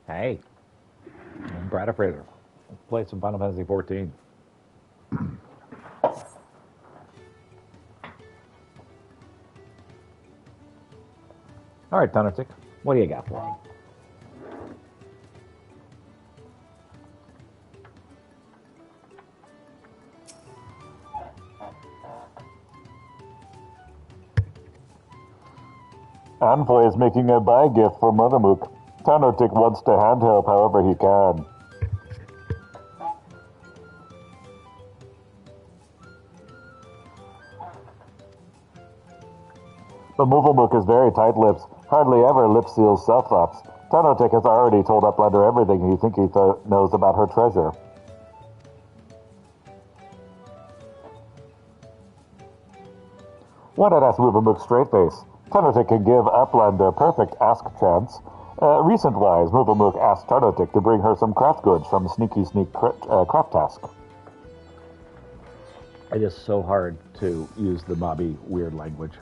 Hey, I'm Brad Fraser. Play some Final Fantasy 14. All right, Thunderstick, what do you got for me? Anfoy is making a buy gift for Mothermook. Tanotik wants to hand help however he can. But Movelmook is very tight-lipped, hardly ever lip seals self-thoughts. Tanotik has already told Uplander everything he thinks he knows about her treasure. Why not ask Movelmook straight face? Tanotik can give Uplander a perfect ask chance. Recent-wise, Movelmook asked Tanotik to bring her some craft goods from Sneaky Sneak Craft Task. It is so hard to use the mobby weird language.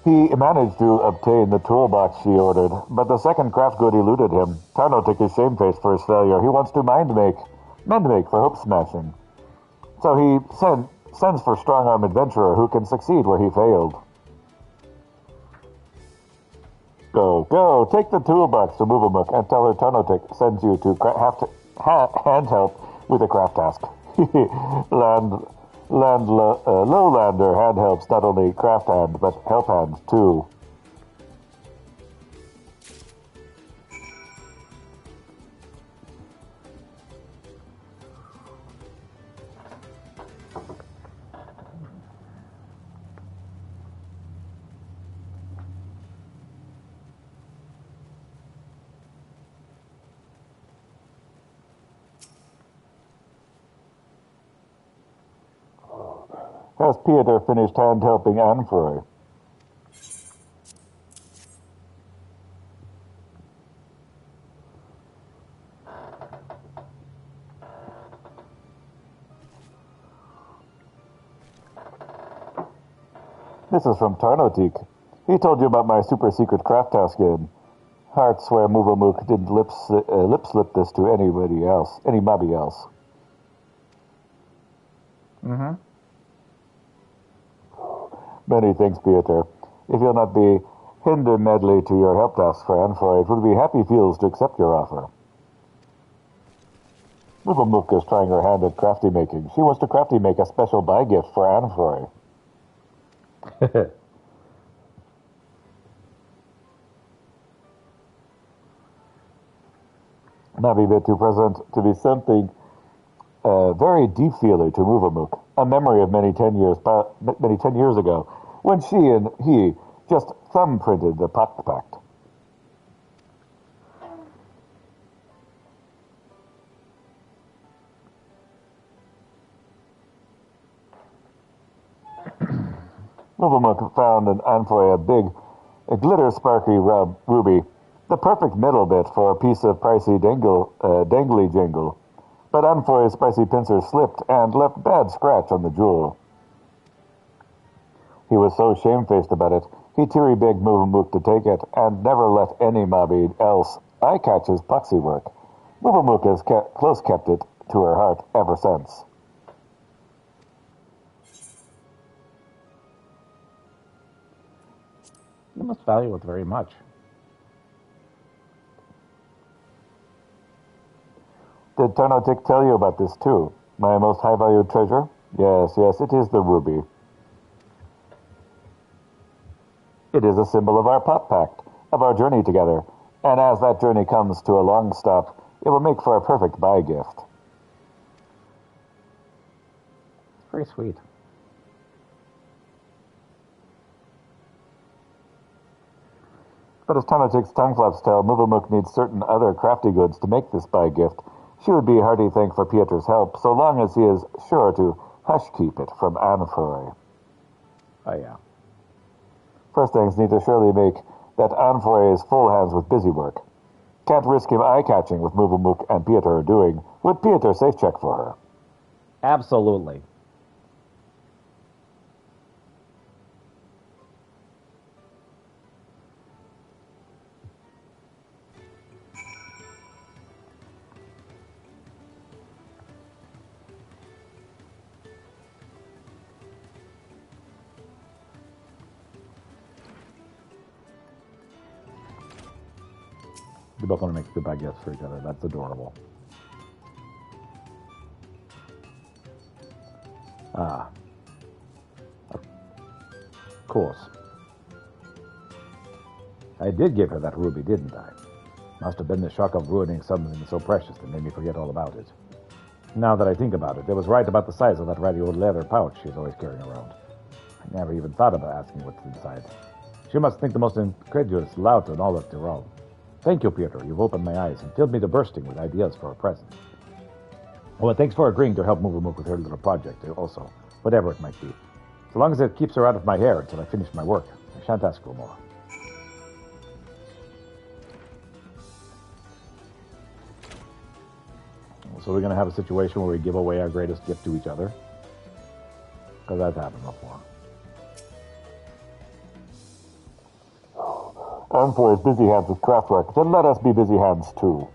He managed to obtain the toolbox she ordered, but the second craft good eluded him. Tanotik is shamefaced for his failure. He wants to mend make for hope smashing. So he sends for strong-arm adventurer who can succeed where he failed. Go, take the toolbox to Movelmook and tell her Tanotik sends you to hand help with a craft task. Lowlander hand helps not only craft hand, but help hand too. Has Pieter finished hand-helping Anfroy? This is from Tarnotik. He told you about my super-secret craft task game. Heart swear Movelmook didn't lip-slip this to any mobby else. Mm-hmm. Many thanks, Pieter. If you'll not be hinder medley to your help task for Anfroy, it would be happy feels to accept your offer. Movelmook is trying her hand at crafty making. She wants to crafty make a special buy gift for Anfroy. Might be a bit too present to be something very deep-feeler to Movelmook, a memory of many 10 years ago, when she and he just thumb-printed the Pact. Movelmook found in Anfoy a glitter-sparkly ruby, the perfect middle bit for a piece of pricey dangly jingle. But Anfoy's spicy pincer slipped and left bad scratch on the jewel. He was so shamefaced about it, he teary-begged Movelmook to take it, and never let any mobby else eye-catch his puxy work. Movelmook has close kept it to her heart ever since. You must value it very much. Did Tanotik tell you about this too? My most high-valued treasure? Yes, it is the ruby. It is a symbol of our pact, of our journey together, and as that journey comes to a long stop, it will make for a perfect buy gift. Very sweet. But as Tanotik's tongue flaps tell, Movelmook needs certain other crafty goods to make this buy gift. She would be hearty thank for Pieter's help, so long as he is sure to hush-keep it from Anfroy. Oh, yeah. First things need to surely make that Anfroy is full hands with busy work. Can't risk him eye-catching with Movelmook and Pieter are doing. Would Pieter safe check for her? Absolutely. They both want to make goodbye gifts for each other. That's adorable. Ah. Of course. I did give her that ruby, didn't I? Must have been the shock of ruining something so precious that made me forget all about it. Now that I think about it, it was right about the size of that ratty old leather pouch she's always carrying around. I never even thought about asking what's inside. She must think the most incredulous lout in all of Tyrol. Thank you, Peter. You've opened my eyes and filled me to bursting with ideas for a present. Oh, and thanks for agreeing to help Mook with her little project, also, whatever it might be. So long as it keeps her out of my hair until I finish my work, I shan't ask for more. So we're going to have a situation where we give away our greatest gift to each other. Because that's happened before. And for his busy hands with craftwork, then let us be busy hands too.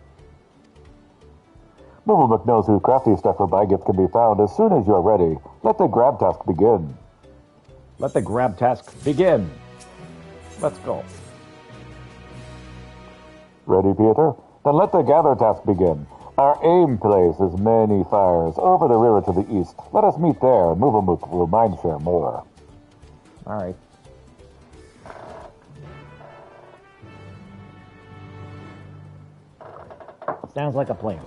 Mook knows who crafty stuff for buy gift can be found. As soon as you're ready, let the grab task begin. Let the grab task begin. Let's go. Ready, Peter? Then let the gather task begin. Our aim place is many fires over the river to the east. Let us meet there, and Mook will mindshare more. All right. Sounds like a plan.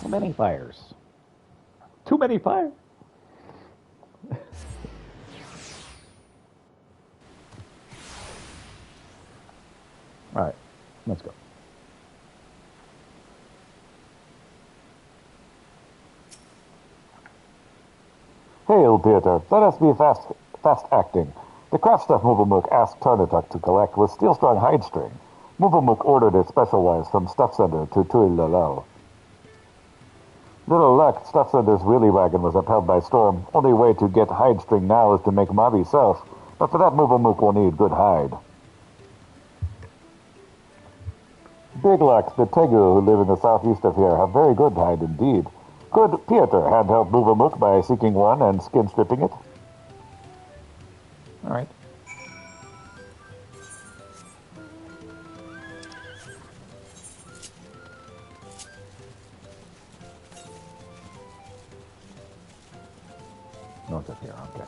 Too many fires. Too many fires. All right, let's go. Hail, Peter. Let us be fast acting. The craft stuff Mook asked Tarnatuk to collect was steel-strung hide string. Mook ordered it special-wise from Stuff Center to Tuilelau. Little luck, Stuff Center's wheelie wagon was upheld by storm. Only way to get hide string now is to make Mobby self, but for that Mook will need good hide. Big Lux, the Tegu who live in the southeast of here, have very good hide indeed. Could Pieter hand help Mook by seeking one and skin stripping it? All right. North of here, okay.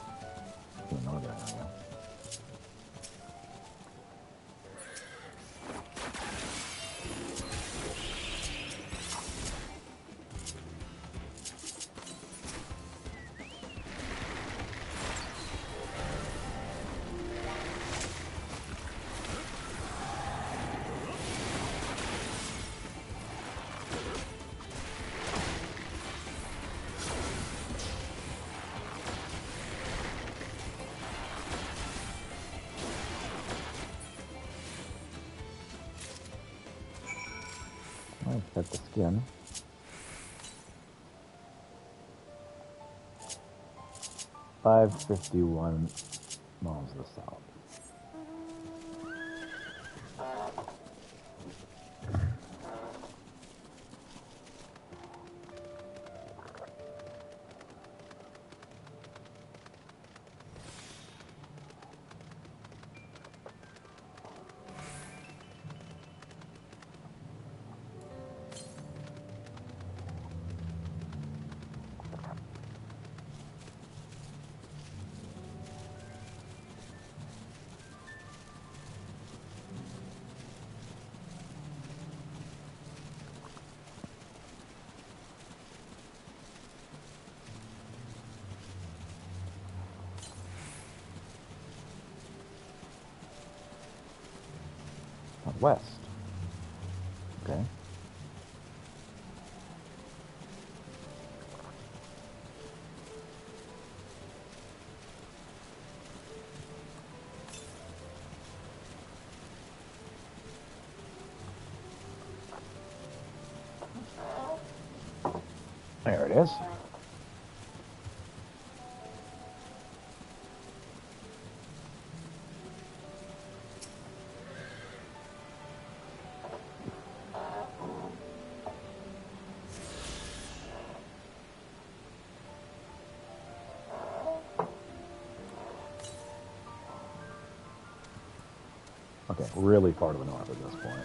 Northern area. Set the skin. $5.51 miles to the south. West. Okay. There it is. Okay, really far to the north at this point.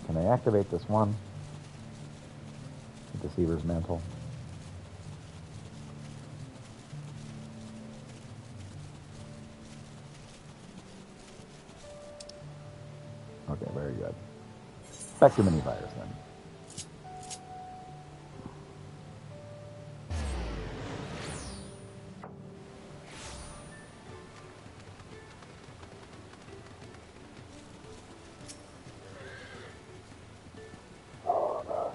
Can I activate this one? The Deceiver's Mantle. Okay, very good. Back to mini-virus then.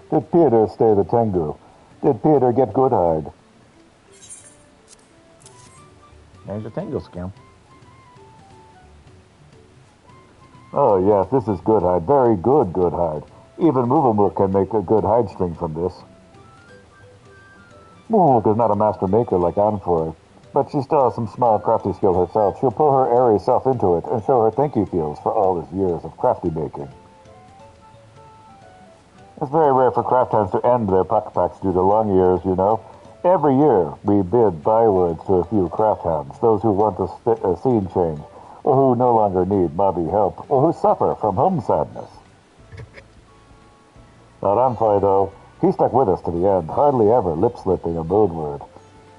Did Peter stay the Tengu? Did Peter get Goodhide? There's your Tango scam. Oh yes, this is Goodhide. Very good Goodhide. Even Movamuk can make a good hide string from this. Movamuk is not a master maker like Anfoy, but she still has some small crafty skill herself. She'll pull her airy self into it and show her thank you feels for all his years of crafty making. It's very rare for craft hands to end their puck packs due to long years, you know. Every year, we bid bywords to a few craft hands, those who want a scene change, or who no longer need mobby help, or who suffer from home sadness. Not Anfoy, though. He stuck with us to the end, hardly ever lip-slipping a mode word.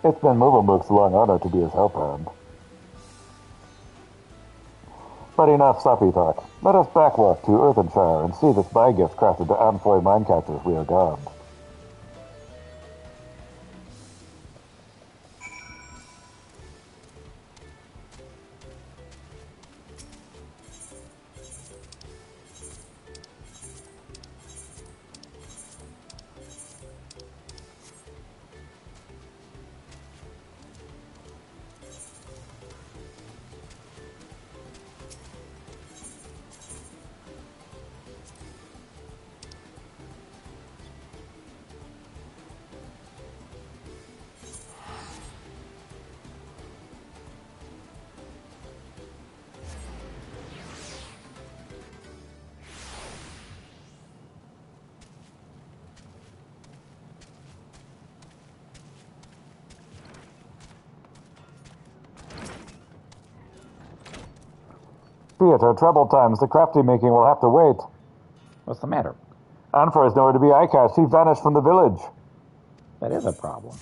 It's been Movamuk's long honor to be his help hand. But enough sloppy talk. Let us backwalk to Earthenshire and see this buy-gift crafted to Anfoy minecatchers we are gone. Theater, trouble times. The crafty making will have to wait. What's the matter? Anfoy is nowhere to be eye-cast. He vanished from the village. That is a problem.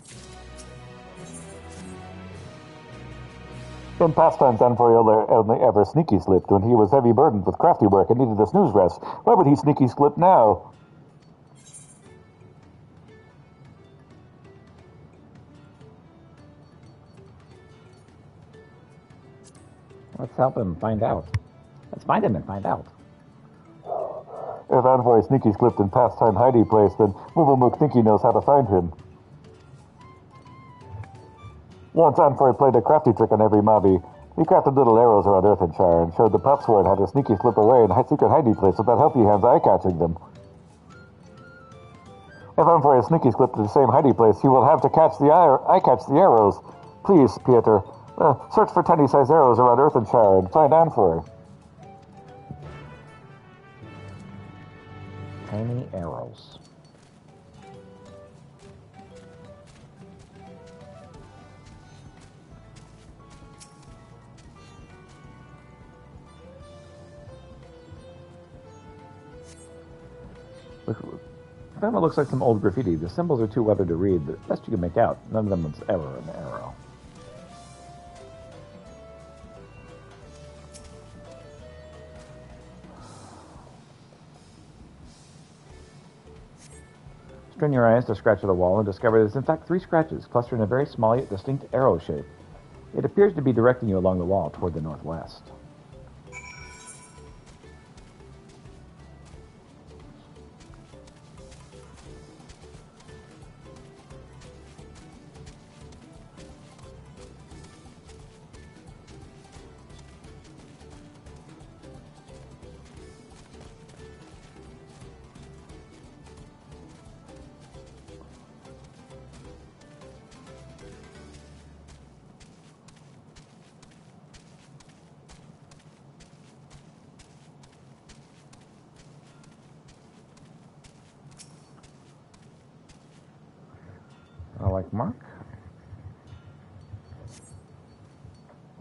In past times, Anfoy only ever sneaky slipped when he was heavy burdened with crafty work and needed a snooze rest. Why would he sneaky slip now? Let's help him find out. Let's find him and find out. If Anfoy sneaky slipped in past time hidey place, then Movamuk think he knows how to find him. Once Anfoy played a crafty trick on every mobby. He crafted little arrows around Earthenshire and showed the pup sword how to sneaky slip away in a secret hidey place without healthy hands eye-catching them. If Anfoy is sneaky slipped to the same hidey place, he will have to catch the arrows. Please, Pieter, search for tiny-sized arrows around Earthenshire and find Anfoy. Tiny arrows. That looks like some old graffiti. The symbols are too weathered to read, but best you can make out, none of them was ever an arrow. Strain your eyes to scratch at the wall and discover there's in fact 3 scratches clustered in a very small yet distinct arrow shape. It appears to be directing you along the wall toward the northwest. Mark, mark.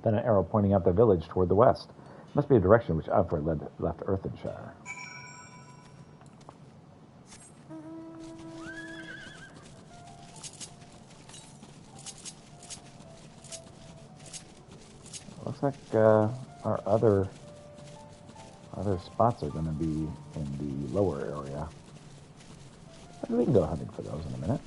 Then an arrow pointing out the village toward the west. Must be a direction which Alfred left Earthenshire. Looks like our other spots are going to be in the lower area. But we can go hunting for those in a minute.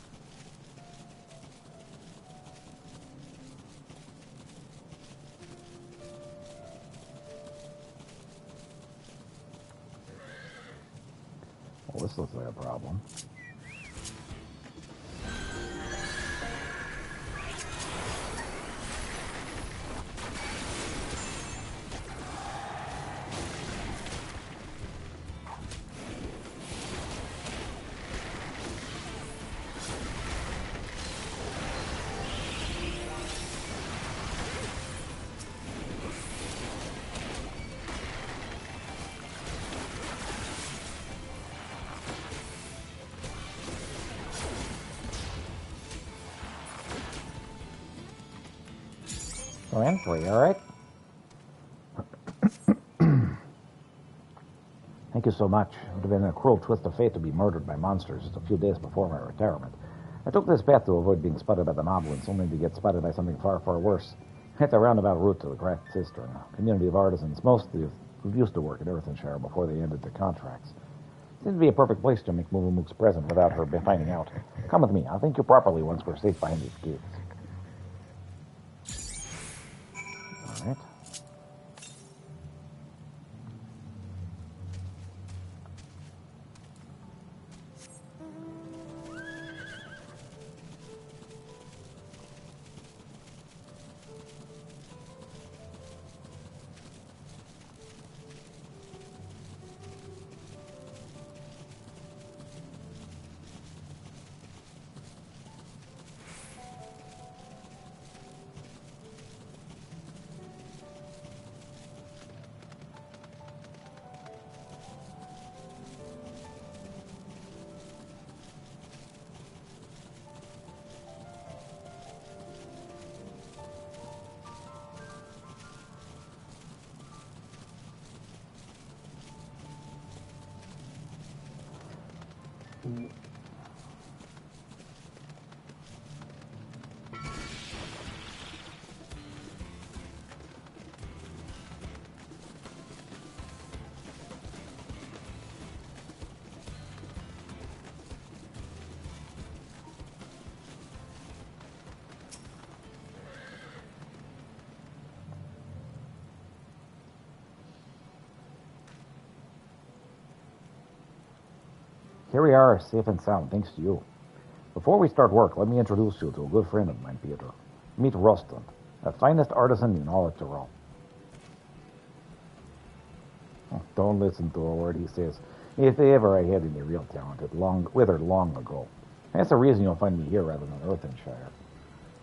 Well, this looks like a problem. Oh, and 3, all right? Thank you so much. It would have been a cruel twist of fate to be murdered by monsters just a few days before my retirement. I took this path to avoid being spotted by the moblins, only to get spotted by something far, far worse. It's a roundabout route to the Craft Cistern, a community of artisans, mostly who used to work in Earthenshire before they ended their contracts. Seems to be a perfect place to make Mook's present without her finding out. Come with me. I'll think you properly once we're safe behind these gates. All right. Here we are, safe and sound, thanks to you. Before we start work, let me introduce you to a good friend of mine, Peter. Meet Rustin, the finest artisan in all of Tyrol. Oh, don't listen to a word he says. If ever I had any real talent, it withered long ago. That's the reason you'll find me here rather than Earthenshire.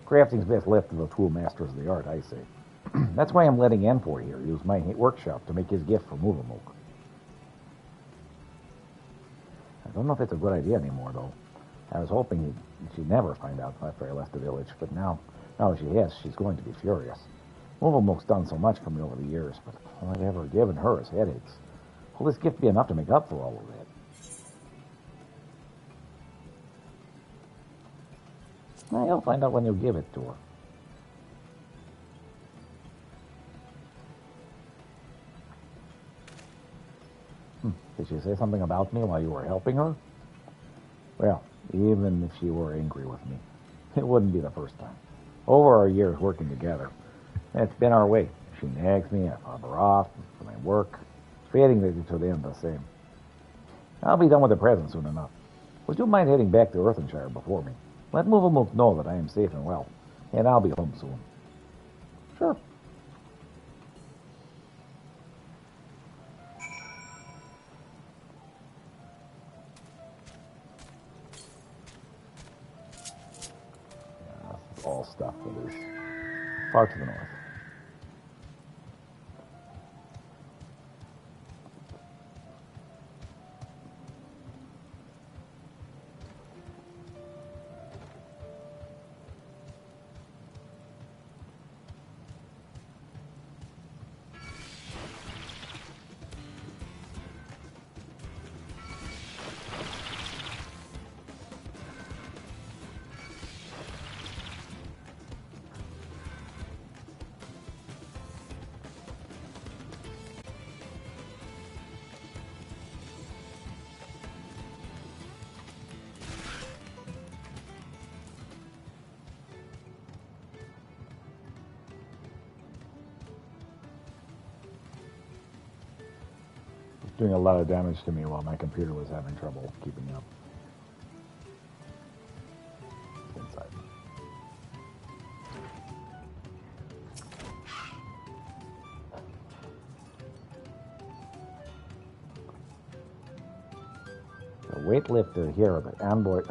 Crafting's best left to the true masters of the art, I say. That's why I'm letting Anfor here use my workshop to make his gift for Mook. I don't know if it's a good idea anymore, though. I was hoping she'd never find out after I left the village, but now she has, she's going to be furious. Mook's done so much for me over the years, but all I've ever given her is headaches. Will this gift be enough to make up for all of that? I'll find out when you give it to her. Did she say something about me while you were helping her? Well, even if she were angry with me, it wouldn't be the first time. Over our years working together, it's been our way. She nags me, I fob her off for my work. Fading to the end the same. I'll be done with the present soon enough. Would you mind heading back to Earthenshire before me? Let Mook know that I am safe and well, and I'll be home soon. Sure. All stuff that is far to the north. doing a lot of damage to me while my computer was having trouble keeping up. Inside. The weightlifter here, but Envoy.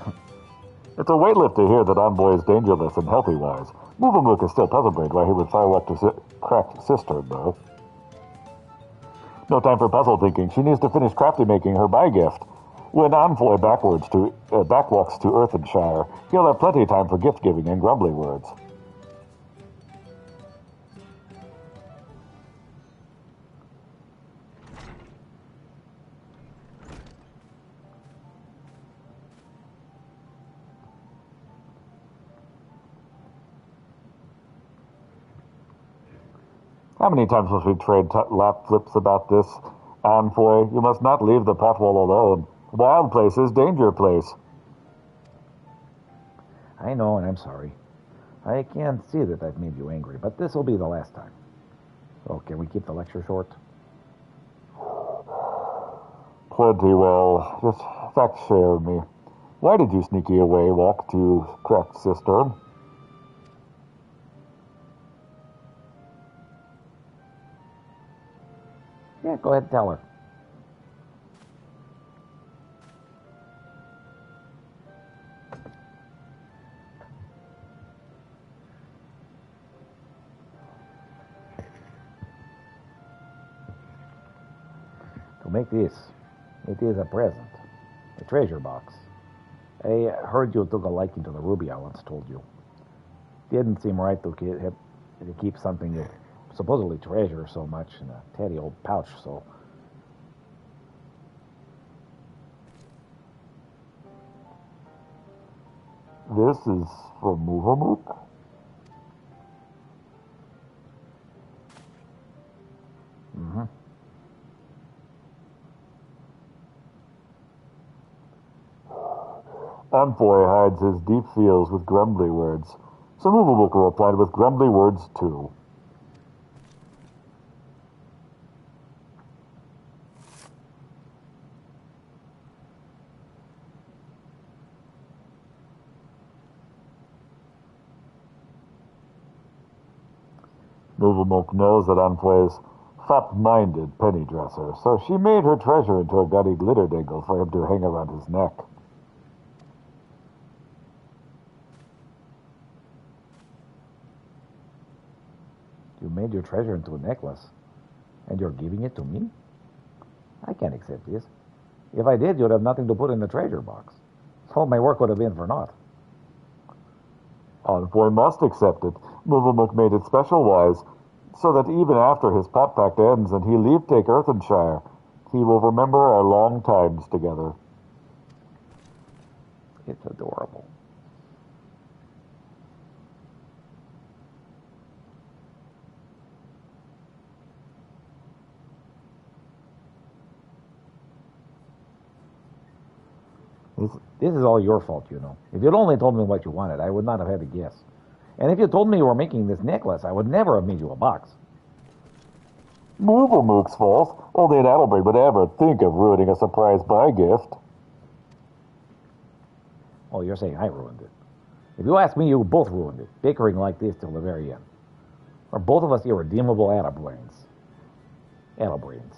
It's a weightlifter to hear that Envoy is dangerous and healthy-wise. Mook is still puzzle-brained why he would fire up to cracked cistern, though. No time for puzzle thinking. She needs to finish crafty making her buy gift. When Envoy backwalks to Earthenshire, he'll have plenty of time for gift-giving and grumbly words. How many times must we trade lap flips about this? Envoy, you must not leave the potwall alone. Wild places, danger place. I know, and I'm sorry. I can see that I've made you angry, but this will be the last time. So, can we keep the lecture short? Plenty well. Just facts share me. Why did you sneaky away walk to cracked cistern? Yeah, go ahead and tell her. To make this, it is a present. A treasure box. I heard you took a liking to the ruby I once told you. Didn't seem right to keep something you supposedly treasure so much in a tatty old pouch, so... This is from Mook? Mm-hmm. Envoy hides his deep feels with grumbly words. So Mook replied with grumbly words too. Mook knows that Envoy is fat-minded penny dresser, so she made her treasure into a gaudy glitter dingle for him to hang around his neck. You made your treasure into a necklace, and you're giving it to me? I can't accept this. If I did, you'd have nothing to put in the treasure box. All my work would have been for naught. Envoy must accept it. Mook made it special-wise, so that even after his pot pact ends and he leave take Earthenshire, he will remember our long times together. It's adorable. This is all your fault, you know. If you'd only told me what you wanted, I would not have had to guess. And if you told me you were making this necklace, I would never have made you a box. Mook's fault. Only an Adelbert would ever think of ruining a surprise buy gift. Oh, you're saying I ruined it. If you ask me, you both ruined it, bickering like this till the very end. Or both of us irredeemable Adelbrains. Adelbrains.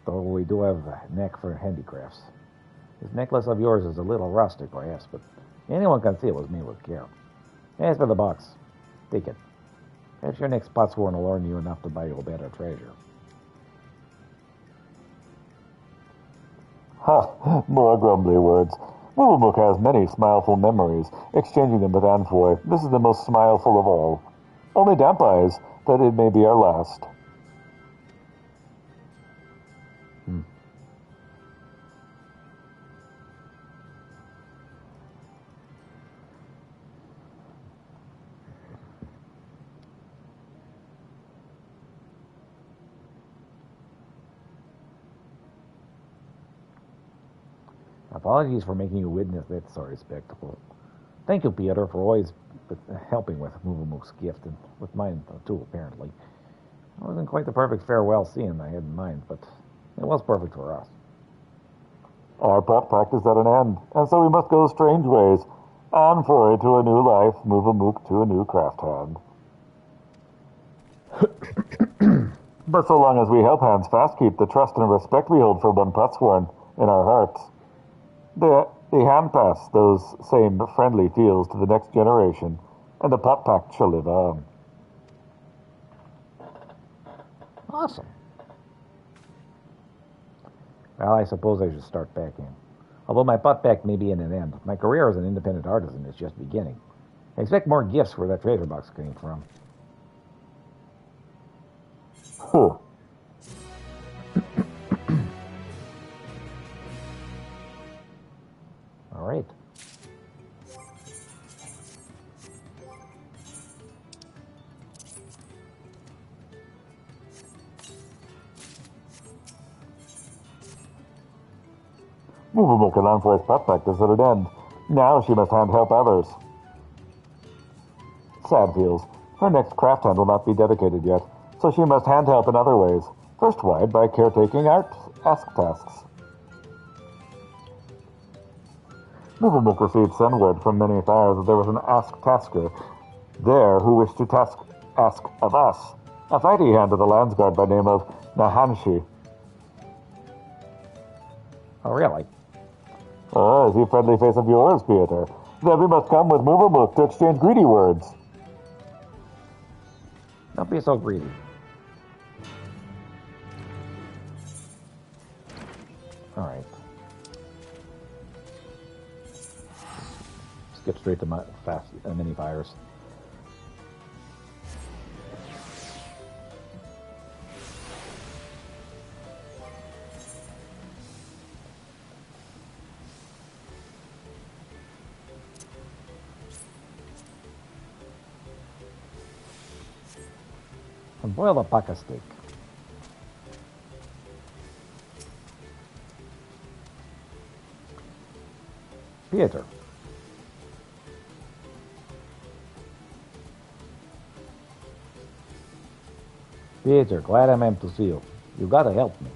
Though we do have a knack for handicrafts. This necklace of yours is a little rustic, perhaps, but anyone can see it was made with care. As for the box, take it. Perhaps your next potsworn will earn you enough to buy you a better treasure. Ha! More grumbly words. Mook has many smileful memories, exchanging them with Envoy. This is the most smileful of all. Only damp eyes, that it may be our last. Apologies for making you witness that sorry spectacle. Thank you, Peter, for always helping with Movamuk's gift, and with mine, too, apparently. It wasn't quite the perfect farewell scene I had in mind, but it was perfect for us. Our pot pact is at an end, and so we must go strange ways. On for it to a new life, Movamuk to a new craft hand. But so long as we help hands fast keep the trust and respect we hold for one Potsworn in our hearts, the hand pass those same friendly feels to the next generation, and the pot pact shall live on. Awesome. Well, I suppose I should start packing. Although my pot pack may be in an end, my career as an independent artisan is just beginning. I expect more gifts where that treasure box came from. Huh. All right. Movamuk and Envoy's pot pact is at an end. Now she must hand help others. Sad feels. Her next craft hand will not be dedicated yet, so she must hand help in other ways. First wide by caretaking ask tasks. Movamuk received send word from many fires that there was an ask tasker there who wished to ask of us. A fighty hand of the Landsguard by name of Nahanshi. Oh, really? Oh, is he a friendly face of yours, Peter? Then we must come with Movamuk to exchange greedy words. Don't be so greedy. All right. Skip straight to my fast mini fires. And boil a pack of steak. Peter. Peter, glad I'm able to see you. You gotta help me.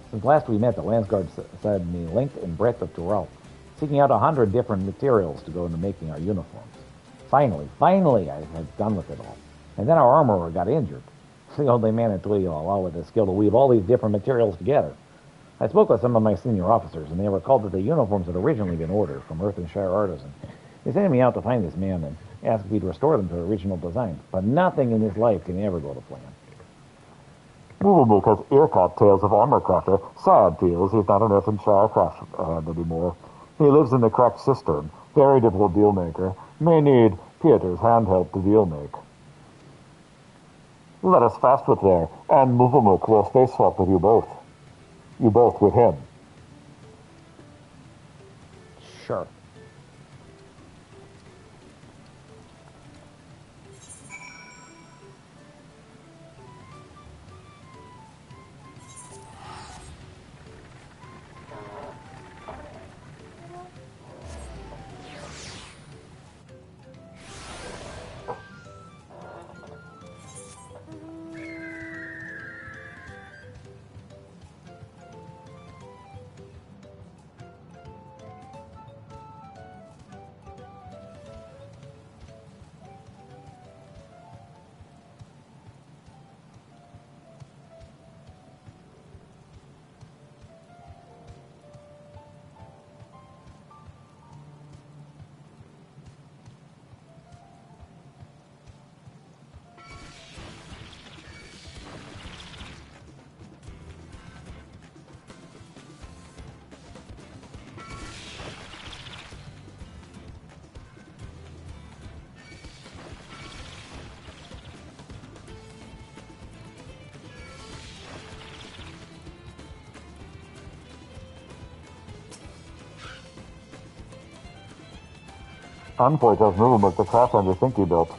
Since last we met, the Landsguard sent me length and breadth of Tyrell, seeking out 100 different materials to go into making our uniforms. Finally, I had done with it all. And then our armorer got injured. The only man at Twilio with the skill to weave all these different materials together. I spoke with some of my senior officers, and they recalled that the uniforms had originally been ordered from Earthenshire Artisan. They sent me out to find this man and asked if he'd restore them to the original design. But nothing in this life can ever go to plan. Movamuk has ear-caught tales of armor crafter. Sad feels he's not an Earthenshire craft hand anymore. He lives in the cracked cistern. Very difficult deal maker. May need Peter's hand help to deal make. Let us fast with there, and Movamuk will space swap with you both. You both with him. Sure. Envoy tells Movamuk the craft hand they think he built.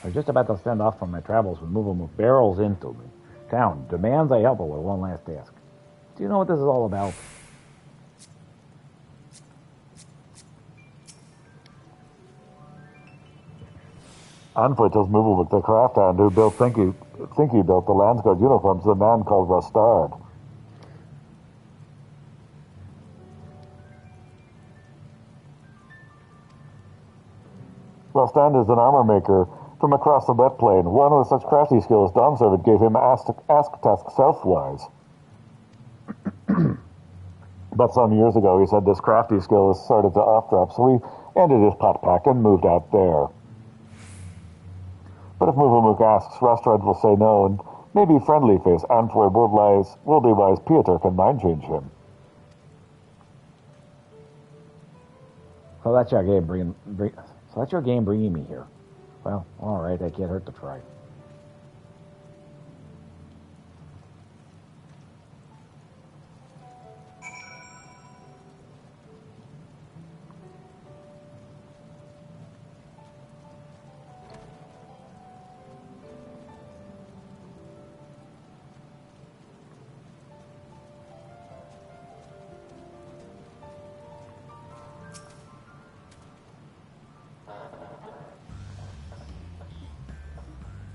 I was just about to send off from my travels when Movable barrels into me. Town demands I help her with one last task. Do you know what this is all about? Anfoot tells Movable the craft hand who built Thinky built the Landsguard uniforms, the man called Rustard. Rustard is an armor maker from across the wet plain. One with such crafty skills, Dawn Servant gave him ask task self-wise. But some years ago, he said this crafty skill is started to off-drop, so he ended his pot pack and moved out there. But if Mook asks, Rustard will say no, and maybe friendly face Antwerp worldly-wise Pieter can mind change him. So that's your game bringing me here. Well, all right, I can't hurt to try.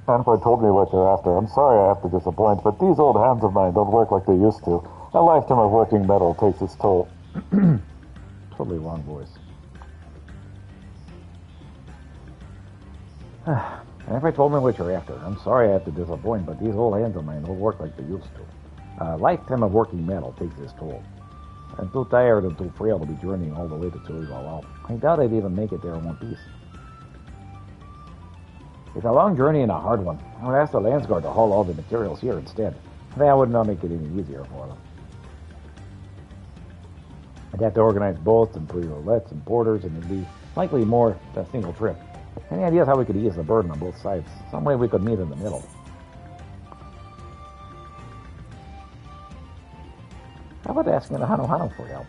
Antwerp told me what you're after. I'm sorry I have to disappoint, but these old hands of mine don't work like they used to. A lifetime of working metal takes its toll. Totally wrong voice. Antwerp told me what you're after. I'm sorry I have to disappoint, but these old hands of mine don't work like they used to. A lifetime of working metal takes its toll. I'm too tired and too frail to be journeying all the way to Tullyvalal. I doubt I'd even make it there in one piece. It's a long journey and a hard one. I would ask the Landsguard to haul all the materials here instead. That would not make it any easier for them. I'd have to organize boats and roulets and porters, and it'd be likely more than a single trip. Any ideas how we could ease the burden on both sides? Some way we could meet in the middle. How about asking the Hano for help?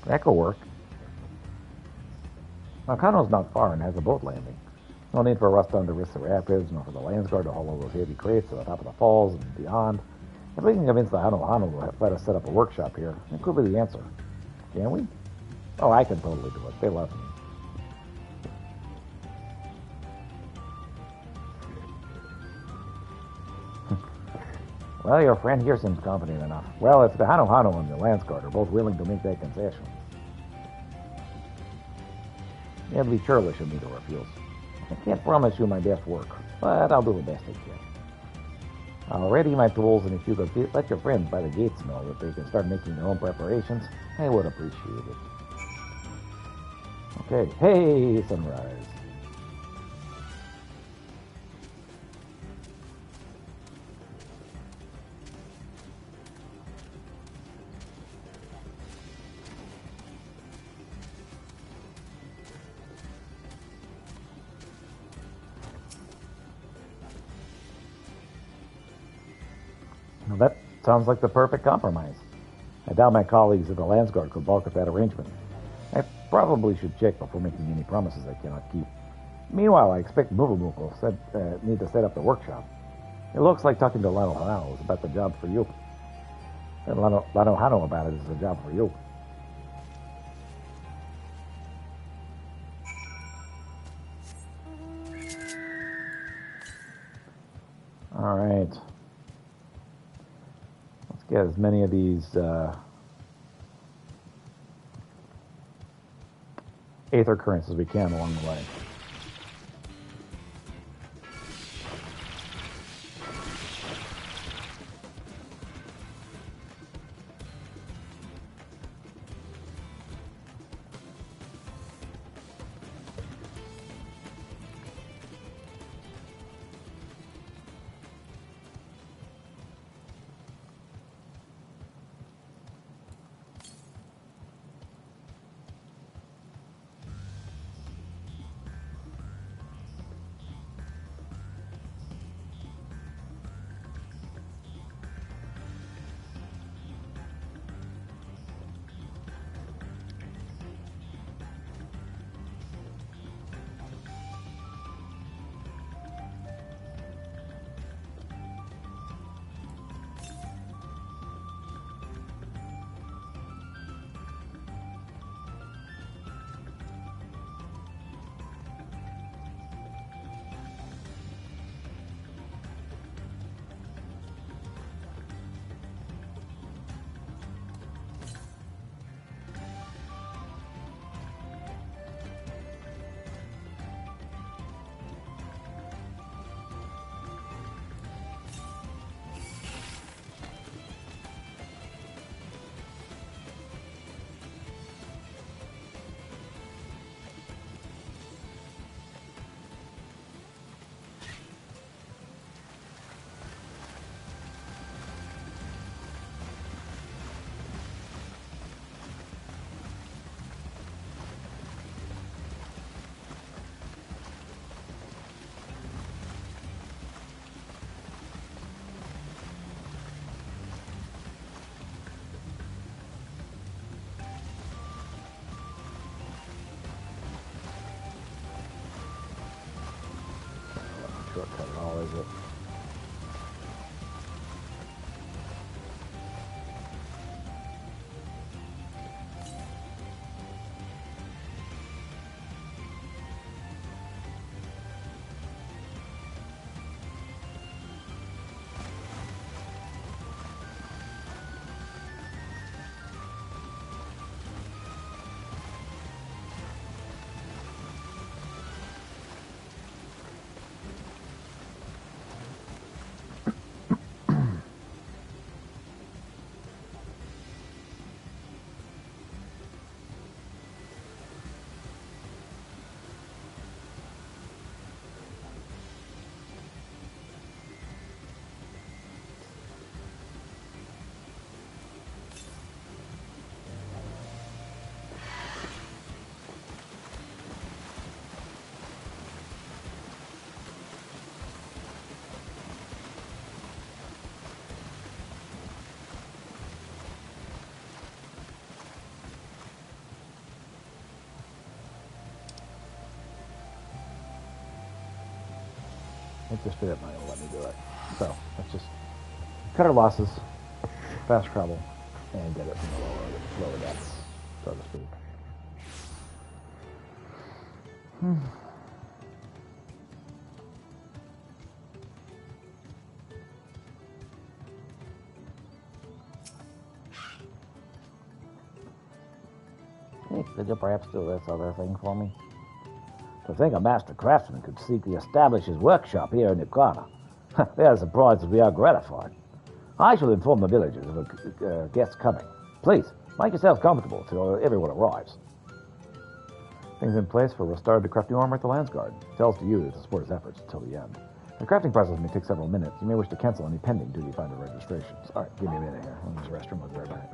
That could work. Now, Kano's not far and has a boat landing. No need for Ruston to risk the rapids, nor for the Landsguard to haul all those heavy crates to the top of the falls and beyond. If we can convince the Hano to let us set up a workshop here, it could be the answer. Can we? Oh, I can totally do it. They love me. Well, your friend here seems confident enough. Well, if the Hano and the Landsguard are both willing to make that concession, it'd be churlish of me to refuse. I can't promise you my best work, but I'll do the best I can. I'll ready my tools, and if you could let your friends by the gates know that they can start making their own preparations, I would appreciate it. Okay, hey, sunrise. Well, that sounds like the perfect compromise. I doubt my colleagues at the Landsguard could balk at that arrangement. I probably should check before making any promises I cannot keep. Meanwhile, I expect Muvamuk will need to set up the workshop. It looks like talking to Lano Hano is about the job for you. And Lano Hano about it is a job for you. All right. Let's get as many of these aether currents as we can along the way. shortcut at all, is it? It just didn't let me do it. So let's just cut our losses, fast travel, and get it from the lower depths, so to speak. Hey, could you perhaps do this other thing for me? To think a master craftsman could secretly establish his workshop here in Nikana. They are surprised as we are gratified. I shall inform the villagers of a guest coming. Please, make yourself comfortable till everyone arrives. Things in place for restored to crafting armor at the Landsguard. Tells to you to support his efforts until the end. The crafting process may take several minutes. You may wish to cancel any pending duty finder registrations. All right, give me a minute here. I'll use the restroom. I'll be right back.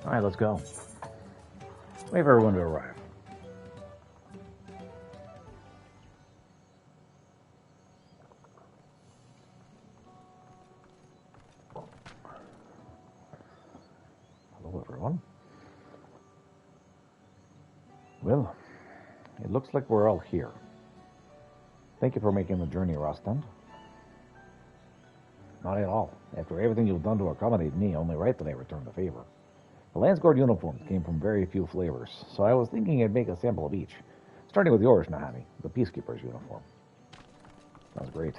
All right, let's go. Wait for everyone to arrive. Hello, everyone. Well, it looks like we're all here. Thank you for making the journey, Rostand. Not at all. After everything you've done to accommodate me, only right that I return the favor. The Landsguard uniforms came from very few flavors, so I was thinking I'd make a sample of each. Starting with yours, Nahani, the Peacekeeper's uniform. Sounds great.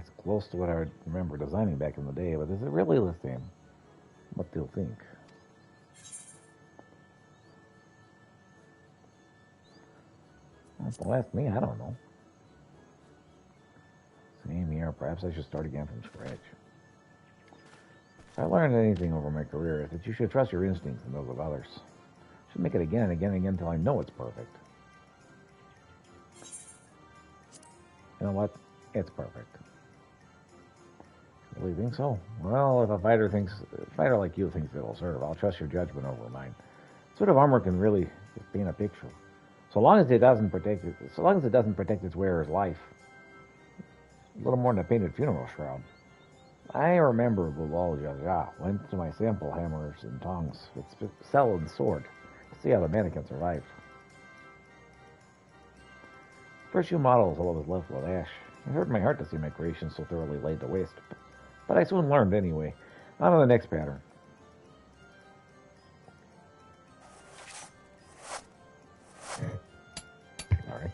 It's close to what I remember designing back in the day, but is it really the same? What do you think? Don't ask me, I don't know. Same here, perhaps I should start again from scratch. If I learned anything over my career, it's that you should trust your instincts and those of others. I should make it again and again and again until I know it's perfect. You know what? It's perfect. Really think so? Well, if a fighter like you thinks it'll serve, I'll trust your judgment over mine. What sort of armor can really just paint a picture? So long as it doesn't protect its wearer's life. A little more than a painted funeral shroud. I remember Bulal Jaja went to my sample hammers and tongs with cell and sword to see how the mannequin survived. First few models, all was left with ash. It hurt my heart to see my creation so thoroughly laid to waste. But I soon learned anyway. On to the next pattern. Sorry.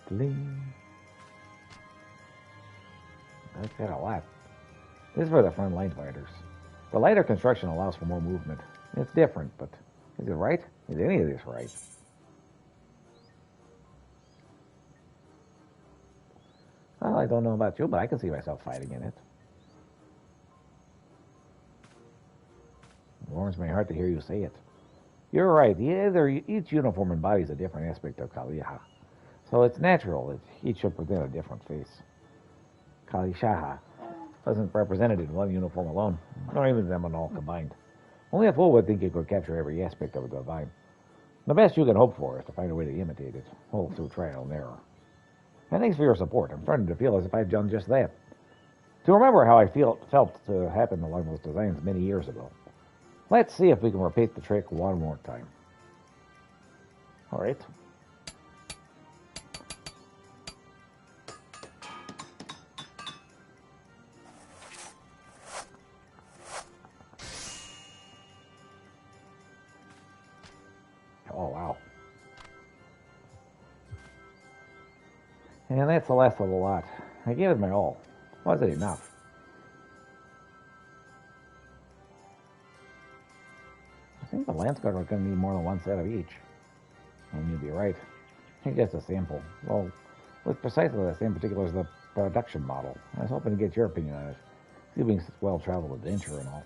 Bling. That's got a lot. This is for the front line fighters. The lighter construction allows for more movement. It's different, but is it right? Is any of this right? Well, I don't know about you, but I can see myself fighting in it. It warms my heart to hear you say it. You're right. Each uniform embodies a different aspect of Kaliha. So it's natural that each should present a different face. Kalishaha wasn't represented in one uniform alone, nor even them all combined. Only a fool would think he could capture every aspect of a divine. The best you can hope for is to find a way to imitate it, all through trial and error. And thanks for your support. I'm starting to feel as if I've done just that. To remember how I felt to happen along those designs many years ago. Let's see if we can repeat the trick one more time. All right. Oh, wow. And that's the last of the lot. I gave it my all. Was it enough? I think the Landsguard are going to need more than one set of each. And you'd be right. I think that's a sample. Well, with precisely the same particulars as the production model. I was hoping to get your opinion on it. You being such well-traveled adventurer and all.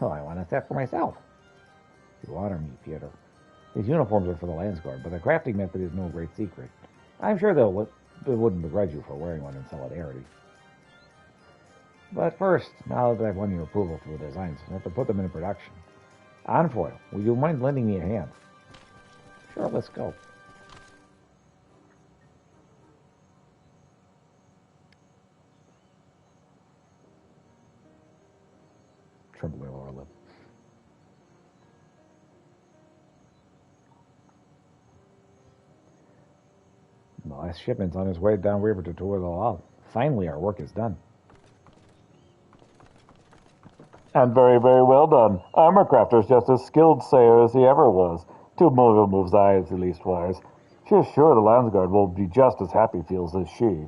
So I want a set for myself. You honor me, Peter. These uniforms are for the Landsguard, but the crafting method is no great secret. I'm sure they wouldn't begrudge you for wearing one in solidarity. But first, now that I've won your approval for the designs, I have to put them into production. Enfoil, would you mind lending me a hand? Sure, let's go. Trembling lower lip. The last shipment's on its way downriver to Tour de Lal. Finally, our work is done. And very, very well done. Armorcrafter's just as skilled sayer as he ever was. Two moves eyes, at least wise. She's sure the Landsguard will be just as happy feels as she.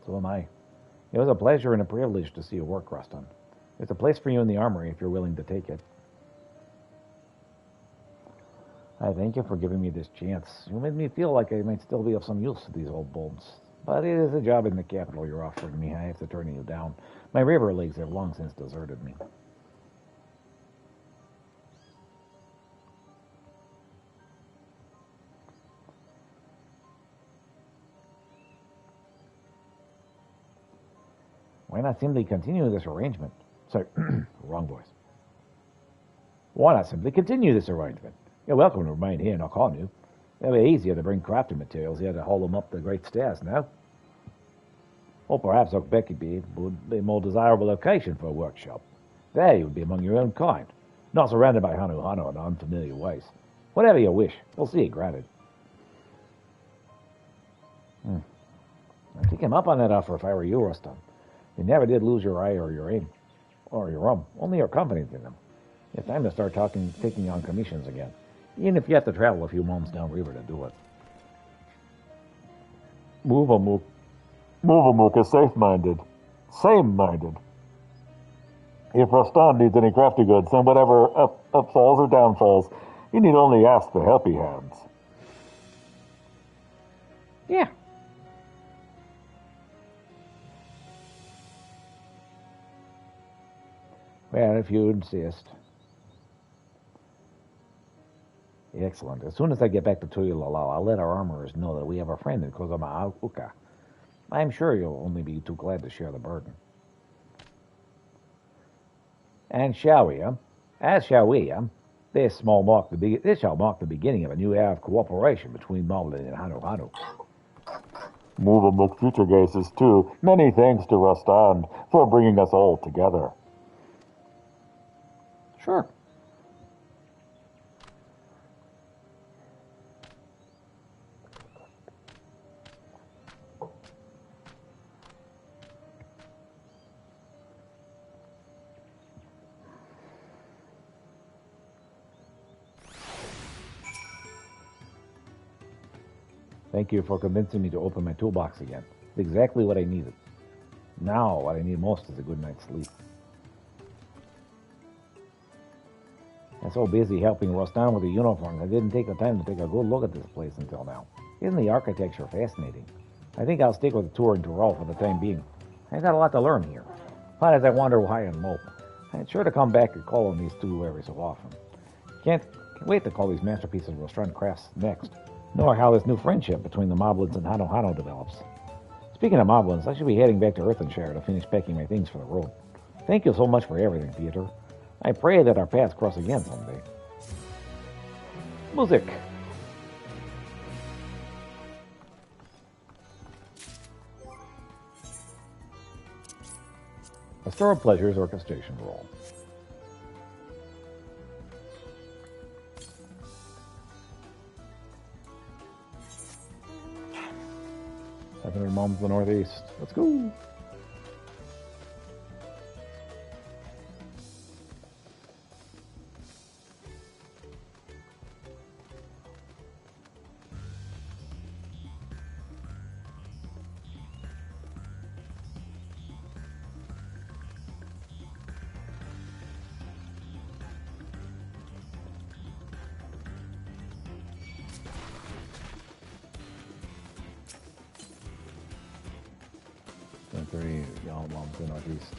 So am I. It was a pleasure and a privilege to see you work, Ruston. There's a place for you in the armory if you're willing to take it. I thank you for giving me this chance. You made me feel like I might still be of some use to these old bones. But it is a job in the capital you're offering me. I have to turn you down. My river legs have long since deserted me. Why not simply continue this arrangement? Sorry, wrong voice. Why not simply continue this arrangement? You're welcome to remain here, knock on you. It'll be easier to bring crafting materials here to haul them up the great stairs now. Or perhaps Oakbecky would be a more desirable location for a workshop. There you would be among your own kind, not surrounded by Hanu in unfamiliar ways. Whatever you wish, we'll see it granted. I'd take him up on that offer if I were you, Ruston. You never did lose your eye or your aim, or your rum. Only your company did them. It's time to start taking on commissions again, even if you have to travel a few months downriver to do it. Movamook is safe-minded. Same-minded. If Ruston needs any crafty goods, then whatever upfalls or downfalls, you need only ask the helpy hands. Yeah. Well, if you insist. Excellent. As soon as I get back to Tuyulala, I'll let our armorers know that we have a friend in Kozama Uka. I'm sure you'll only be too glad to share the burden. And shall we, As shall we, This shall mark the beginning of a new era of cooperation between Moblin and Hanu. Movamook future gazes too. Many thanks to Ruston for bringing us all together. Sure. Thank you for convincing me to open my toolbox again. It's exactly what I needed. Now, what I need most is a good night's sleep. I'm so busy helping Ruston with the uniforms, I didn't take the time to take a good look at this place until now. Isn't the architecture fascinating? I think I'll stick with the tour in Tyrol for the time being. I've got a lot to learn here. But as I wander high and low, I'm sure to come back and call on these two every so often. Can't wait to call these masterpieces of Ruston crafts next. Nor how this new friendship between the Moblins and Hano develops. Speaking of Moblins, I should be heading back to Earthenshire to finish packing my things for the road. Thank you so much for everything, Peter. I pray that our paths cross again someday. Music. A Store of Pleasures orchestration roll. Moms the northeast. Let's go. Y'all moms the northeast.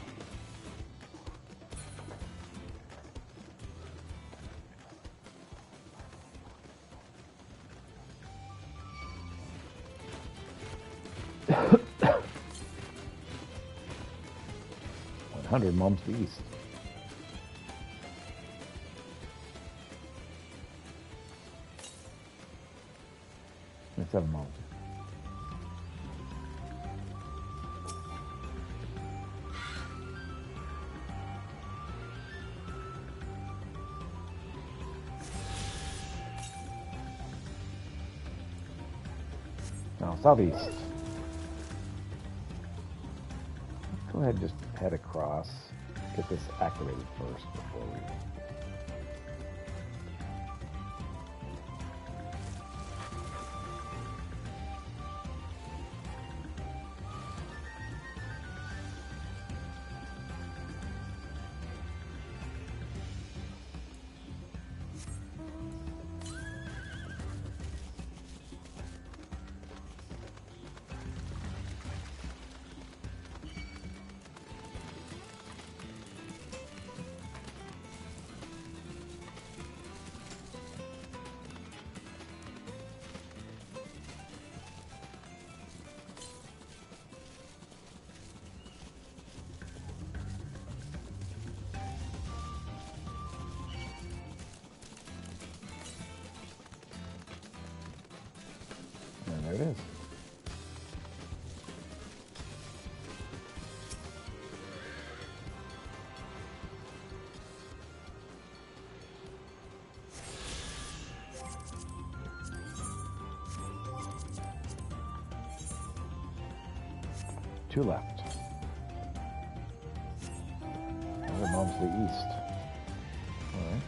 $100 moms to east. And 7 moms. Now, southeast. Go ahead and just head across. Get this activated first before we... there it is. Two left. Another mom to the east. All right.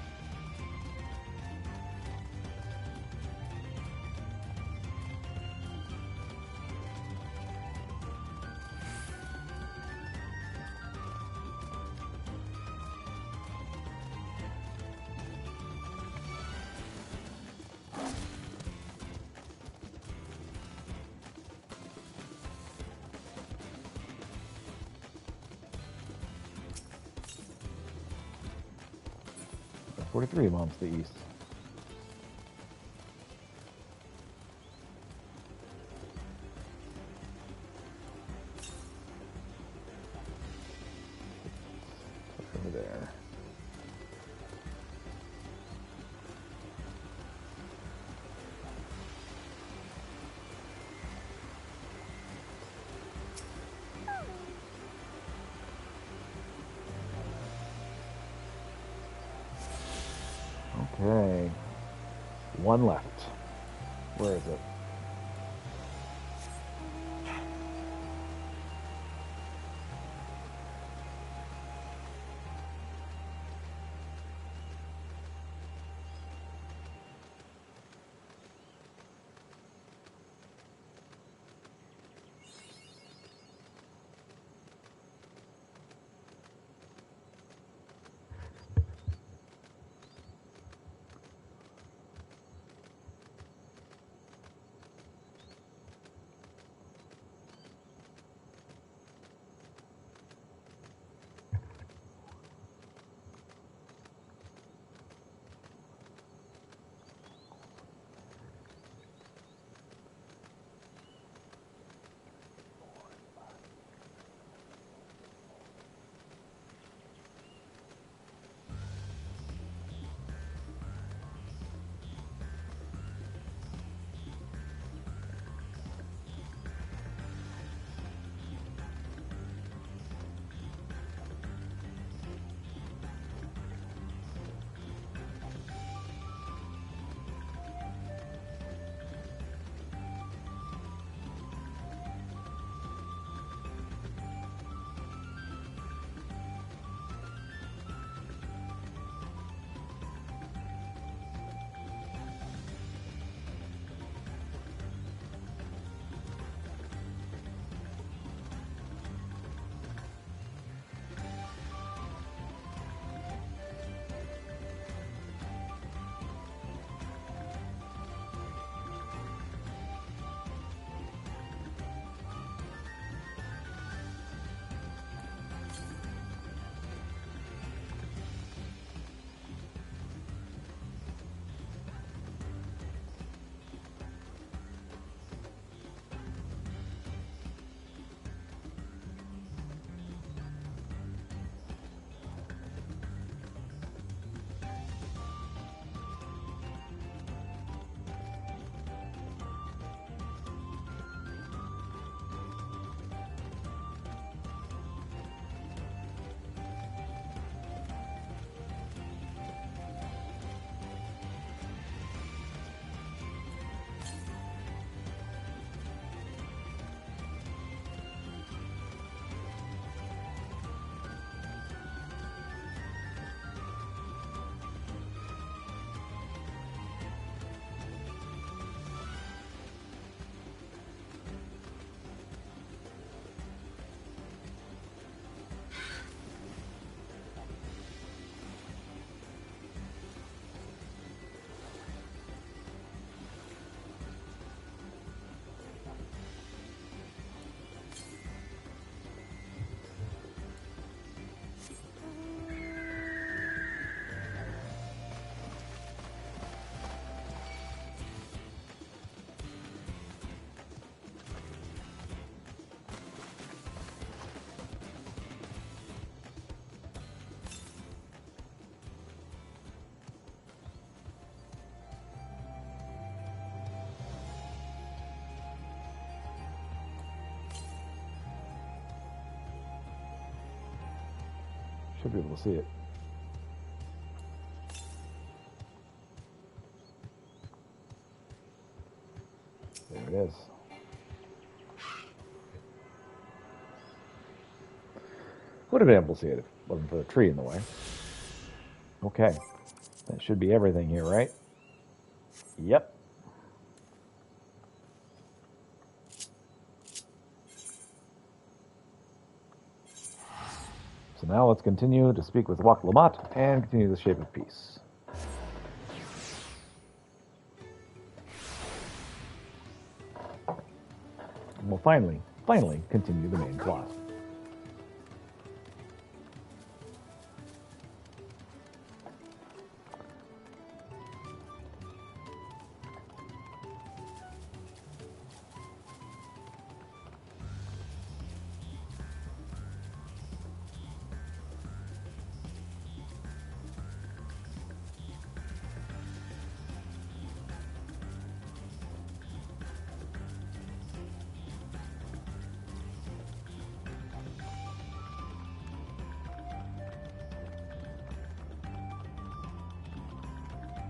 Got 43 moms to the east. Over there. Okay. One left. Where is it? Should be able to see it. There it is. Would have been able to see it if it wasn't for the tree in the way. Okay. That should be everything here, right? Yep. So now let's continue to speak with Wak Lamat and continue the shape of peace. And we'll finally continue the main plot.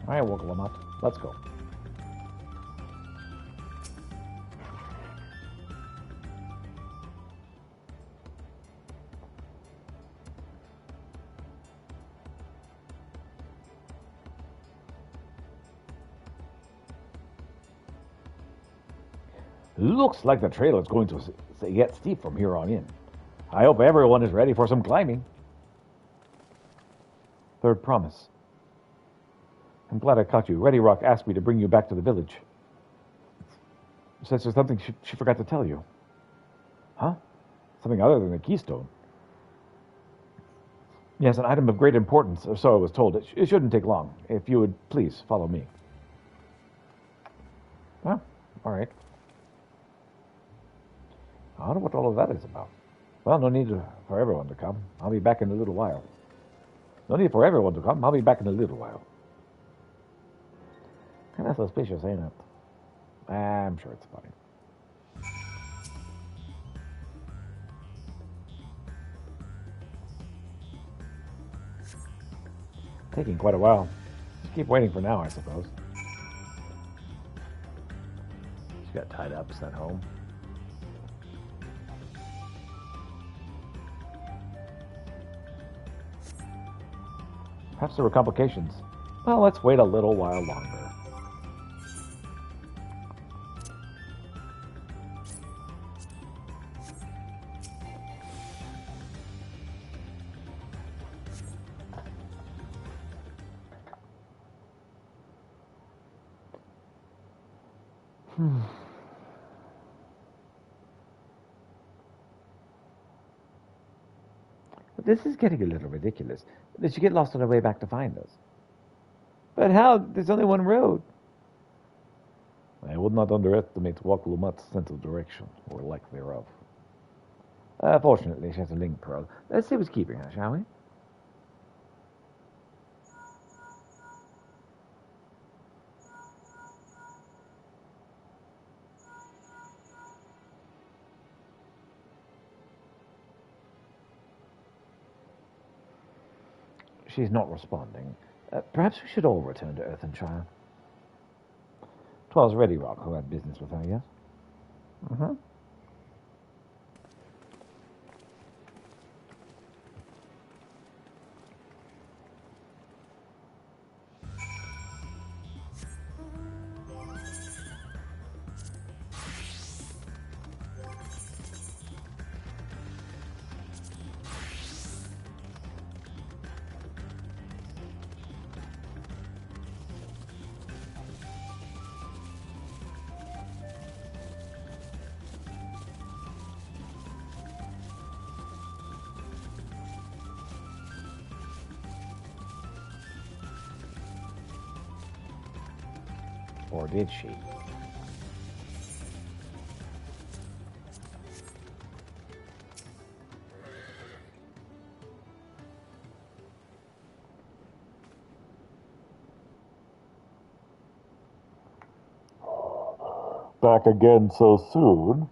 All right, Wak Lamat, let's go. Looks like the trail is going to get steep from here on in. I hope everyone is ready for some climbing. Third promise. I'm glad I caught you. Ready Rock asked me to bring you back to the village. Says there's something she forgot to tell you. Huh? Something other than the keystone. Yes, an item of great importance, or so I was told. It shouldn't take long. If you would please follow me. Well, all right. I wonder what all of that is about. Well, no need for everyone to come. I'll be back in a little while. No need for everyone to come. I'll be back in a little while. Kind of suspicious, ain't it? I'm sure it's funny. Taking quite a while. Just keep waiting for now, I suppose. She got tied up, sent home. Perhaps there were complications. Well, let's wait a little while longer. This is getting a little ridiculous. Did she get lost on her way back to find us? But how? There's only one road. I would not underestimate Wak Lamat's sense of direction, or lack thereof. Fortunately, she has a link pearl. Let's see what's keeping her, shall we? She's not responding. Perhaps we should all return to Earthenshire. 'Twas Ready Rock who had business with her, yes? Uh-huh. Or did she? Back again so soon?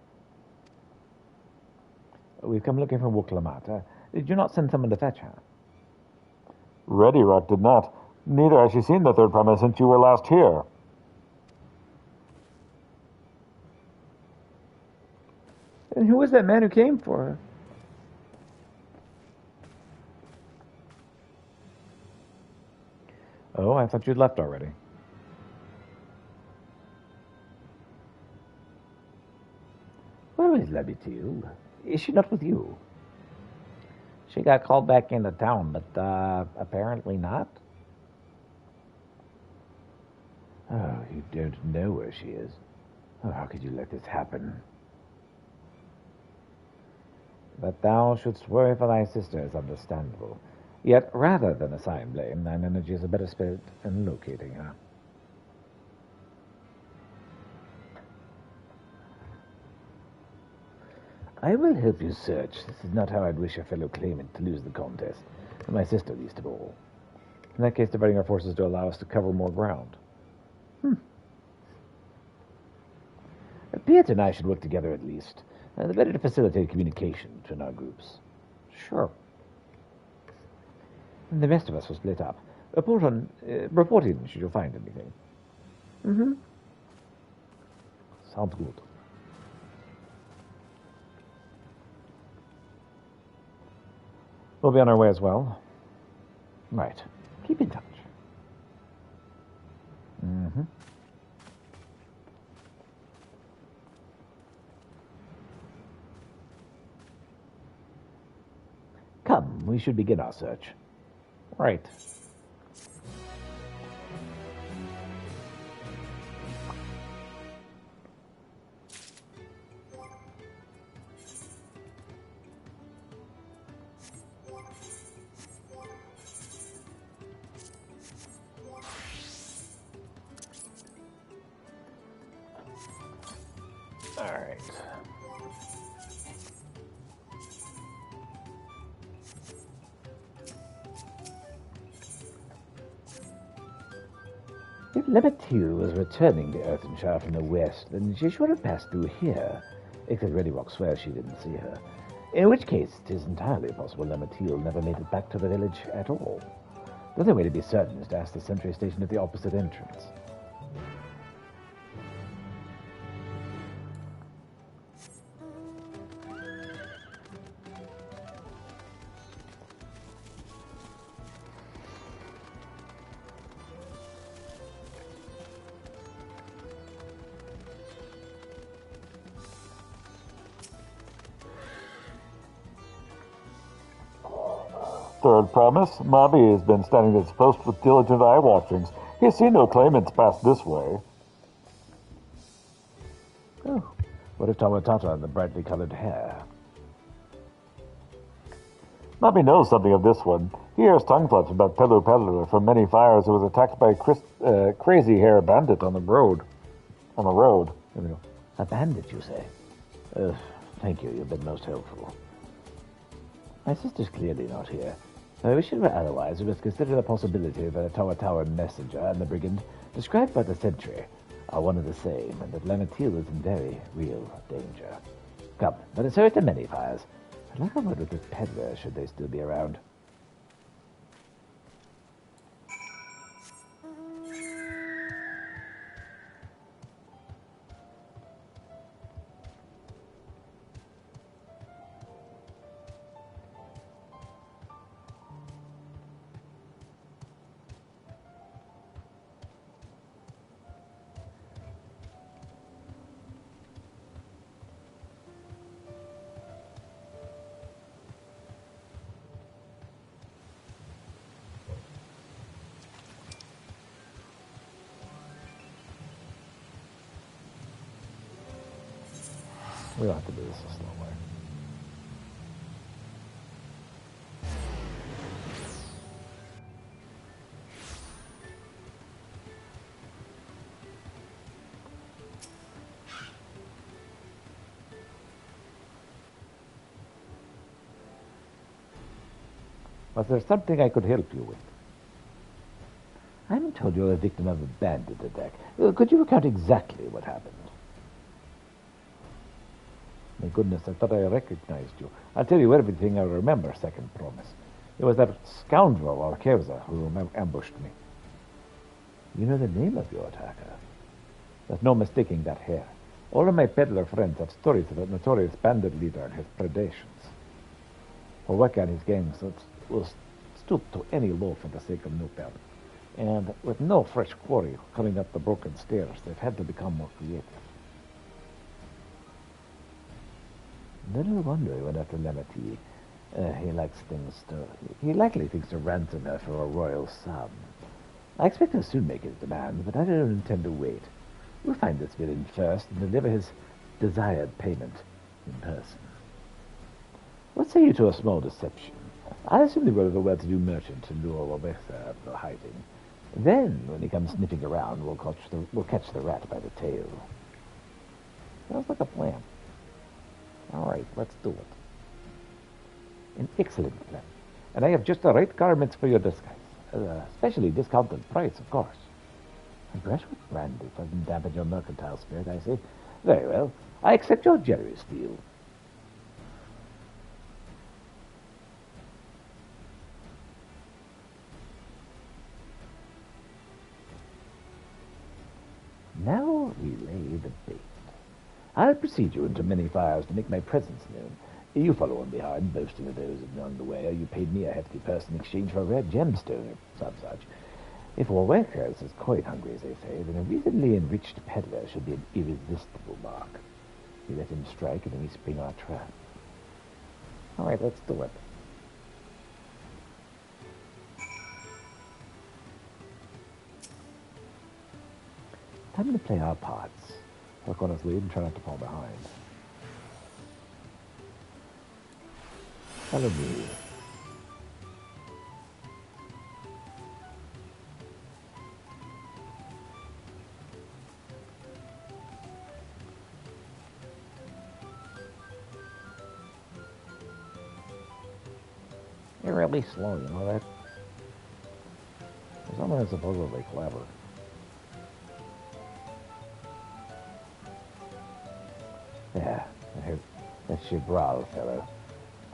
We've come looking for Wak Lamat. Did you not send someone to fetch her? Ready Rock did not. Neither has she seen the third promise since you were last here. And who was that man who came for her? Oh, I thought you'd left already. Where is Labitil? Is she not with you? She got called back into town, but apparently not. Oh, you don't know where she is. Oh, how could you let this happen? That thou shouldst worry for thy sister is understandable. Yet, rather than assign blame, thine energy is a better spent in locating her. I will help you search. This is not how I'd wish a fellow claimant to lose the contest, and my sister least of all. In that case, dividing our forces to allow us to cover more ground. Piet and I should work together at least. The better to facilitate communication between our groups. Sure. And the rest of us will split up. Report in should you find anything. Mm-hmm. Sounds good. We'll be on our way as well. Right. Keep in touch. Mm-hmm. Come, we should begin our search. Right. All right. If Lebetil was returning to Earthenshire from the west, then she should have passed through here, except Reddy Rock swears she didn't see her. In which case, it is entirely possible Lebetil never made it back to the village at all. The only way to be certain is to ask the sentry stationed at the opposite entrance. Third promise, Mavi has been standing at his post with diligent eye watchings. He has seen no claimants pass this way. Oh, what of Tawatata and the brightly colored hair? Mavi knows something of this one. He hears tongue flaps about Pelu Peddler from many fires who was attacked by a crazy hair bandit on the road. There we go. A bandit, you say? Thank you. You've been most helpful. My sister's clearly not here. I wish it were otherwise. We must consider the possibility that a Tawatawa messenger and the brigand described by the sentry are one and the same, and that Lanatil is in very real danger. Come, let us search the many fires. I'd like a word with this peddler, should they still be around. We'll have to do this a slow way. Was there something I could help you with? I'm told you're a victim of a bandit attack. Could you recount exactly what happened? My goodness, I thought I recognized you. I'll tell you everything I remember, second promise. It was that scoundrel, Alkevza, who ambushed me. You know the name of your attacker? There's no mistaking that hair. All of my peddler friends have stories of a notorious bandit leader and his predations. Oweka and his gang will stoop to any low for the sake of new pellet. And with no fresh quarry coming up the broken stairs, they've had to become more creative. Little wonder he went after Lemati. He likely thinks to ransom her for a royal sum. I expect he'll soon make his demand, but I don't intend to wait. We'll find this villain first and deliver his desired payment in person. What say you to a small deception? I assume the role of a well-to-do merchant to lure Obesa for hiding. Then, when he comes sniffing around, we'll catch the rat by the tail. Sounds like a plan. All right, let's do it. An excellent plan. And I have just the right garments for your disguise. Especially discounted price, of course. A brush with brandy doesn't dampen your mercantile spirit, I say. Very well. I accept your generous deal. Now we lay the bait. I'll precede you into many fires to make my presence known. You follow on behind, boasting of those along the way. You paid me a hefty purse in exchange for a rare gemstone or some such. If Warwicker is as coin-hungry as they say, then a recently enriched peddler should be an irresistible mark. We let him strike, and then we spring our trap. All right, let's do it. Time to play our parts. Look on his lead and try not to fall behind. Follow me. You're really slow, you know that? Someone is supposedly clever. Yeah, that Chibral fellow.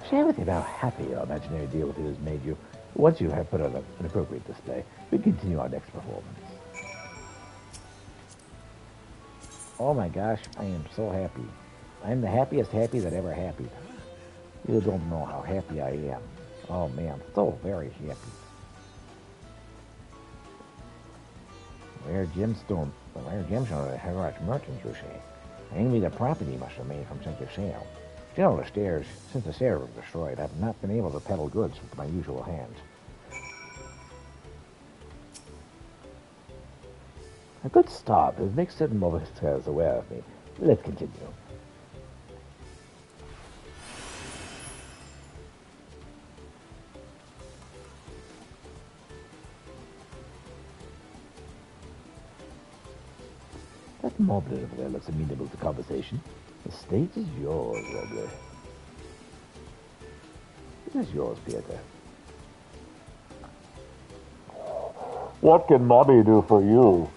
Share with him how happy your imaginary deal with you has made you. Once you have put on an appropriate display, we continue our next performance. Oh my gosh, I am so happy. I'm the happiest happy that ever happied. You don't know how happy I am. Oh man, so very happy. Rare gemstone of the Harrach merchants, you say. Ain't the property must have made from such a sale. Still, since the stairs were destroyed, I've not been able to peddle goods with my usual hands. A good start is make certain Movistas aware of me. Let's continue. That moblin over there looks amenable to conversation. The stage is yours, Robley. It is yours, Pieter. What can Mobby do for you?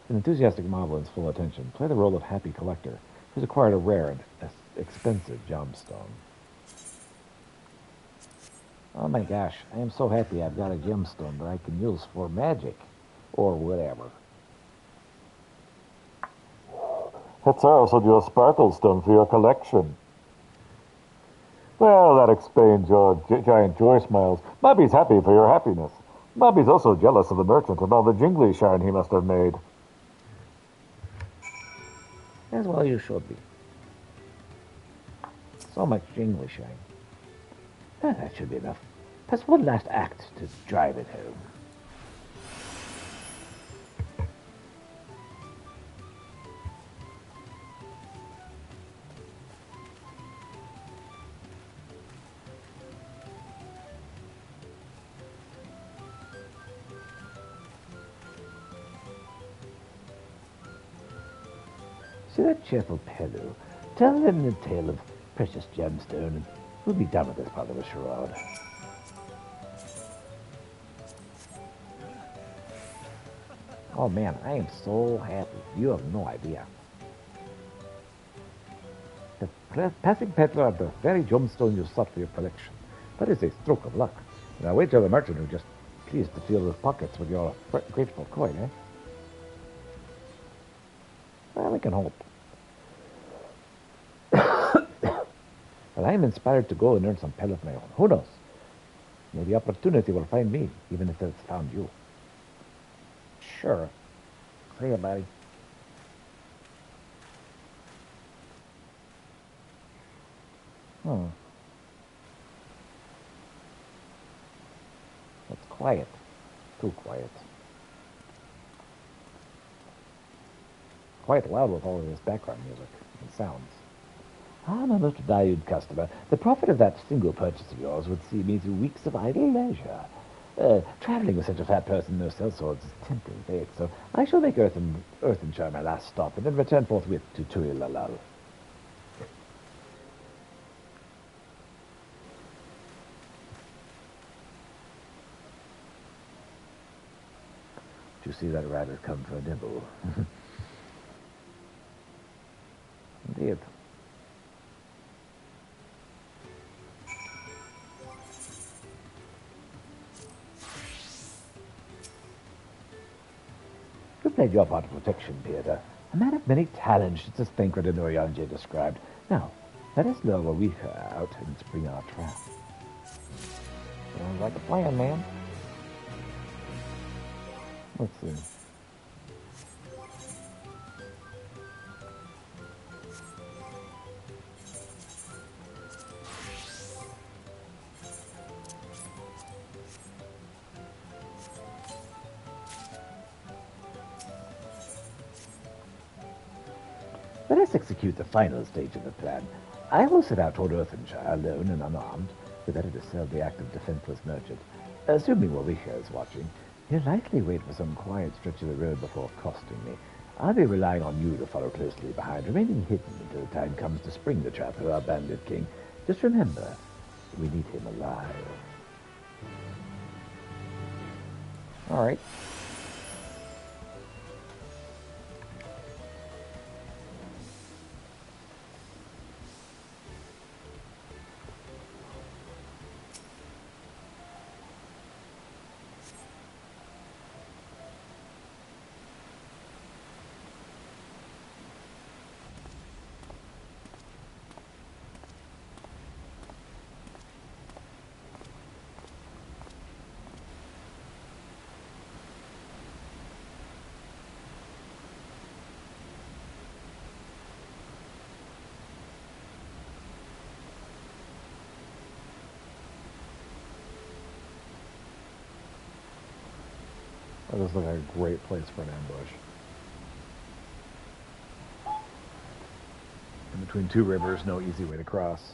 An enthusiastic Moblin's full attention. Play the role of happy collector who's acquired a rare and expensive gemstone. Oh my gosh, I am so happy I've got a gemstone that I can use for magic or whatever. Hetzer sold you a sparkle stone for your collection. Well, that explains your giant joy smiles. Mobby's happy for your happiness. Mobby's also jealous of the merchant and all the jingly shine he must have made. As well you should be. So much jingly shine. Oh, that should be enough. Perhaps one last act to drive it home. See that cheerful peddler? Tell them the tale of precious gemstone, and we'll be done with this part of the charade. Oh man, I am so happy. You have no idea. The passing peddler of the very gemstone you sought for your collection. That is a stroke of luck. Now wait till the merchant who just pleased to fill his pockets with your grateful coin, eh? Well, we can hope. But I am inspired to go and earn some pell of my own. Who knows? Maybe opportunity will find me, even if it's found you. Sure. See you, buddy. It's quiet. Too quiet. Quite loud with all of this background music and sounds. Ah, my most valued customer, the profit of that single purchase of yours would see me through weeks of idle leisure. Traveling with such a fat person and no sellswords is tempting fate, so I shall make Earthenshire my last stop, and then return forthwith to Tuilalal. You see that rat has come for a nibble. Indeed. You played your part of protection, Peter. A man of many talents, just as Thancred and Oriange described. Now, let us lure Wawika out and spring our trap. Sounds like a plan, man. Let's see. Let us execute the final stage of the plan. I will set out toward Earthenshire, alone and unarmed, the better to serve the active defenseless merchant. Assuming Wawika is watching, he'll likely wait for some quiet stretch of the road before accosting me. I'll be relying on you to follow closely behind, remaining hidden until the time comes to spring the trap for our bandit king. Just remember, we need him alive. All right. That looks like a great place for an ambush. In between two rivers, no easy way to cross.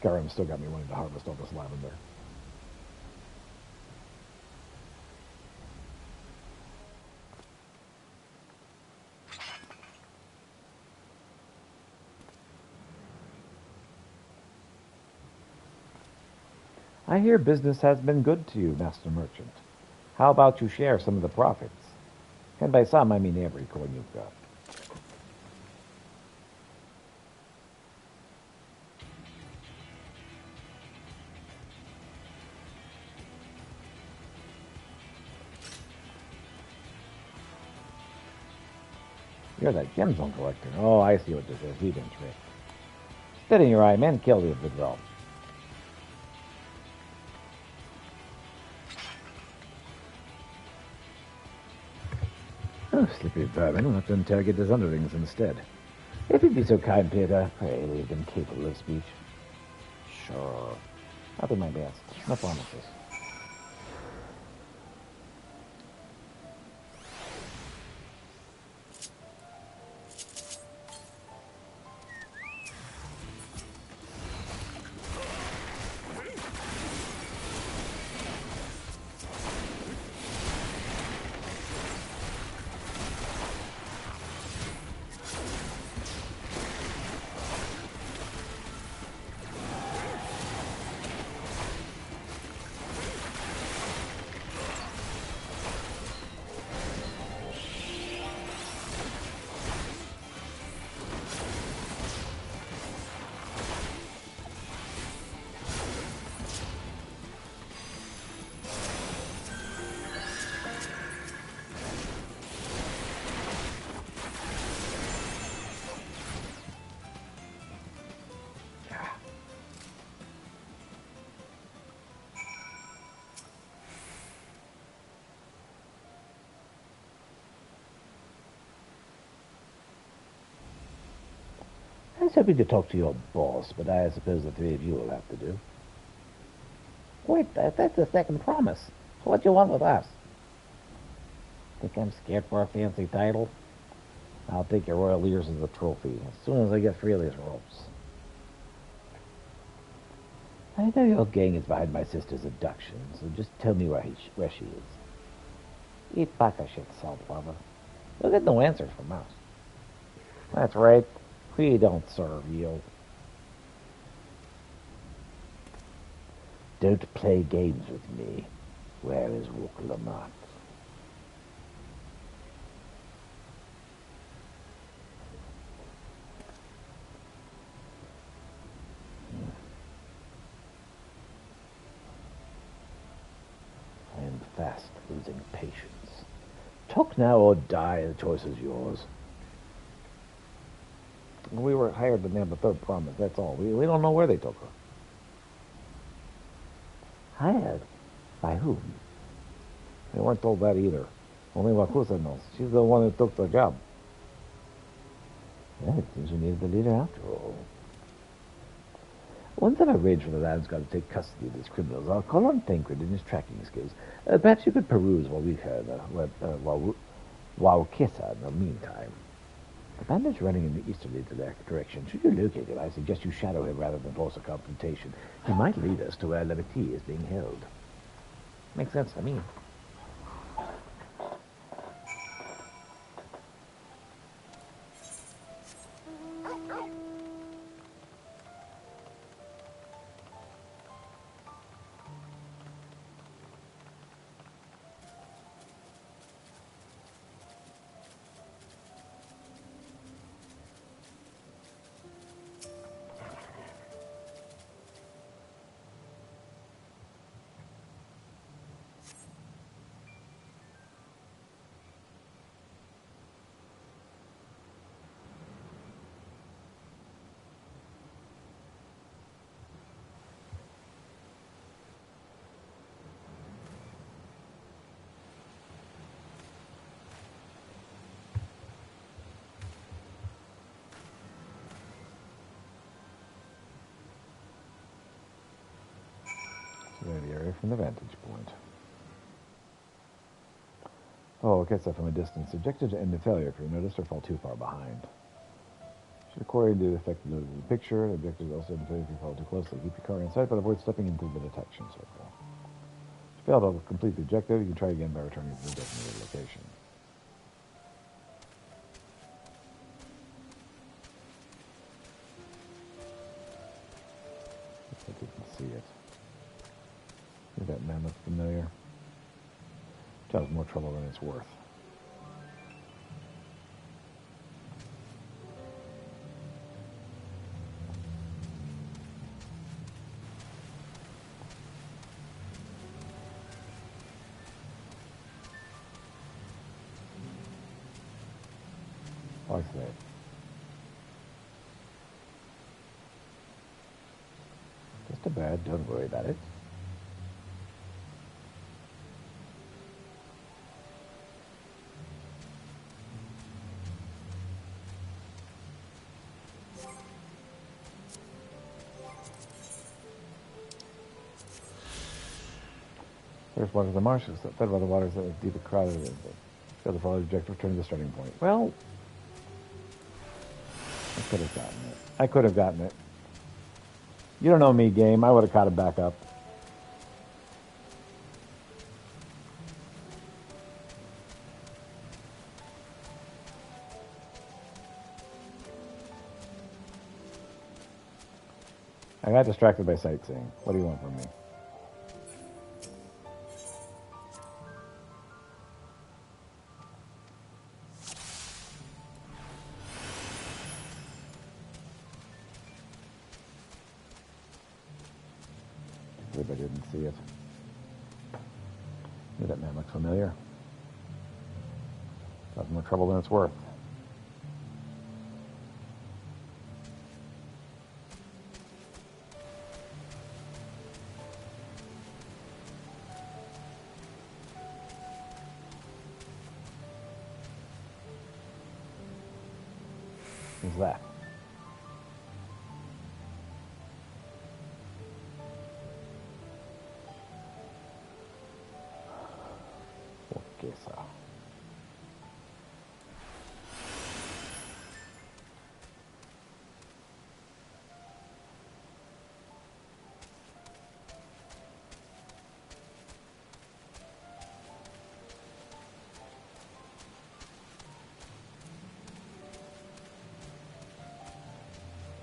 Skyrim still got me wanting to harvest all this lavender. I hear business has been good to you, Master Merchant. How about you share some of the profits? And by some, I mean every coin you've got. You're that gemstone collector. Oh, I see what this is. We've been tricked. Steady your eye, men. Kill the withdrawal. Oh, slippery vermin. We'll have to interrogate his underlings instead. If you'd be so kind, Peter, pray leave them capable of speech. Sure. I'll do my best. No promises. was hoping to talk to your boss, but I suppose the three of you will have to do. Wait, that's the second promise. So what do you want with us? Think I'm scared for a fancy title? I'll take your royal ears as a trophy, as soon as I get free of these ropes. I know your gang is behind my sister's abduction, so just tell me where she is. Eat baka shit, salt lover. You'll get no answers from us. That's right. We don't serve you. Don't play games with me. Where is Rook Lamont? I am fast losing patience. Talk now or die, the choice is yours. We were hired to nail the third promise, that's all. We don't know where they took her. Hired? By whom? They weren't told that either. Only Wakusa knows. She's the one who took the job. Well, it seems we needed the leader after all. Once I've arranged for the land's got to take custody of these criminals, I'll call on Tancred and his tracking skills. Perhaps you could peruse while we heard, while Kissa in the meantime. The bandit's running in the easterly direction. Should you locate him, I suggest you shadow him rather than force a confrontation. He might lead us to where Levity is being held. Makes sense to me. Survey the area from the vantage point. Oh, okay, so from a distance. Subjected to end of failure if you're noticed or fall too far behind. Should according to the effective note of the picture, the objective is also end of failure if you fall too closely. Keep your car in sight, but avoid stepping into the detection circle. If you fail to complete the objective, you can try again by returning to the designated location. I think you can see it. Does that man look familiar? Causes more trouble than it's worth. Like that. Just a bad, don't worry about it. First waters of the marsh is fed by the waters that are deep and crowded. Failed to follow the objective, return to the starting point. Well, I could have gotten it. I could have gotten it. You don't know me, game. I would have caught it back up. I got distracted by sightseeing. What do you want from me? I didn't see it. Yeah, that man looks familiar. Causing more trouble than it's worth. Who's that? Kesa.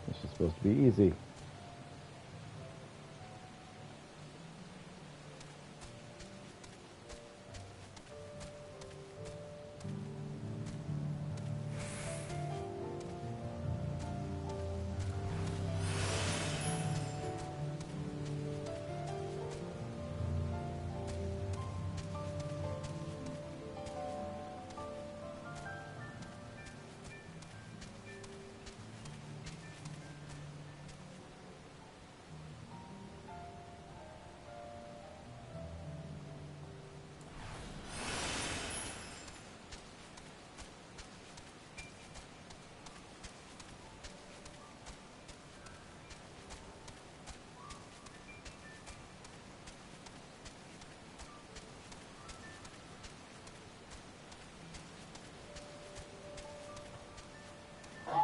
This is supposed to be easy.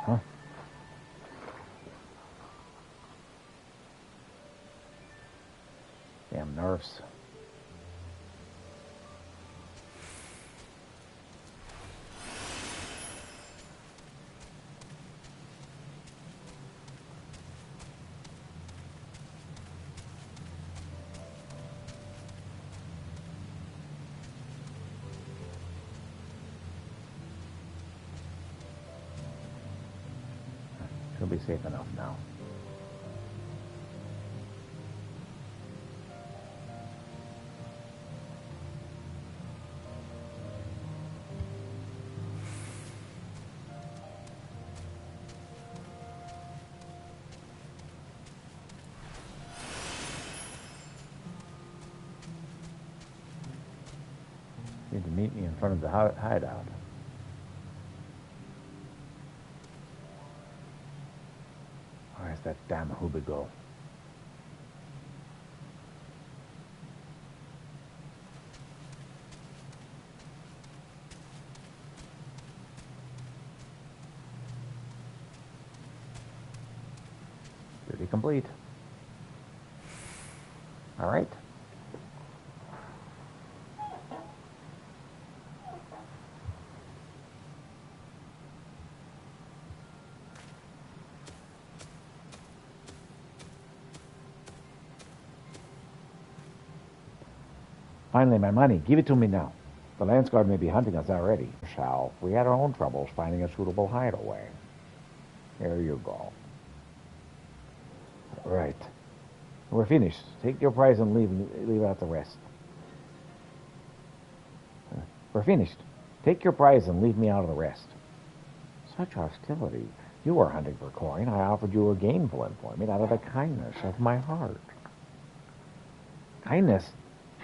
Huh? Damn nerves. She'll be safe enough now. Need to meet me in front of the hideout. Where's that damn Hubigo? Duty complete. All right. Finally, my money. Give it to me now. The Lance Guard may be hunting us already. We had our own troubles finding a suitable hideaway. Here you go. Right. We're finished. Take your prize and leave out the rest. We're finished. Take your prize and leave me out of the rest. Such hostility. You were hunting for coin. I offered you a gainful employment out of the kindness of my heart. Kindness?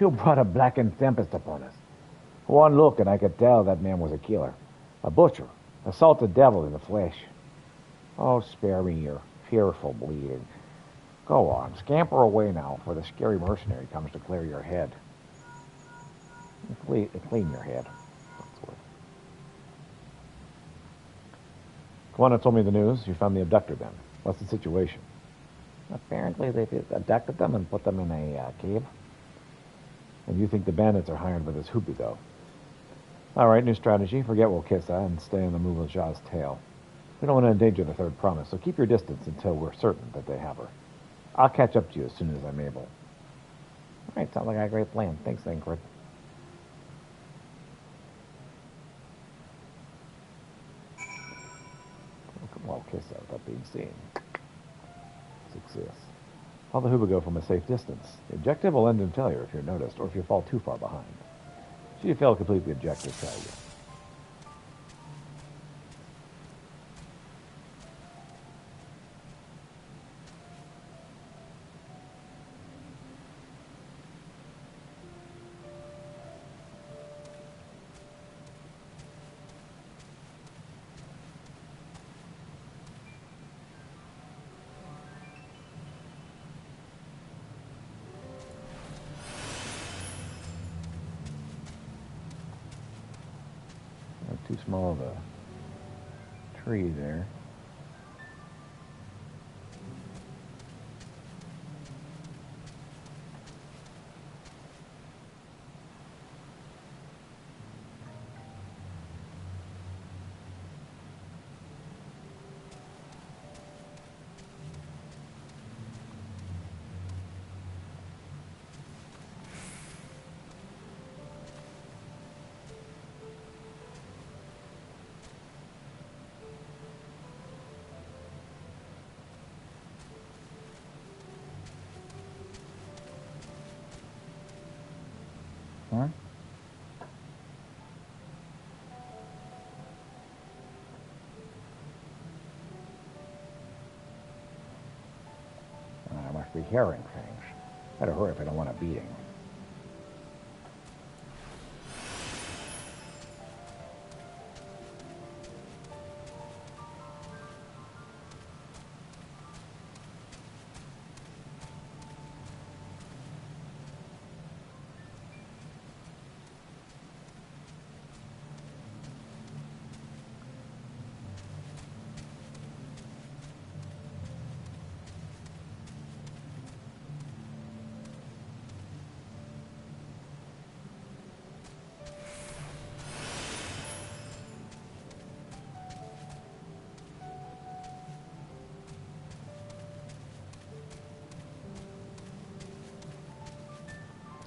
You brought a blackened tempest upon us. One look and I could tell that man was a killer. A butcher. A salted devil in the flesh. Oh, spare me your fearful bleeding. Go on, scamper away now, for the scary mercenary comes to clear your head. Clean your head. Kwana told me the news. You found the abductor then. What's the situation? Apparently they abducted them and put them in a cave. And you think the bandits are hired by this Hubigo. All right, new strategy. Forget Wokissa and stay on the move with Ja's tail. We don't want to endanger the third promise, so keep your distance until we're certain that they have her. I'll catch up to you as soon as I'm able. All right, sounds like a great plan. Thanks, Ingrid. Wokissa without being seen. Success. Follow the Hubigo from a safe distance. The objective will end in failure if you're noticed, or if you fall too far behind. Should you fail to complete the objective, tell you. Too small of a tree there. Huh? I must be hearing things. Better hurry if I don't want a beating.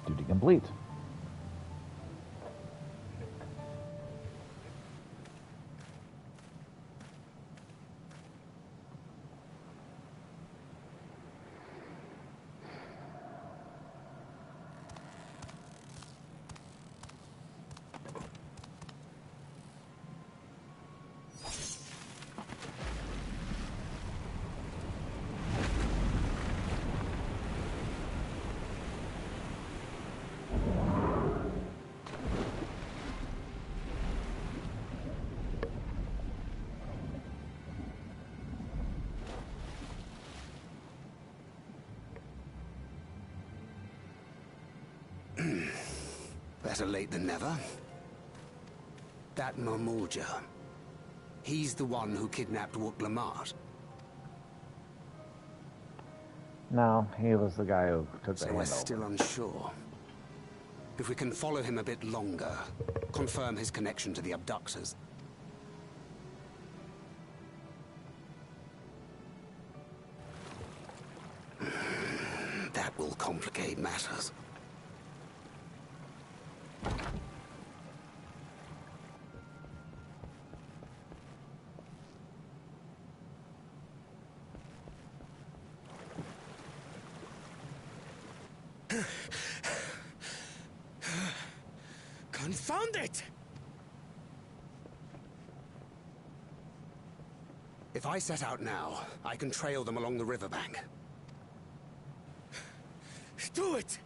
Duty complete. Better late than never. That Mamulja. He's the one who kidnapped Wook Lamart. No, he was the guy who took the So hand we're over. still unsure. If we can follow him a bit longer, confirm his connection to the abductors. That will complicate matters. Confound it! If I set out now, I can trail them along the riverbank. Do it!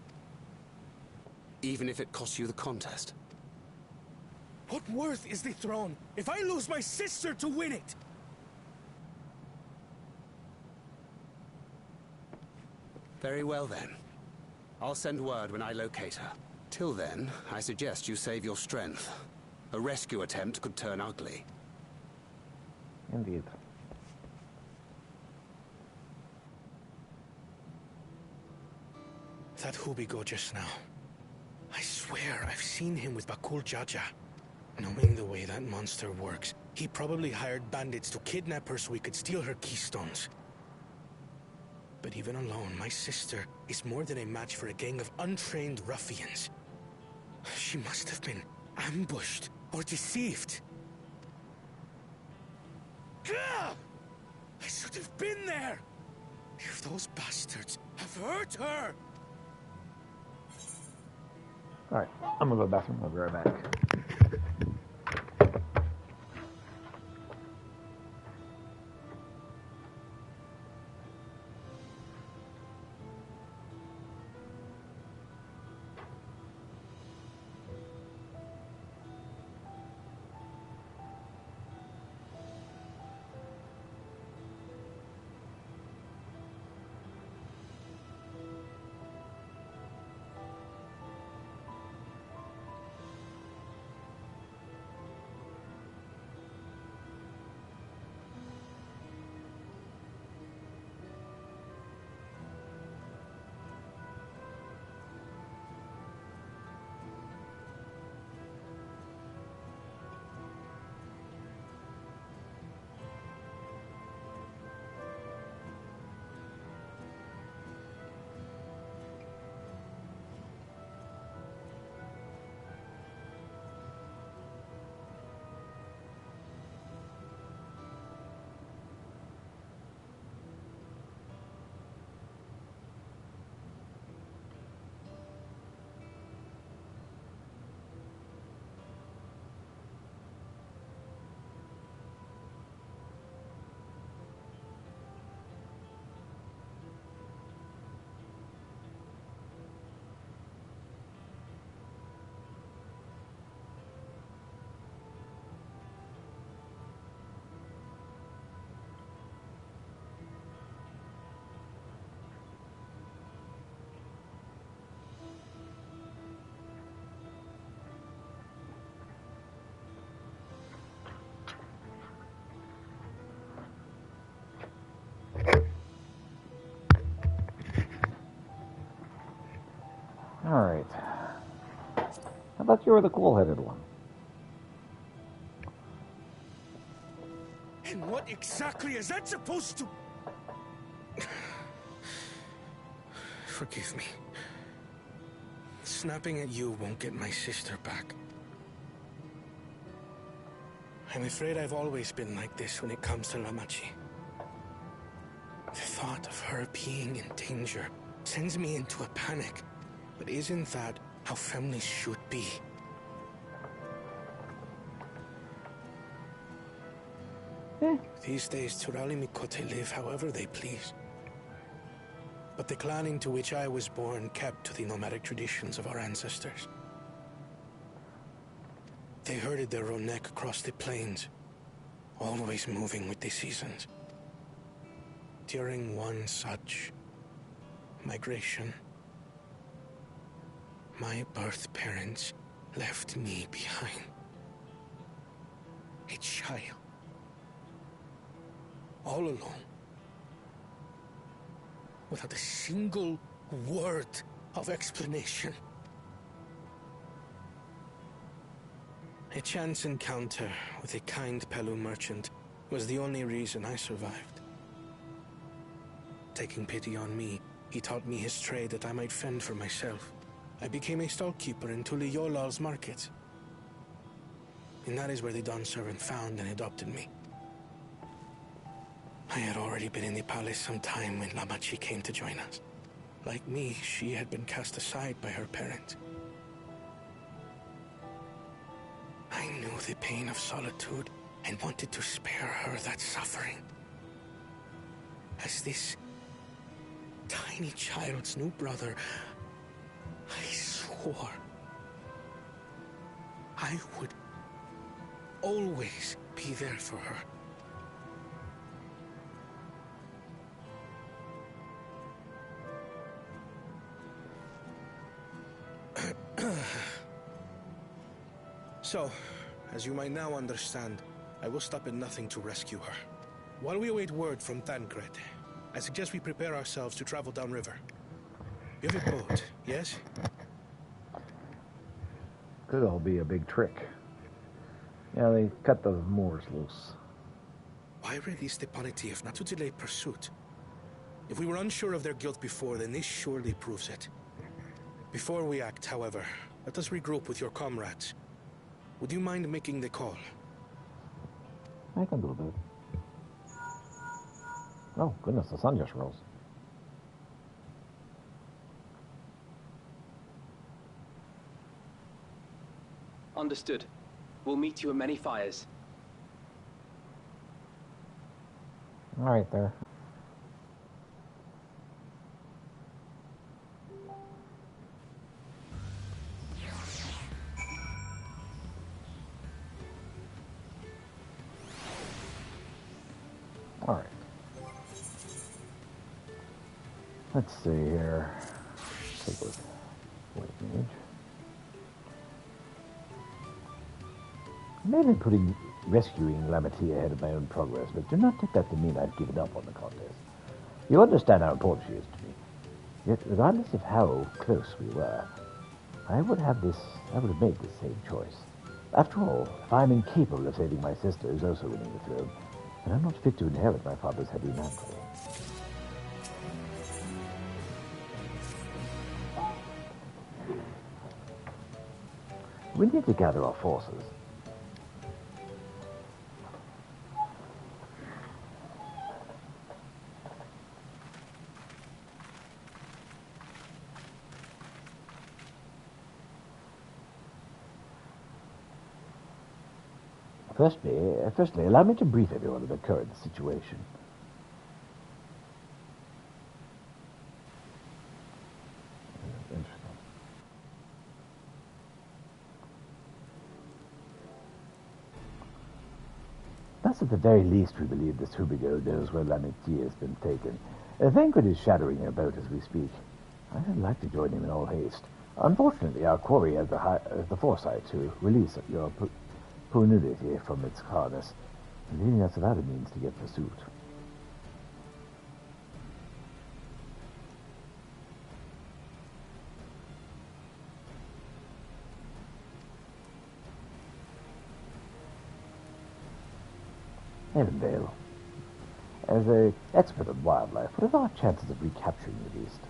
Even if it costs you the contest. What worth is the throne if I lose my sister to win it? Very well then. I'll send word when I locate her. Till then, I suggest you save your strength. A rescue attempt could turn ugly. Indeed. That Hubigo just now. I swear I've seen him with Bakul Jaja. Knowing the way that monster works, he probably hired bandits to kidnap her so he could steal her keystones. But even alone, my sister is more than a match for a gang of untrained ruffians. She must have been ambushed or deceived. Gah! I should have been there! If those bastards have hurt her! Alright, I'm gonna go to the bathroom. I'll be right back. thought you were the cool-headed one. And what exactly is that supposed to... Forgive me. Snapping at you won't get my sister back. I'm afraid I've always been like this when it comes to Lamachi. The thought of her being in danger sends me into a panic. But isn't that how families should be? These days, Turali Mikote live however they please. But the clan into which I was born kept to the nomadic traditions of our ancestors. They herded their own neck across the plains, always moving with the seasons. During one such migration, my birth parents left me behind. A child. All alone. Without a single word of explanation. A chance encounter with a kind Pelu merchant was the only reason I survived. Taking pity on me, he taught me his trade that I might fend for myself. I became a stallkeeper in Tuliyolal's market. And that is where the Dawn servant found and adopted me. I had already been in the palace some time when Lamachi came to join us. Like me, she had been cast aside by her parents. I knew the pain of solitude and wanted to spare her that suffering. As this tiny child's new brother, I swore I would always be there for her. So, as you might now understand, I will stop at nothing to rescue her. While we await word from Tancred, I suggest we prepare ourselves to travel downriver. You have a boat, yes? Could all be a big trick. Yeah, they cut the Moors loose. Why release the Ponity if not to delay pursuit? If we were unsure of their guilt before, then this surely proves it. Before we act, however, let us regroup with your comrades. Would you mind making the call? I can do that. Oh, goodness, the sun just rose. Understood. We'll meet you at many fires. All right, there. All right. Let's see here. Take a look. Wait a minute. I may have been putting rescuing Lamatia ahead of my own progress, but do not take that to mean I've given up on the contest. You understand how important she is to me. Yet, regardless of how close we were, I would have made the same choice. After all, if I'm incapable of saving my sister who's also winning the throne, then I'm not fit to inherit my father's heavy mantle. We need to gather our forces. Firstly, allow me to brief everyone of the current situation. Interesting. Thus, at the very least, we believe this Hubigo knows where Lamatia has been taken. Vankard is shadowing her boat as we speak. I'd like to join him in all haste. Unfortunately, our quarry has the foresight to release your nudity from its harness, leaving us without a means to get pursuit. Avondale, as an expert in wildlife, what are our chances of recapturing the beast?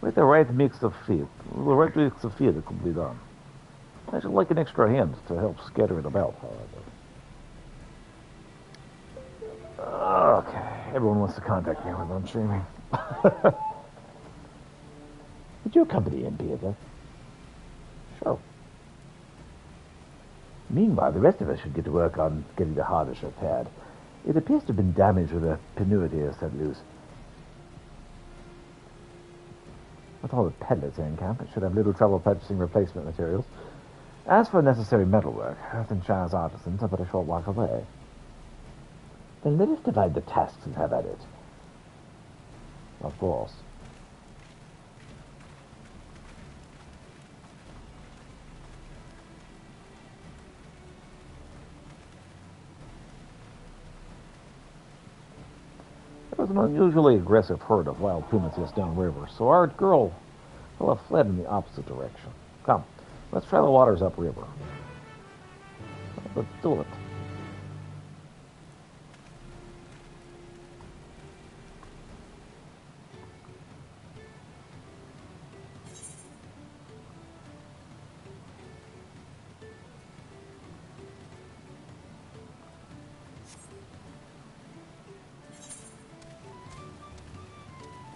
With the right mix of feet, it could be done. I should like an extra hand to help scatter it about, however. Okay, everyone wants to contact me when I'm streaming. Would you accompany him, Peter? Sure. Meanwhile, the rest of us should get to work on getting the harness repaired. It appears to have been damaged when the tenuity is set loose. With all the peddlers in camp, it should have little trouble purchasing replacement materials. As for necessary metalwork, Earth and Shire's artisans are but a short walk away. Then let us divide the tasks and have at it. Of course. There was an unusually aggressive herd of wild pumas just downriver, so our girl will have fled in the opposite direction. Come, let's try the waters upriver. Let's do it.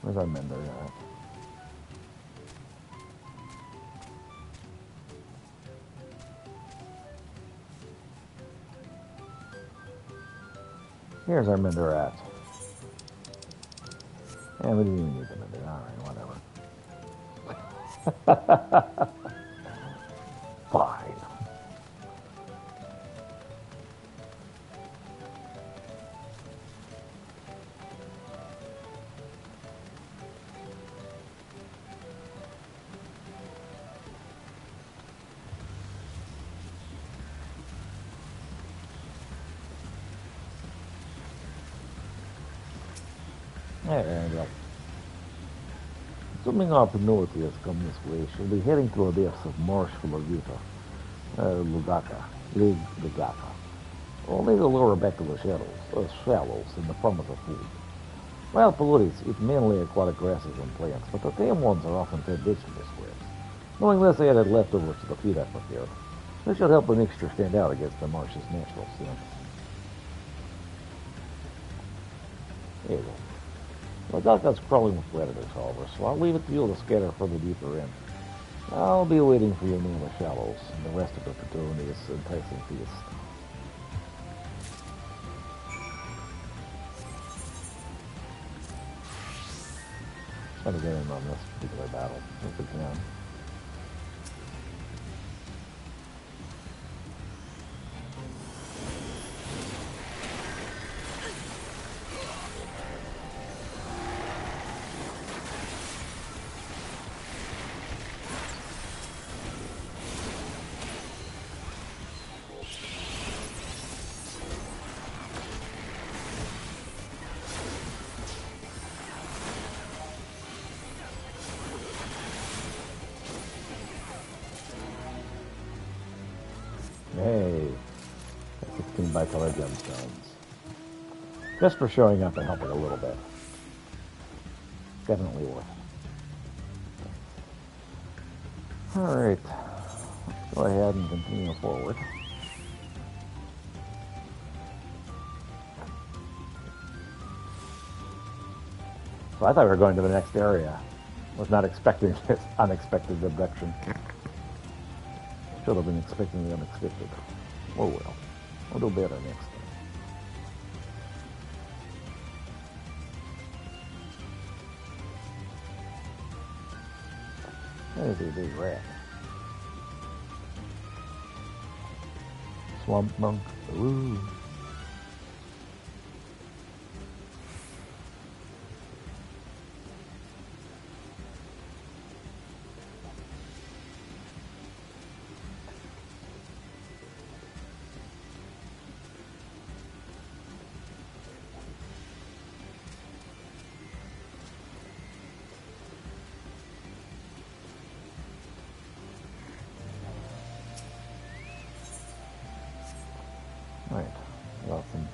Where's our mender at? Here's our mender at. And we didn't even need the mender. Alright, whatever. Fine. There we go. Assuming our tenuity has come this way, she'll be heading through a depths of marsh full of Lugaka. Only to lure her back to the shallows in the promise of food. Wild pelurids eat mainly aquatic grasses and plants, but the tame ones are often fed vegetable scraps. Knowing this, they added leftovers to the feed I prepared. This should help the mixture stand out against the marsh's natural scent. There you go. Lugaka's crawling with predators, however, so I'll leave it to you to scatter further deeper in. I'll be waiting for you near the shallows, and the rest of the Petunia's enticing feast. Try to get in on this particular battle, if we can. Hey, 16 bicolor gemstones. Just for showing up and helping a little bit. Definitely worth it. Alright, let's go ahead and continue forward. So I thought we were going to the next area. Was not expecting this unexpected abduction. Should have been expecting the unexpected. Oh well. We'll do better next time. There's a big rat. Swamp monk. Ooh.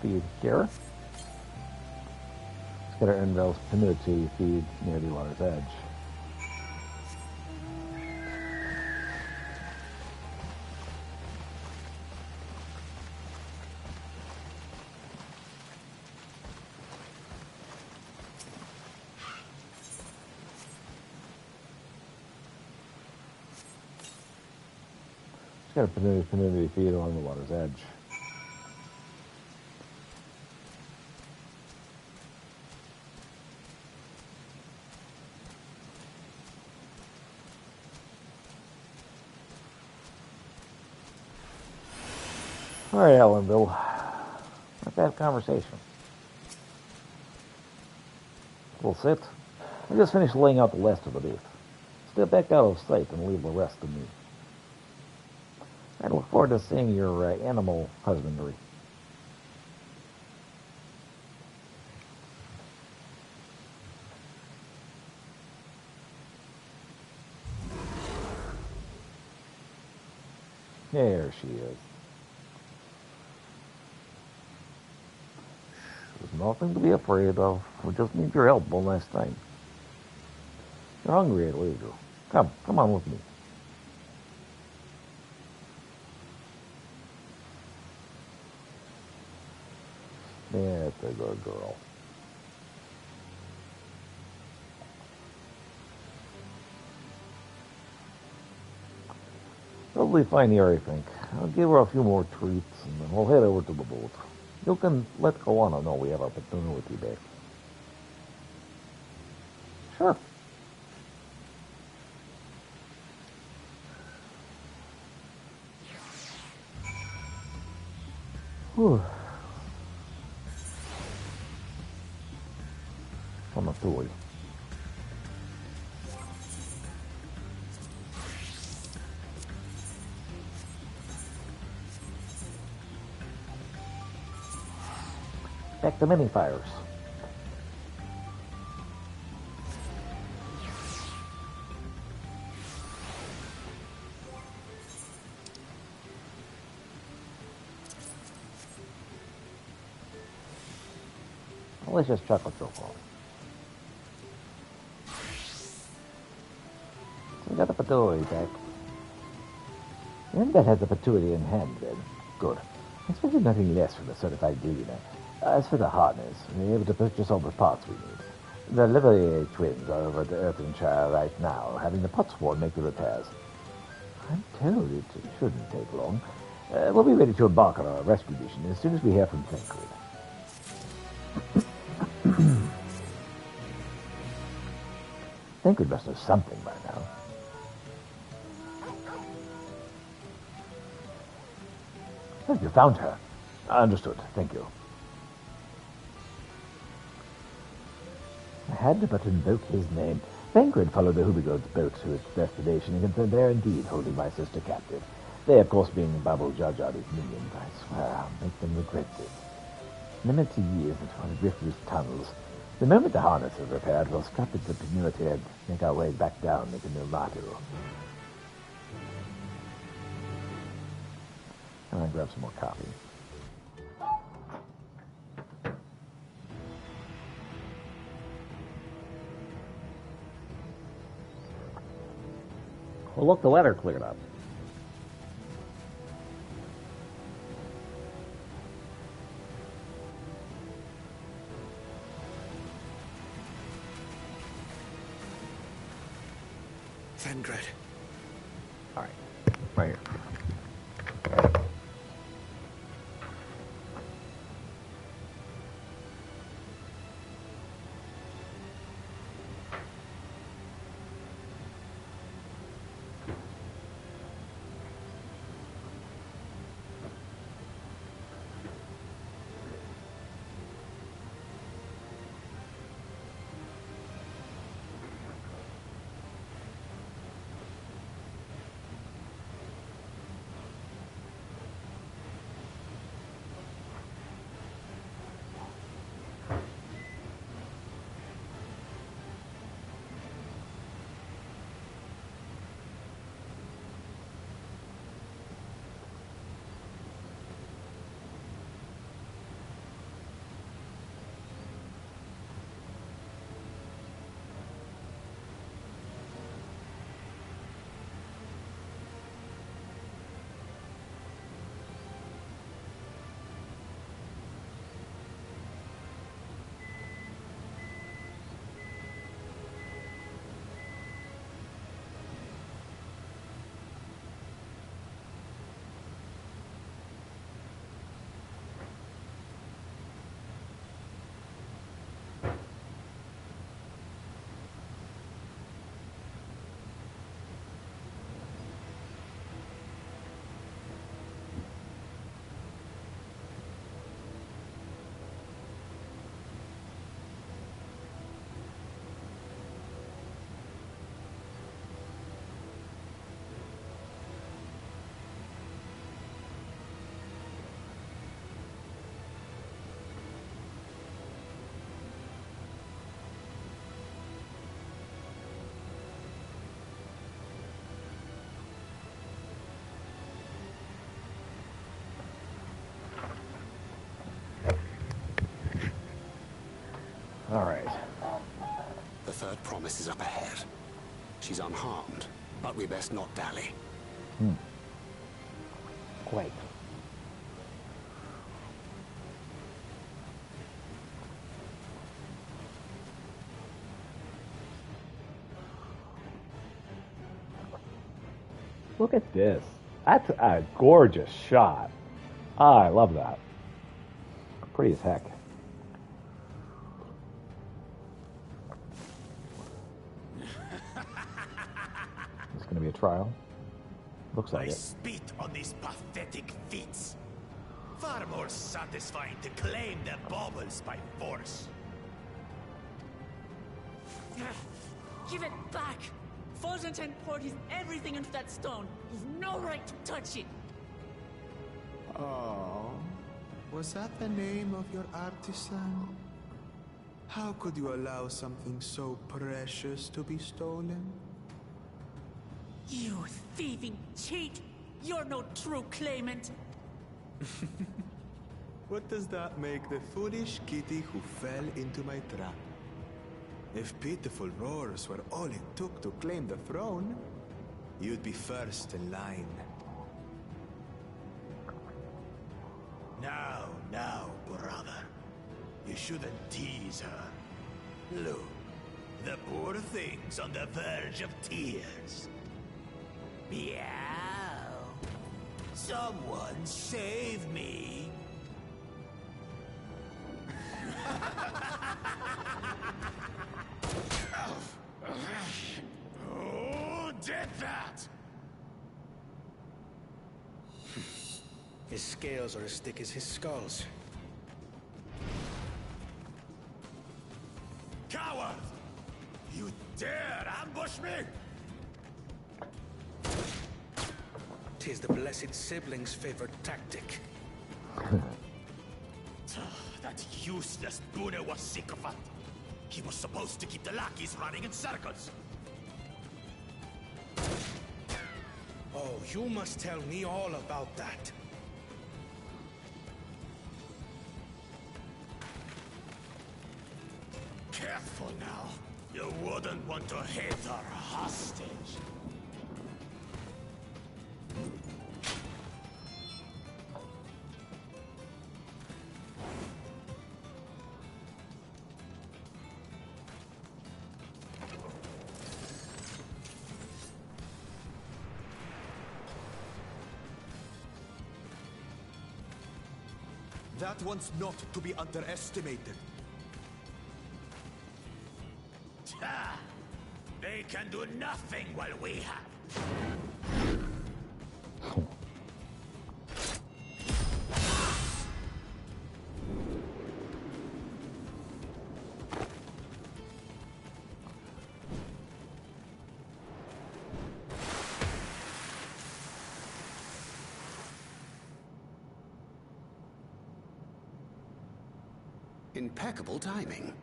feed here. Let's get our Envel's community feed near the water's edge. Got a community feed along the water's edge. All right, Ellenville. Let's have a conversation. We'll sit. We just finished laying out the last of the beef. Step back out of sight and leave the rest to me. I look forward to seeing your animal husbandry. There she is. There's nothing to be afraid of. We just need your help one last time. You're hungry, I believe you. Come on with me. That's a good girl. It'll be fine here, I think. I'll give her a few more treats, and then we'll head over to the boat. You can let Kawana know we have our opportunity back. Sure. Whew. I'm not too worried. Back to mini fires. Delicious chocolate chocolate. So we got the patootie back. And that has the patootie in hand then. Good. I expected nothing less from the certified billionaire. As for the harness, we're able to purchase all the parts we need. The livery twins are over at Earthenshire right now, having the Potsworn make the repairs. I'm told it shouldn't take long. We'll be ready to embark on our rescue mission as soon as we hear from Tancred. Tancred must know something by now. Oh, you found her. Understood. Thank you. I had to but invoke his name. Tancred followed the Hubigo's boat to its destination and confirmed they're indeed holding my sister captive. They, of course, being Babu Jaja's minions. I swear I'll make them regret this. Limited years that will drift these tunnels. The moment the harness is repaired, we'll scrap its ingenuity and make our way back down into Nilmatu. I'm gonna grab some more coffee. Well, look, the weather cleared up. Tancred. All right, right here. All right. The third promise is up ahead. She's unharmed, but we best not dally. Quite. Look at this. That's a gorgeous shot. Ah, I love that. Pretty as heck. It's going to be a trial. Looks like I it. spit on these pathetic feats. Far more satisfying to claim their baubles by force. Give it back! Fosentin poured his everything into that stone. You've no right to touch it. Oh, was that the name of your artisan? How could you allow something so precious to be stolen? You thieving cheat! You're no true claimant. What does that make the foolish kitty who fell into my trap? If pitiful roars were all it took to claim the throne, you'd be first in line. Now, brother. You shouldn't tease her. Look, the poor thing's on the verge of tears. Meow. Someone save me. Who did that? His scales are as thick as his skulls. Coward! You dare ambush me? 'Tis the blessed sibling's favorite tactic. That useless Bune was sycophant. He was supposed to keep the lackeys running in circles. Oh, you must tell me all about that. Careful now. You wouldn't want to hit her hostage. That one's not to be underestimated. They can do nothing while we have. Impeccable timing.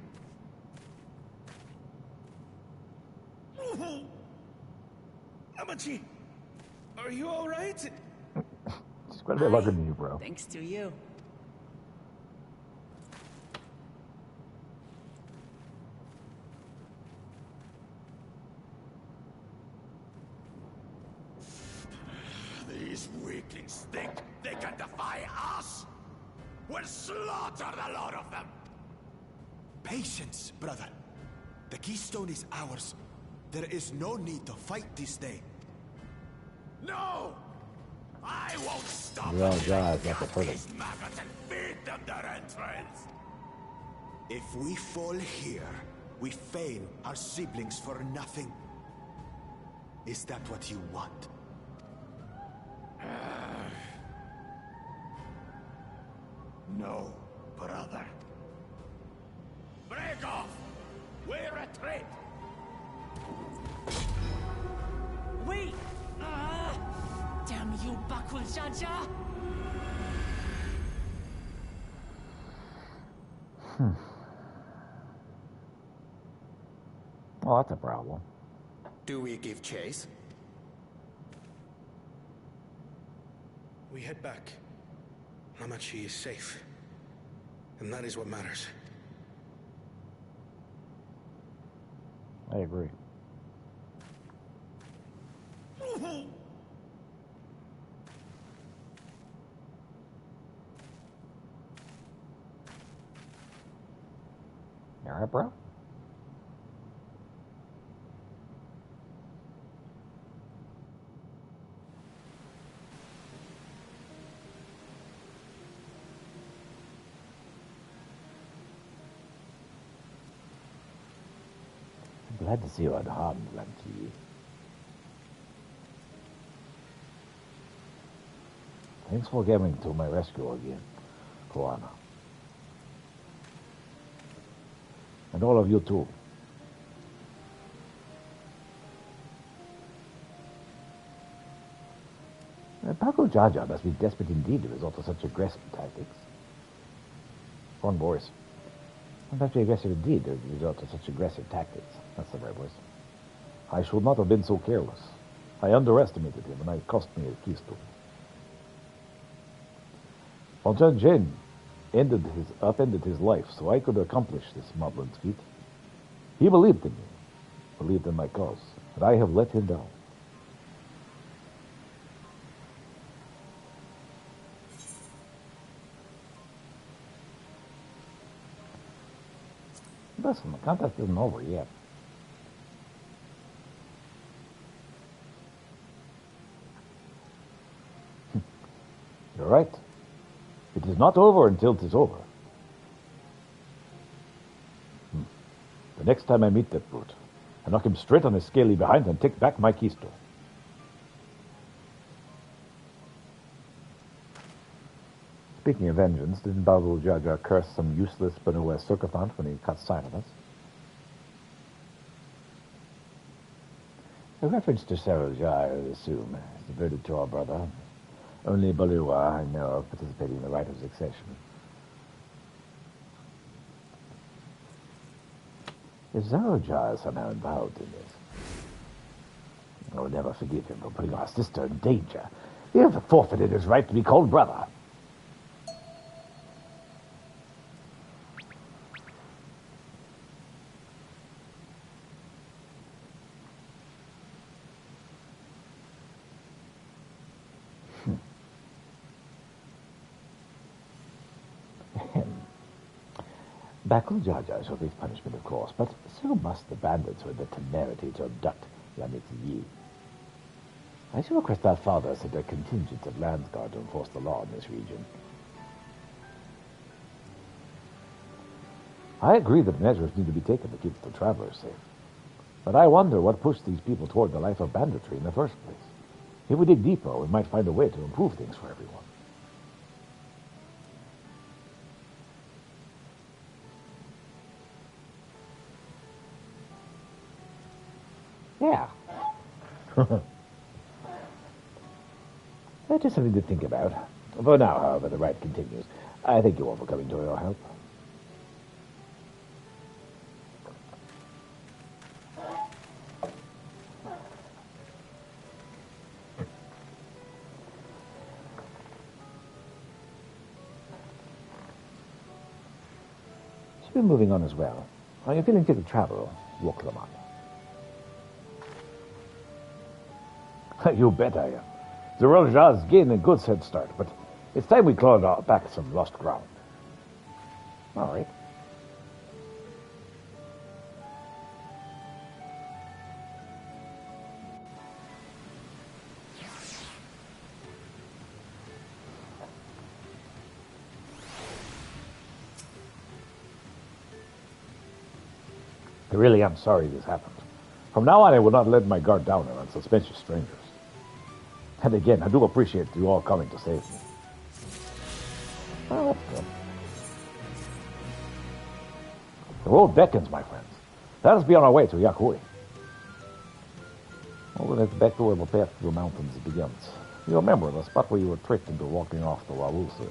Amachi, are you all right? She's quite a bit larger than you, bro. Thanks to you. These weaklings think they can defy us? We'll slaughter the lot of them! Patience, brother. The keystone is ours. There is no need to fight this day. No! I won't stop Well, until I God, that's a gut perfect. these maggots and feed them their entrails! If we fall here, we fail our siblings for nothing. Is that what you want? No, brother. Break off! We retreat! Wait! Damn you, Bakul Jaja! Well, that's a problem. Do we give chase? We head back. Amachi is safe. And that is what matters. I agree. You alright, bro? I'm glad to see you unharmed, Lanty. Thanks for coming to my rescue again, Koana. And all of you too. Paco Jaja must be desperate indeed to resort to such aggressive tactics. Go on, boys. I'm actually aggressive indeed to resort to such aggressive tactics. That's the right voice. I should not have been so careless. I underestimated him, and it cost me a keystone. Fontaine Jane upended his life so I could accomplish this maudlin feat. He believed in me, believed in my cause, and I have let him down. Listen, the contest isn't over yet. You're right. It is not over until it is over. The next time I meet that brute, I knock him straight on his scaly behind and take back my keystone. Speaking of vengeance, didn't Babu Jaja curse some useless Benue sycophant when he caught sight of us? A reference to Sarojai, I assume, is devoted to our brother. Only Balua I know of participating in the rite of succession. Is Sarojai somehow involved in this? I will never forgive him for putting our sister in danger. He has forfeited his right to be called brother. Bakul Jaja shall face punishment, of course, but so must the bandits with the temerity to abduct Yamit Yi. I shall request our father send a contingent of Landsguard to enforce the law in this region. I agree that measures need to be taken to keep the travelers safe. But I wonder what pushed these people toward the life of banditry in the first place. If we dig deeper, we might find a way to improve things for everyone. Yeah. That is something to think about. For now, however, the rite continues. I thank you all for coming to your help. She's been moving on as well. Are you feeling fit to travel? Walk them up. You bet I am. The Rojah's gained a good head start, but it's time we clawed back some lost ground. All right. I really am sorry this happened. From now on, I will not let my guard down around suspicious strangers. And again, I do appreciate you all coming to save me. Well, that's good. The road beckons, my friends. Let us be on our way to Yakui. Well, then it's back to where the path through the mountains begins. You remember the spot where you were tricked into walking off the Raul You're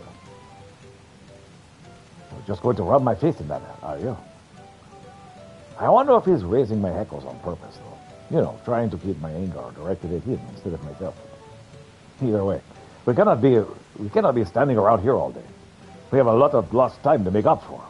just going to rub my face in that, are you? I wonder if he's raising my heckles on purpose, though. You know, trying to keep my anger directed at him instead of myself. Either way, we cannot be standing around here all day. We have a lot of lost time to make up for.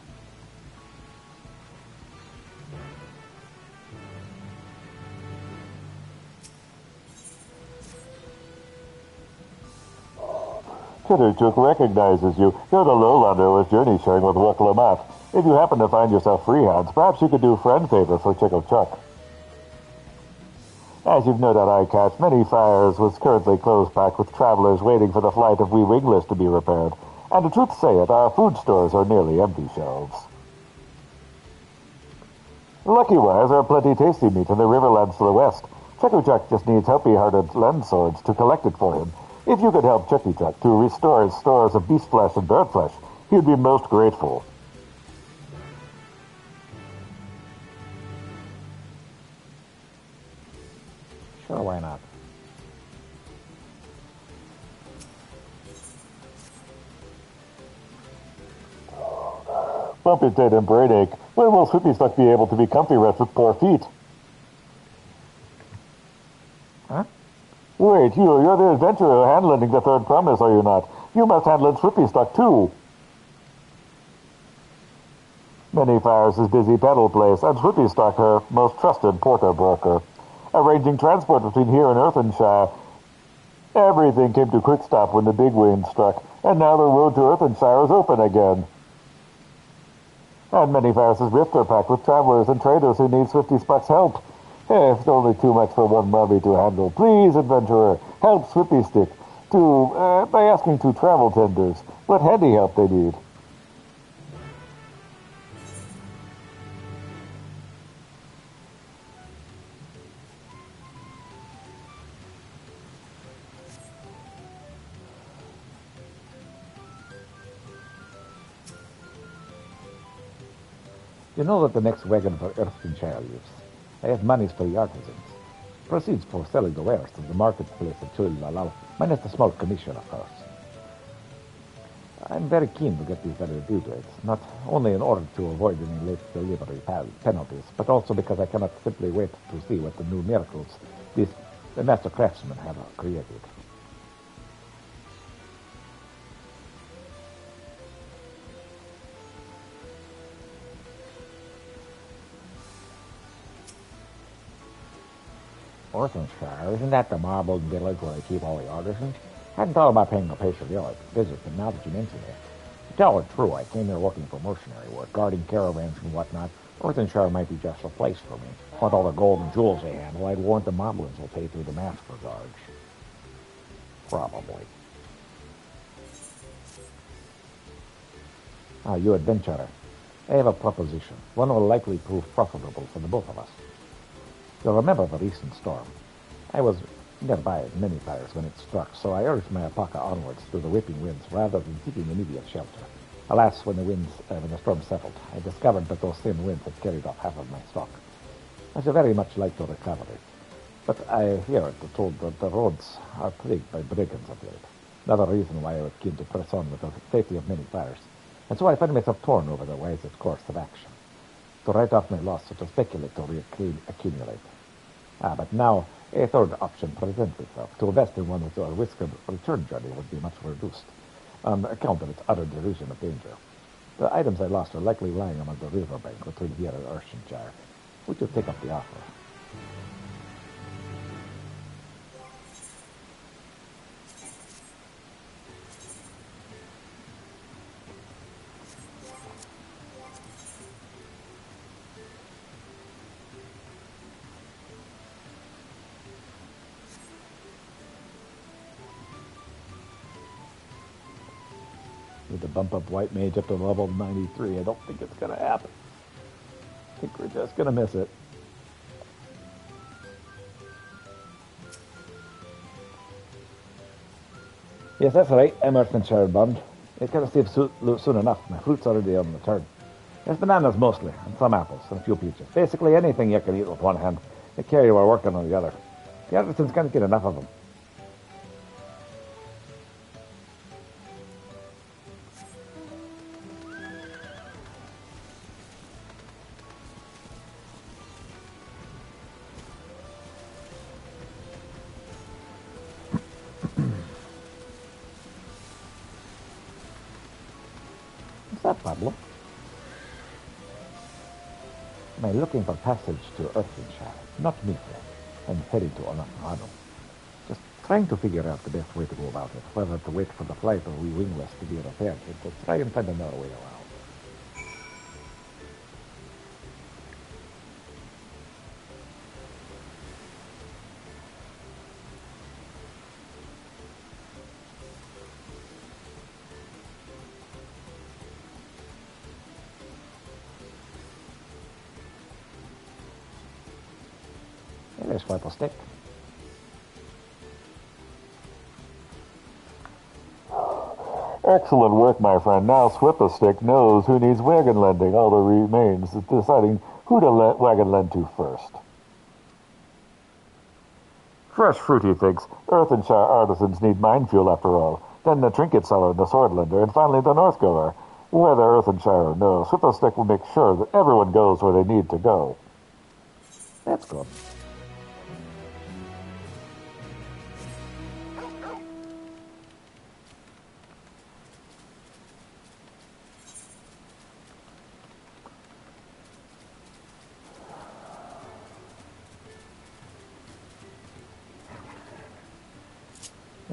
Kitterchuk recognizes you. You're the lowlander who was journey sharing with Wukalamat. If you happen to find yourself freehands, perhaps you could do friend favor for Chickochuck. As you've no doubt I catch, Many Fires was currently close-packed with travelers waiting for the flight of Wee Wingless to be repaired. And the truth to say it, our food stores are nearly empty shelves. Lucky-wise, there are plenty tasty meat in the riverlands to the west. Chickochuck just needs helpy-hearted land swords to collect it for him. If you could help Chickochuck to restore his stores of beast flesh and bird flesh, he would be most grateful. Sure, why not? Bump his head and brain ache. When will Swippystuck be able to be comfy rest with poor feet? Huh? Wait, you're the adventurer handling the third promise, are you not? You must handle Swippystuck too. Many Fires is busy pedal place, and Swippystuck her most trusted porter broker. Arranging transport between here and Earthenshire. Everything came to quick stop when the big wind struck, and now the road to Earthenshire is open again. And Many Fires' rifts are packed with travelers and traders who need Swippystuck's help. It's only too much for one mummy to handle. Please, adventurer, help Swippystuck by asking two travel tenders what handy help they need. You know that the next wagon for Earthenshire leaves. I have monies for the artisans. Proceeds for selling the wares to the marketplace at Chullalal, minus the small commission, of course. I'm very keen to get these better due dates, not only in order to avoid any late delivery penalties, but also because I cannot simply wait to see what the new miracles the master craftsmen have created. Earthenshire, isn't that the marbled village where they keep all the artisans? I hadn't thought about paying a periodic visit, but now that you mention it, to tell the truth, I came here looking for mercenary work, guarding caravans and whatnot. Earthenshire might be just a place for me. With all the gold and jewels they handle, I'd warrant the moblins will pay through the master guards. Probably. Ah, you adventurer. I have a proposition. One will likely prove profitable for the both of us. You'll remember the recent storm. I was nearby at Many Fires when it struck, so I urged my alpaca onwards through the whipping winds rather than seeking immediate shelter. Alas, when the storm settled, I discovered that those same winds had carried off half of my stock. I should very much like to recover it, but I hear it told that the roads are plagued by brigands of late. Another reason why I was keen to press on with the safety of Many Fires, and so I find myself torn over the wisest course of action. To write off my loss or to speculate or accumulate. But now a third option presents itself. To invest in one with a risk of return journey would be much reduced, on account of its utter delusion of danger. The items I lost are likely lying along the riverbank between here and Earthenshire. Would you take up the offer? With the bump up White Mage up to level 93, I don't think it's going to happen. I think we're just going to miss it. Yes, that's right. I'm Earthenshire bound. It can't save soon enough. My fruit's already on the turn. There's bananas mostly, and some apples, and a few peaches. Basically anything you can eat with one hand, they carry while working on the other. The artisans can't get enough of them. What's that, Pablo? Am I looking for passage to Earthenshire? Not me, friend. I'm heading to Onafano. Just Trying to figure out the best way to go about it, whether to wait for the flight or we wingless to be repaired, to try and find another way around. There's swipe a stick. Excellent work, my friend. Now Swip-a-Stick knows who needs wagon lending. All that remains is deciding who to let wagon lend to first. Fresh fruit, he thinks. Earthenshire artisans need mine fuel, after all. Then the trinket seller and the sword lender, and finally the Northgoer. Whether Earthenshire or no, Swip-a-Stick will make sure that everyone goes where they need to go. That's good.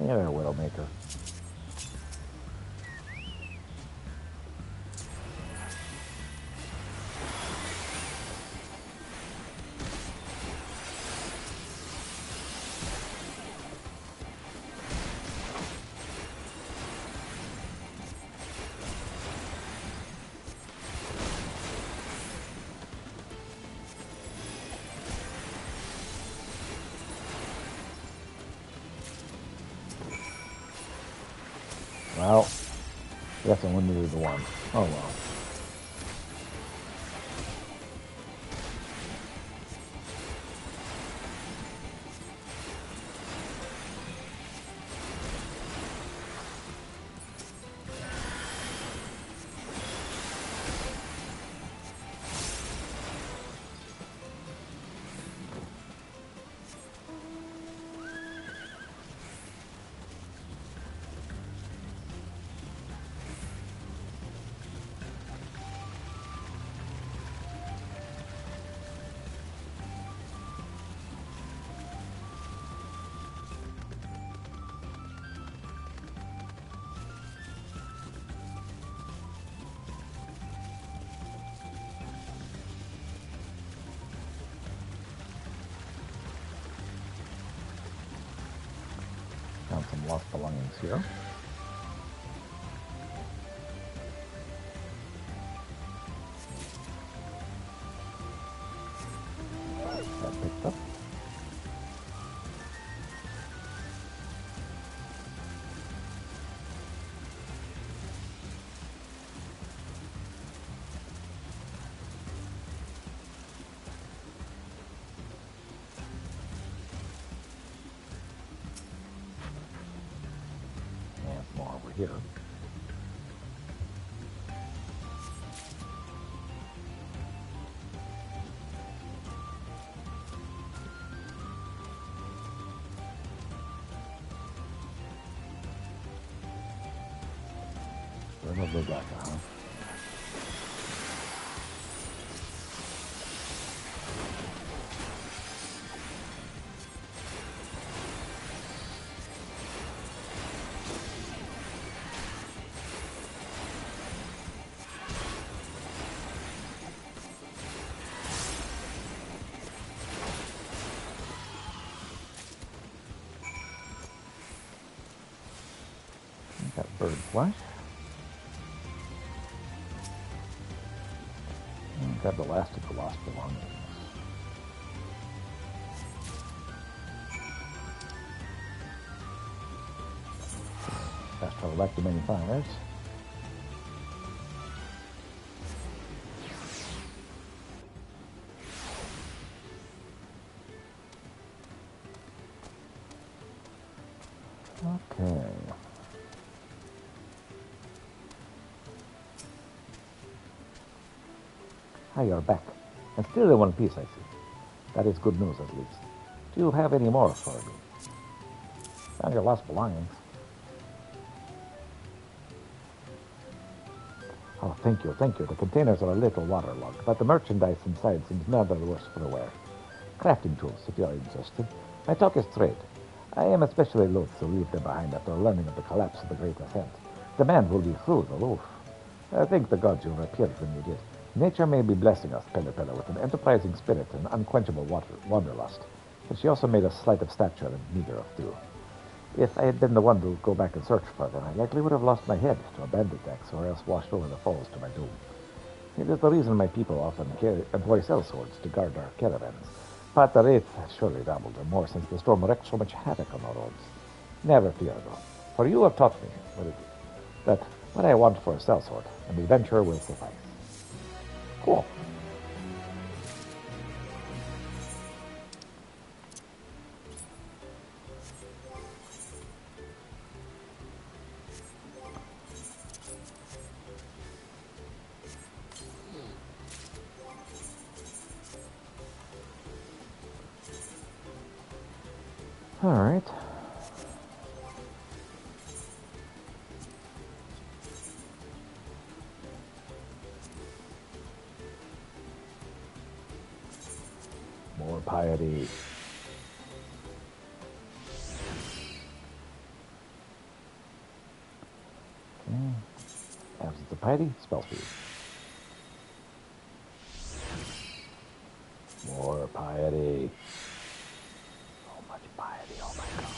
Yeah, Widowmaker. Well, guess I limited to one. Oh well. Found some lost belongings here. That picked up. Here. Another black, huh? Got bird flesh. And got the last of the lost belongings. Fast travel back to many fires. Okay. Hi, you're back. And still in one piece, I see. That is good news, at least. Do you have any more for me? Found your lost belongings. Oh, thank you, thank you. The containers are a little waterlogged, but the merchandise inside seems none the worse for the wear. Crafting tools, if you're interested. My talk is trade. I am especially loath to leave them behind after learning of the collapse of the Great Ascent. The man will be through the roof. I thank the gods you appeared when you did. Nature may be blessing us, Pella, with an enterprising spirit and unquenchable wanderlust, but she also made us slight of stature and meager of thew. If I had been the one to go back and search for them, I likely would have lost my head to a bandit axe or else washed over the falls to my doom. It is the reason my people often employ sellswords to guard our caravans. But the Wraith has surely dabbled in more since the storm wreaked so much havoc on our roads. Never fear, though, for you have taught me that what I want for a sellsword, an adventure will suffice. Cool. All right. More piety. Okay. Absence of piety, spell speed. More piety. So much piety, oh my god.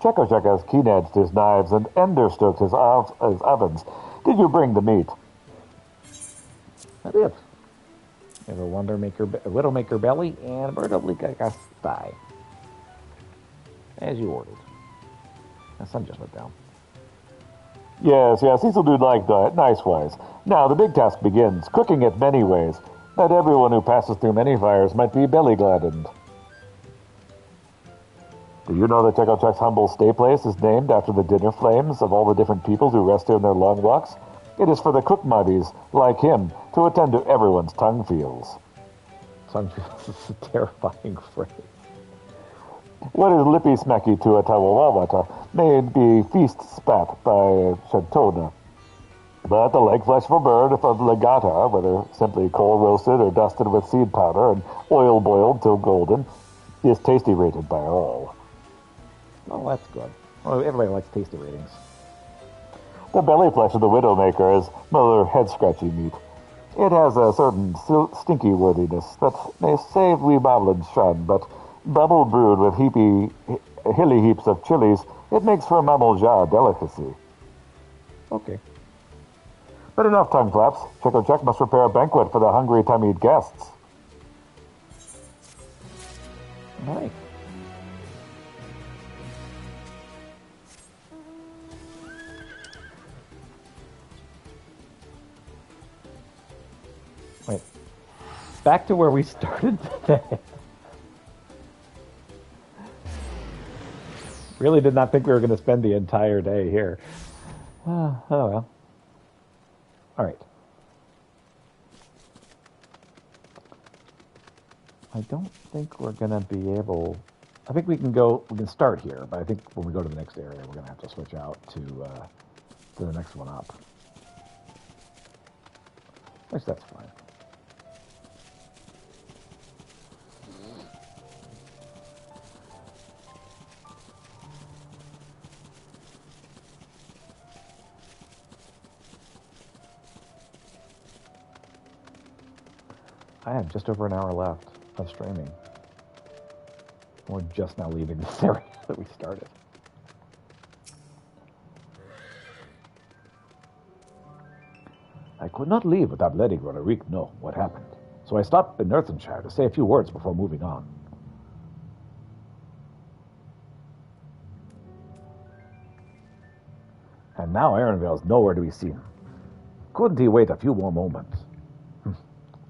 Check has keen-edged his knives and ender-stoked his ovens. Did you bring the meat? I did. We have a Widowmaker belly and a bird oblique thigh. As you ordered. The sun just went down. Yes, Cecil do like that. Nice ways. Now, the big task begins. Cooking it many ways. Not everyone who passes through many fires might be belly-gladdened. Do you know that Check's humble stay place is named after the dinner flames of all the different people who rest here in their long walks? It is for the cook mobbies, like him, to attend to everyone's tongue feels. Tongue feels is a terrifying phrase. What is lippy smacky to a tawawawata may be feast spat by Shantona. But the leg flesh of a bird of legata, whether simply coal roasted or dusted with seed powder and oil boiled till golden, is tasty rated by all. Oh, that's good. Well, everybody likes tasty ratings. The belly flesh of the Widowmaker is rather head-scratchy meat. It has a certain stinky worthiness that may save wee boblins shun, but bubble brewed with hilly heaps of chilies, it makes for a mammal jaw delicacy. Okay. But enough tongue flaps. Check must prepare a banquet for the hungry tummied guests. All right. Wait. Back to where we started today. Really did not think we were going to spend the entire day here. Oh well. All right. I don't think we're going to be able... I think we can start here, but I think when we go to the next area, we're going to have to switch out to the next one up. Which that's fine. I have just over an hour left of streaming. We're just now leaving this area that we started. I could not leave without letting Roderick know what happened, so I stopped in Earthenshire to say a few words before moving on. And now Aaronvale's nowhere to be seen. Couldn't he wait a few more moments?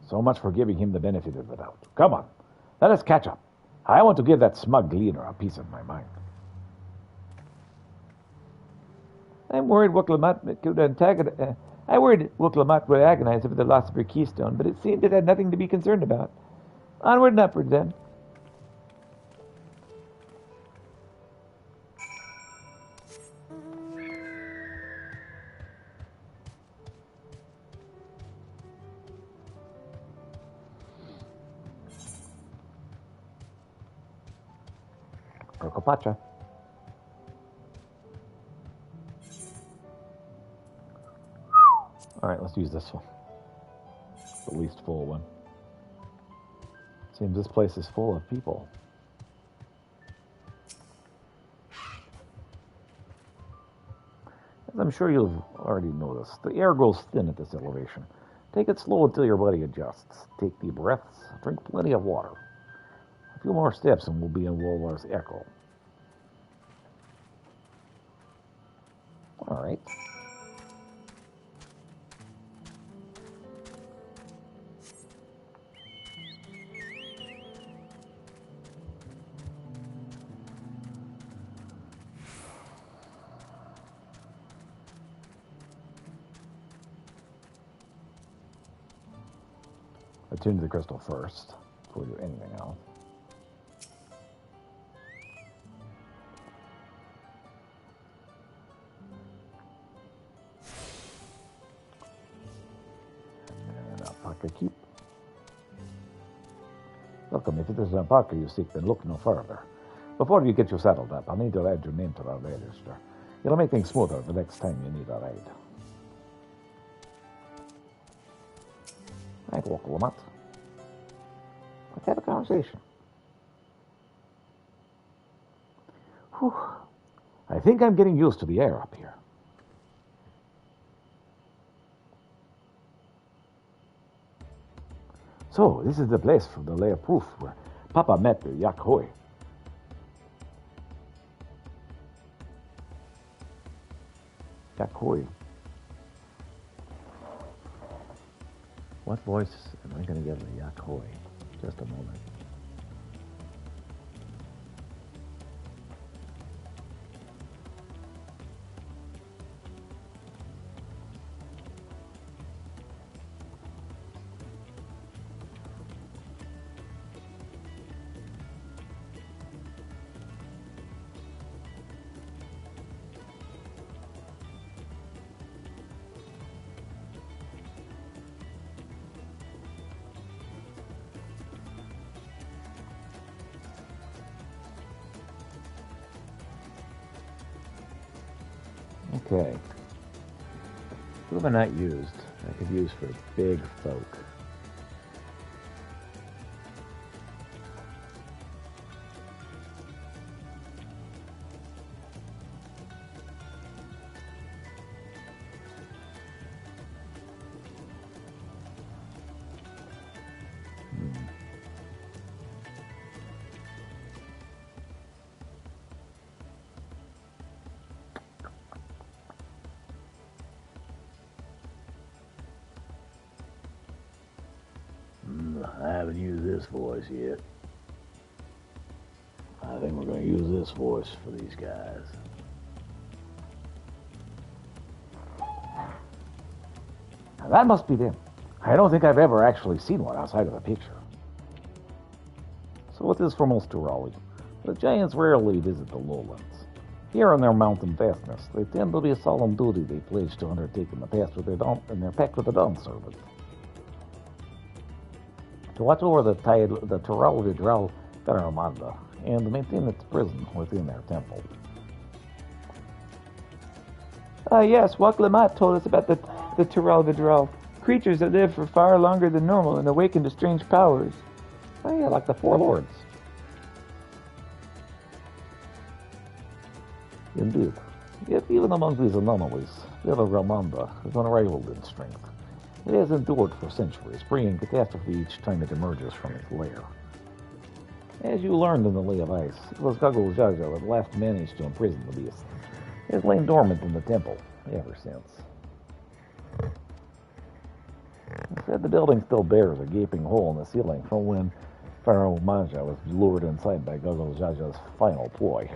So much for giving him the benefit of the doubt. Come on, let us catch up. I want to give that smug gleaner a piece of my mind. I'm worried what could I worried Woklamat would agonize over the loss of her keystone, but it seemed it had nothing to be concerned about. Onward and upward, then. Rokopacha. Alright, let's use this one. The least full one. Seems this place is full of people. As I'm sure you've already noticed, the air grows thin at this elevation. Take it slow until your body adjusts. Take deep breaths, drink plenty of water. A few more steps and we'll be in Wolvar's Echo. Alright. Attune to the crystal first before we do anything else. And Alpaca keep. Welcome. If it is an Alpaca you seek, then look no further. Before you get you settled up, I'll need to add your name to our register. It'll make things smoother the next time you need a ride. Right, Woklamat. Let's have a conversation. Whew. I think I'm getting used to the air up here. So, this is the place for the Lay of Proof where Papa met the Yakhoi. Yakhoi. What voice am I going to give the Yakhoi? Just a moment. Okay. Who have I not used? I could use for big folk. I haven't used this voice yet. I think we're going to use this voice for these guys. Now that must be them. I don't think I've ever actually seen one outside of the picture. So it is for most Turali. The giants rarely visit the lowlands. Here in their mountain fastness, they tend to be a solemn duty they pledge to undertake in the past with their pact with the Dawn servant. To watch over the Tural Vidral Garamanda and to maintain its prison within their temple. Yes, Woklamat told us about the Tural Vidral. Creatures that live for far longer than normal and awaken to strange powers. Oh yeah, like the Four Lords. Indeed. Yet even among these anomalies, the other Ramanda is unrivaled in strength. It has endured for centuries, bringing catastrophe each time it emerges from its lair. As you learned in the Lay of Ice, it was Gaggle Jaja that last managed to imprison the beast. It has lain dormant in the temple ever since. Instead, the building still bears a gaping hole in the ceiling from when Pharaoh Manja was lured inside by Gaggle Jaja's final ploy.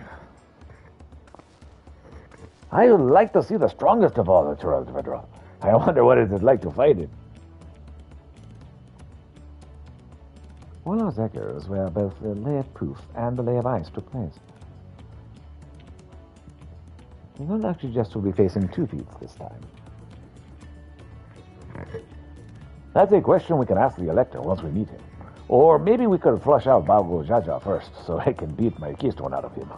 I would like to see the strongest of all the Tural Vidral. I wonder what it is like to fight it. All those echoes where both the lay of proof and the lay of ice took place. You don't actually just will be facing 2 feats this time. That's a question we can ask the Elector once we meet him. Or maybe we could flush out Balgo Jaja first, so I can beat my keystone out of him.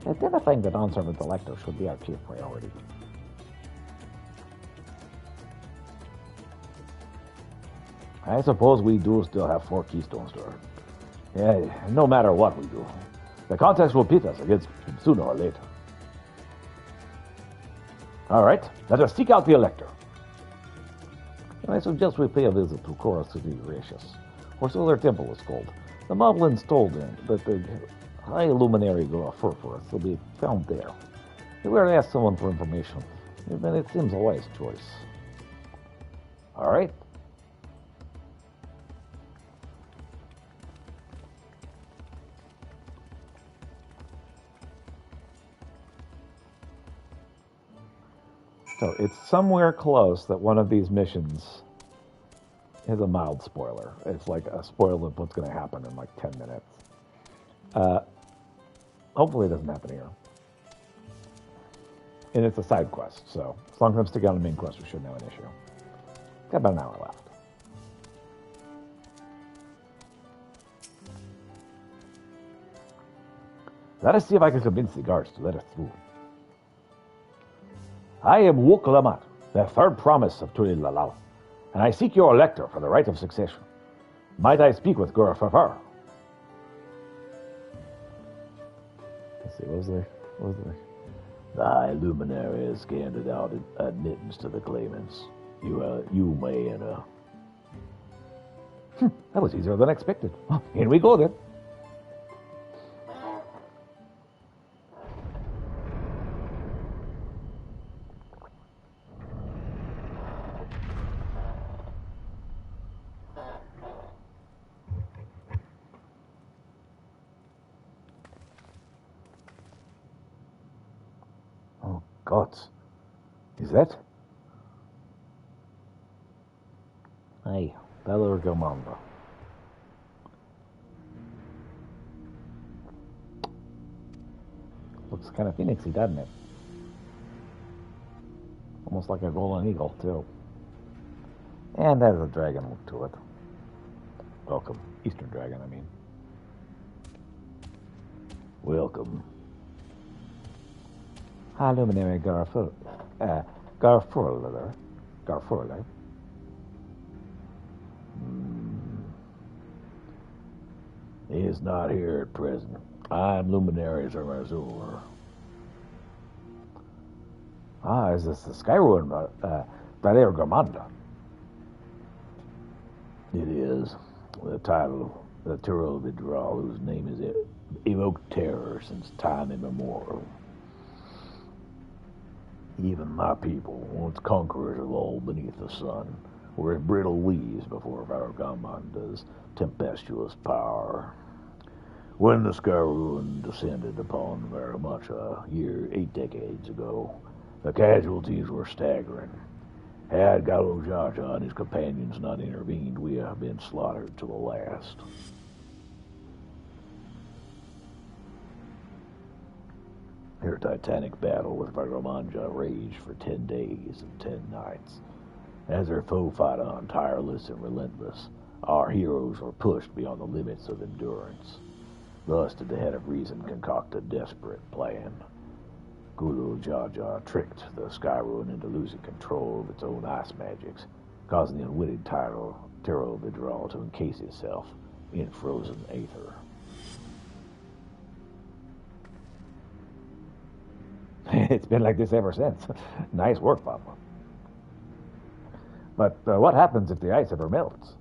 Identifying the non-servant Elector should be our chief priority. I suppose we do still have 4 keystones to earn. Yeah, no matter what we do. The contest will pit us against him sooner or later. Alright, let us seek out the Elector. I suggest we pay a visit to Cora City Gracious, or so their temple is called. The Moblins told them that the high luminary Gorafur for us will be found there. We were to ask someone for information, then it seems a wise choice. Alright. So it's somewhere close that one of these missions is a mild spoiler. It's like a spoiler of what's going to happen in like 10 minutes. Hopefully it doesn't happen here. And it's a side quest, so as long as I'm sticking on the main quest, we shouldn't have an issue. Got about an hour left. Let us see if I can convince the guards to let us through. I am Wuk Lamat, the 3rd promise of Tuli Lalal, and I seek your Elector for the right of succession. Might I speak with Gura Fafar? Let's see, what was there? The High Luminary has granted out admittance to the claimants. You may enter. That was easier than expected. Well, here we go then. Gods. Is that? Hey, Bella Gomanda. Looks kind of phoenixy, doesn't it? Almost like a golden eagle, too. And has a dragon look to it. Welcome. Eastern dragon, I mean. Welcome. High Luminary Garfurler. He is not here at present. I am Luminaries of Azure. Is this the Skyruin, Valera Gramanda? It is. The title, the Turo Vidral, whose name is evoked terror since time immemorial. Even my people, once conquerors of all beneath the sun, were as brittle leaves before Varagamanda's tempestuous power. When the Skyruin descended upon Varamacha 8 decades ago, the casualties were staggering. Had Galo Jaja and his companions not intervened, we have been slaughtered to the last. Their titanic battle with Vargamanja raged for 10 days and 10 nights. As their foe fought on, tireless and relentless, our heroes were pushed beyond the limits of endurance. Thus did the head of reason concoct a desperate plan. Gulu Jaja tricked the Skyruin into losing control of its own ice magics, causing the unwitting Taro Vidral to encase itself in frozen aether. It's been like this ever since. Nice work, Papa. But what happens if the ice ever melts?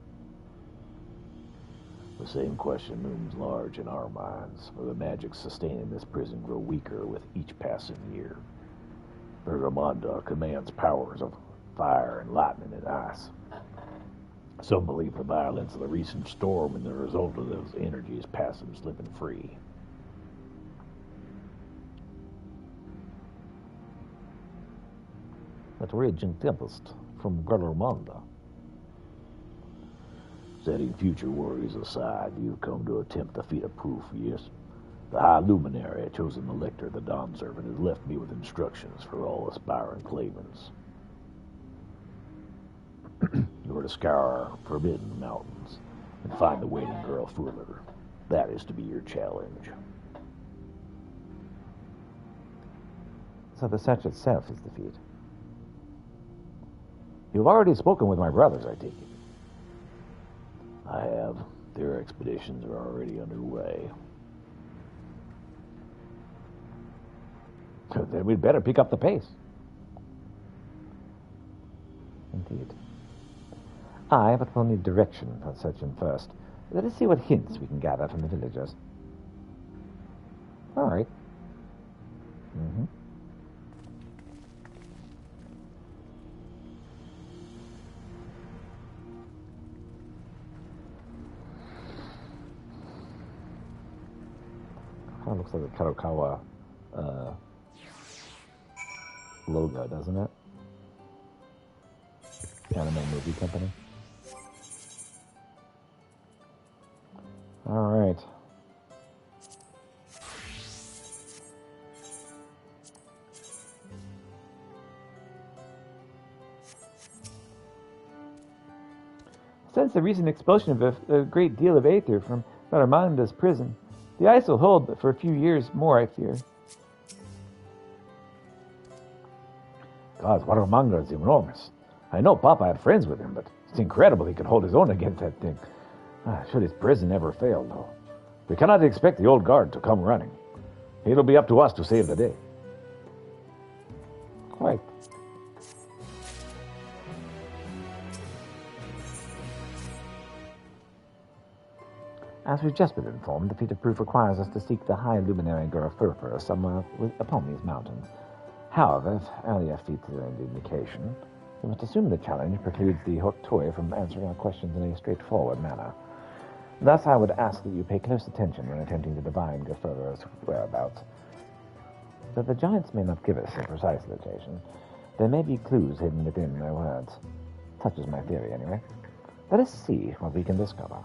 The same question looms large in our minds, for the magics sustaining this prison grow weaker with each passing year. Bergamanda commands powers of fire and lightning and ice. Some believe the violence of the recent storm and the result of those energies passing slipping free. That raging tempest from Garlemanda. Setting future worries aside, you've come to attempt to feed a proof, yes? The High Luminary, chosen elector, the Dawn Servant, has left me with instructions for all aspiring claimants. You are to scour Forbidden Mountains and find the waiting girl Fuller. That is to be your challenge. So the search itself is the feat. You've already spoken with my brothers, I take it. I have. Their expeditions are already underway. Then we'd better pick up the pace. Indeed. But we'll need direction for searching first. Let us see what hints we can gather from the villagers. All right. Kind of looks like a Kadokawa logo, doesn't it? Anime movie company. All right. Since the recent expulsion of a great deal of aether from Baramanda's prison, the ice will hold, but for a few years more, I fear. God, Waramanga is enormous. I know Papa had friends with him, but it's incredible he could hold his own against that thing. Should his prison ever fail, though. We cannot expect the old guard to come running. It'll be up to us to save the day. Quite. As we've just been informed, the feat of proof requires us to seek the High Luminary Gorafurfur somewhere upon these mountains. However, if earlier feats are an indication, we must assume the challenge precludes the Hoktoi from answering our questions in a straightforward manner. Thus, I would ask that you pay close attention when attempting to divine Gorafurfur's whereabouts. Though the giants may not give us a precise location, there may be clues hidden within their words. Such is my theory, anyway. Let us see what we can discover.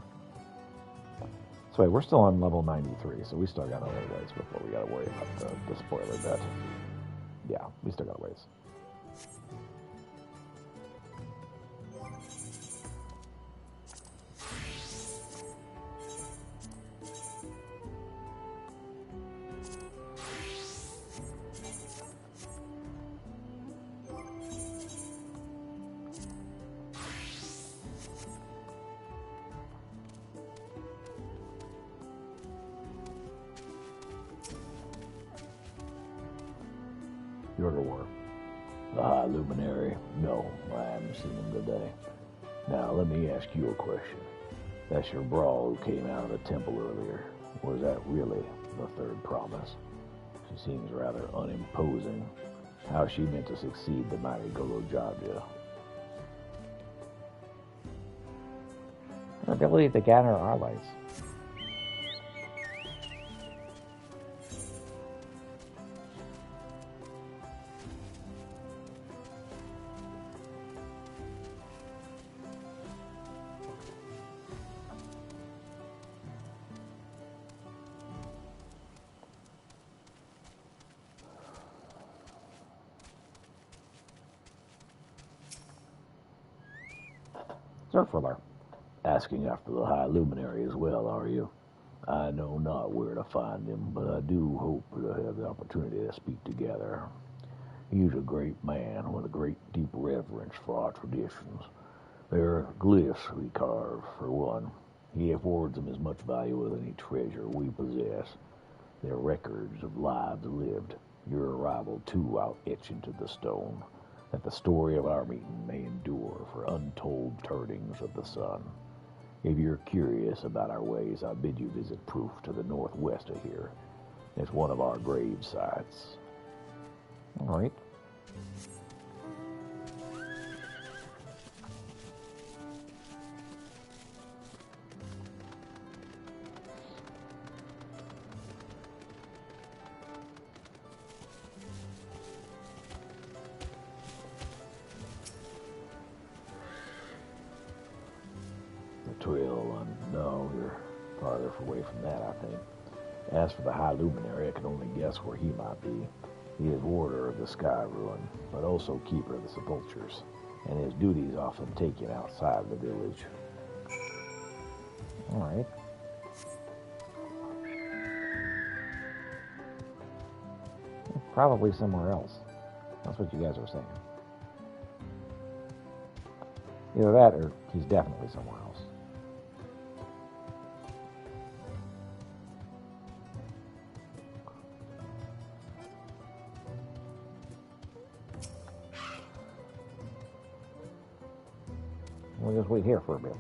So we're still on level 93, so we still got a little ways before we gotta worry about the spoiler bit. Yeah, we still got a ways. You're to war. The High Luminary? No, I haven't seen him today. Now, let me ask you a question. That's your brawl who came out of the temple earlier. Was that really the third promise? She seems rather unimposing. How she meant to succeed the mighty Golojaja? Our ability to gather our lights. Sir Fuller. Asking after the High Luminary as well, are you? I know not where to find him, but I do hope to have the opportunity to speak together. He's a great man with a great deep reverence for our traditions. There are glyphs we carve, for one. He affords them as much value as any treasure we possess. They're records of lives lived. Your arrival, too, I'll etch into the stone, that the story of our meeting may endure for untold turnings of the sun. If you're curious about our ways, I bid you visit proof to the northwest of here. It's one of our grave sites. All right. farther away from that, I think. As for the High Luminary, I can only guess where he might be. He is warder of the Sky Ruin, but also keeper of the sepulchres, and his duties often take him outside the village. All right. Probably somewhere else. That's what you guys were saying. Either that or he's definitely somewhere else. We'll just wait here for a bit.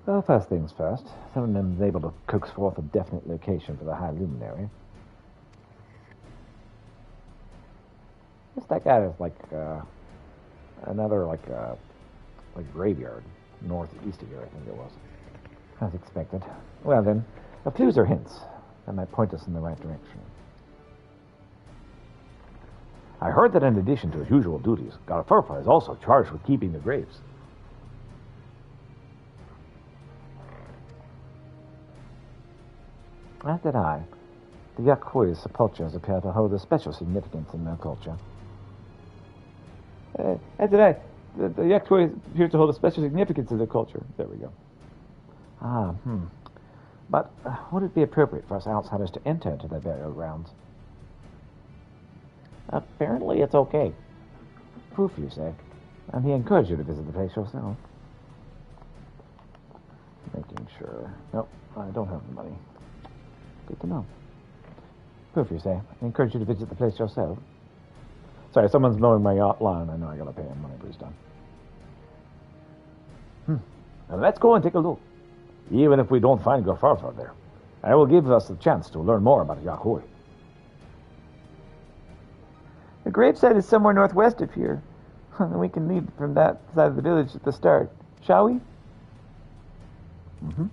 Well, first things first, someone is able to coax forth a definite location for the High Luminary. Guess that guy is like another like graveyard northeast of here, I think it was. As expected. Well then, the clues are hints that might point us in the right direction. I heard that in addition to his usual duties, Garfurfa is also charged with keeping the graves. As did I. The Yakui's sepulchres appear to hold a special significance in their culture. As did I. The Yakui appear to hold a special significance in their culture. There we go. But would it be appropriate for us outsiders to enter into their burial grounds? Apparently it's okay. Proof, you say? And he encouraged you to visit the place yourself. Making sure. Nope, I don't have the money. Good to know. Proof, you say? I encourage you to visit the place yourself. Sorry, someone's mowing my lawn. I know I gotta pay him money, but he's done. Now let's go and take a look. Even if we don't find Garfarfa there, I will give us the chance to learn more about Yakui. The gravesite is somewhere northwest of here. We can lead from that side of the village at the start. Shall we? Mm-hmm.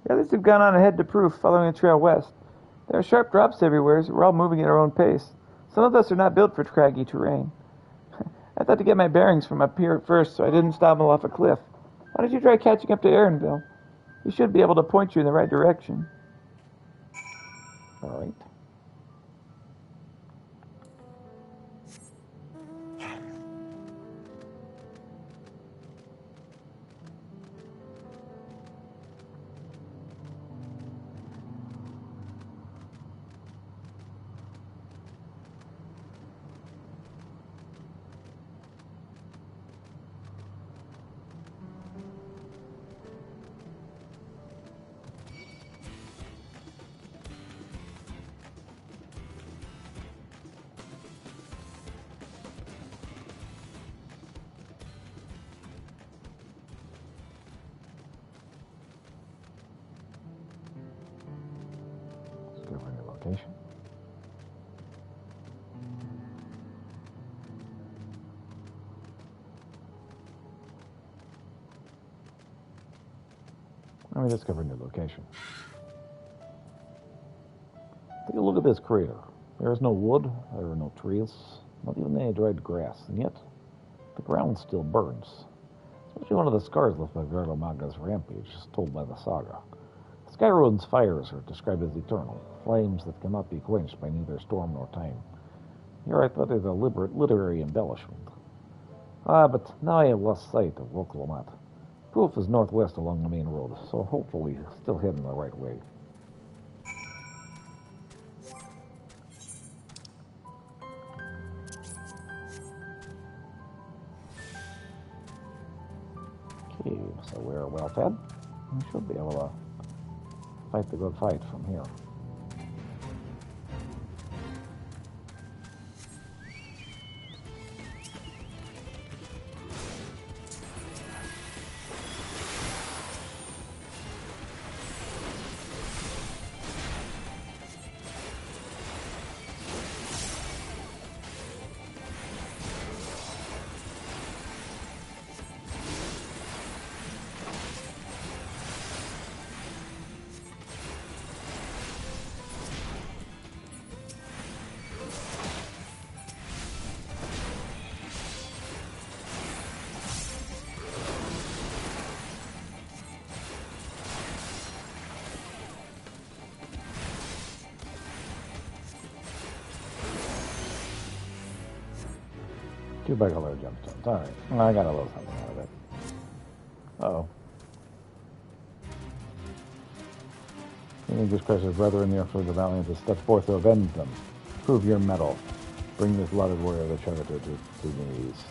The others have gone on ahead to Proof, following the trail west. There are sharp drops everywhere, so we're all moving at our own pace. Some of us are not built for craggy terrain. I thought to get my bearings from up here at first, so I didn't stumble off a cliff. Why don't you try catching up to Aaronville? He should be able to point you in the right direction. All right. Location. Let me discover a new location. Take a look at this crater. There is no wood, there are no trees, not even any dried grass, and yet the ground still burns. Especially one of the scars left by Verlomaga's rampage, as told by the saga. Skyruin's fires are described as eternal, flames that cannot be quenched by neither storm nor time. Here I thought it a literary embellishment. But now I have lost sight of Woklomat. Proof is northwest along the main road, so hopefully still heading the right way. Okay, so we're well fed. We should be able to fight the good fight from here. 2 bicolor gemstones. Alright. Well, I got a little something out of it. Uh-oh. King English Crusher's brother in the Orphan of the Valiant has stepped forth to avenge them. Prove your mettle. Bring this lauded warrior of the Charter to knees.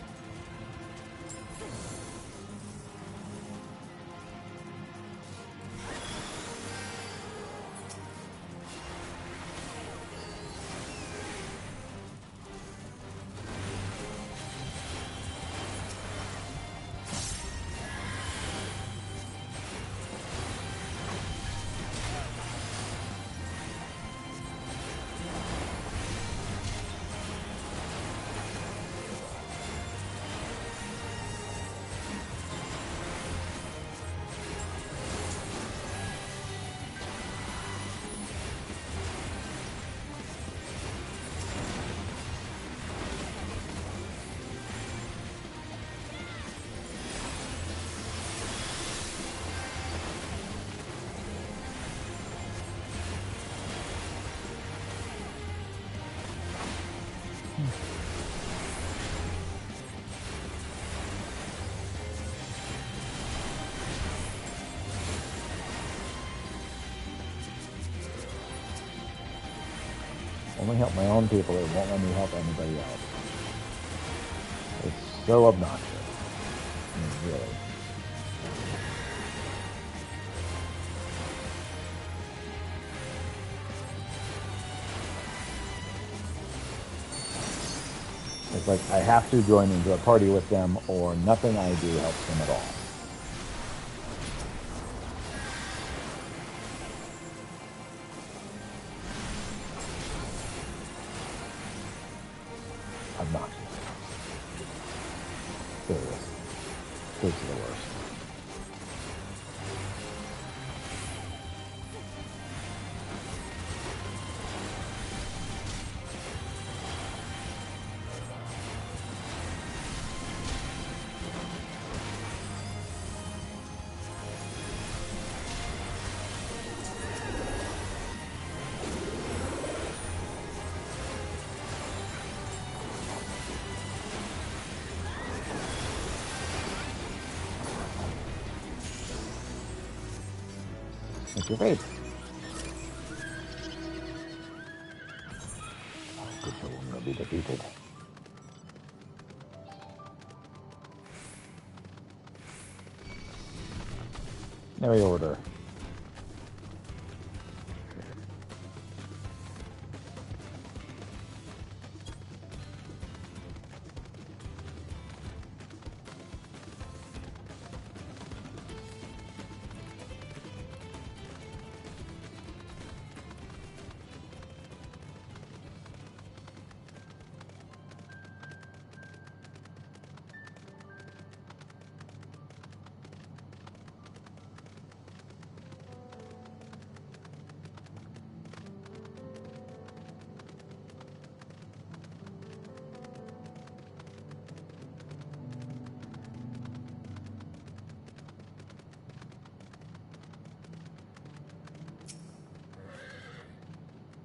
Only help my own people, it won't let me help anybody else. It's so obnoxious. I mean, really. It's like I have to join into a party with them or nothing I do helps them at all. Obnoxious. Serious. This is the worst. Make your fate. Good for one will be defeated. Every order.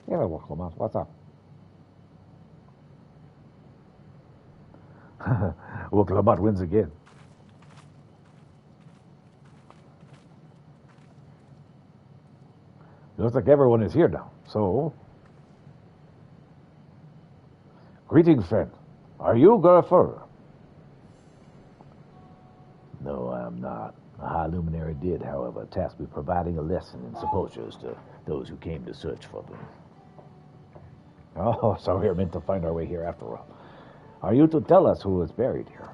Yeah, well, Lamont, what's up? Well, Lamont wins again. Looks like everyone is here now, so... Greetings, friend. Are you Garfur? No, I am not. The High Luminary did, however, task me providing a lesson in sepultures to those who came to search for them. Oh, so we're meant to find our way here after all. Are you to tell us who is buried here?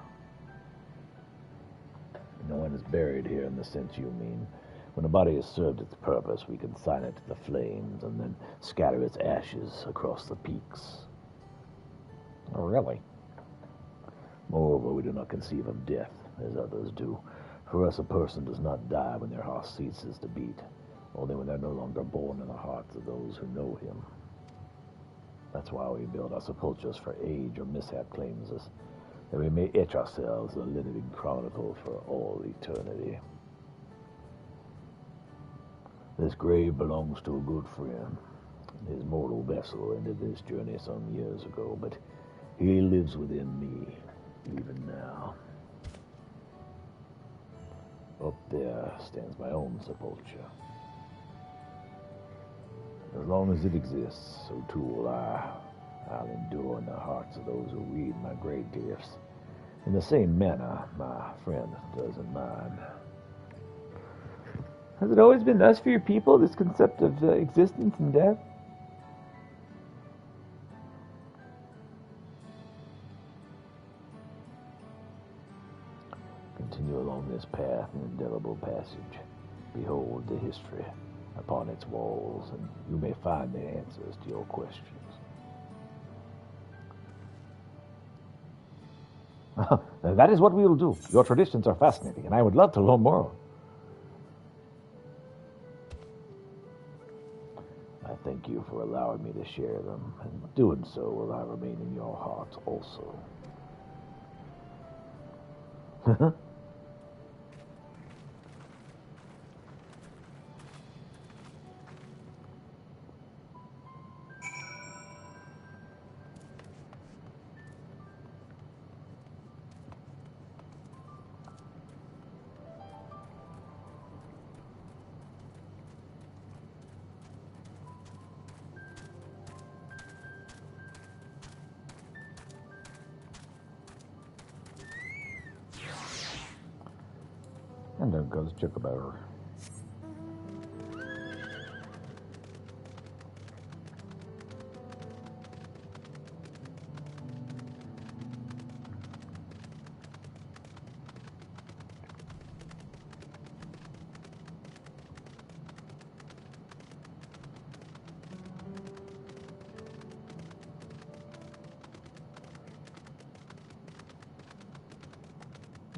No one is buried here in the sense you mean. When a body has served its purpose, we consign it to the flames and then scatter its ashes across the peaks. Oh, really? Moreover, we do not conceive of death, as others do. For us, a person does not die when their heart ceases to beat, only when they're no longer born in the hearts of those who know him. That's why we build our sepulchres for age or mishap claims us, that we may etch ourselves a living chronicle for all eternity. This grave belongs to a good friend. His mortal vessel ended this journey some years ago, but he lives within me, Even now. Up there stands my own sepulture. As long as it exists, so too will I. I'll endure in the hearts of those who read my great gifts, in the same manner my friend does in mine. Has it always been thus for your people, this concept of existence and death? Continue along this path, an indelible passage. Behold the history upon its walls, and you may find the answers to your questions. That is what we will do. Your traditions are fascinating, and I would love to learn more. I thank you for allowing me to share them, and doing so will I remain in your hearts also. And there goes Chickabear.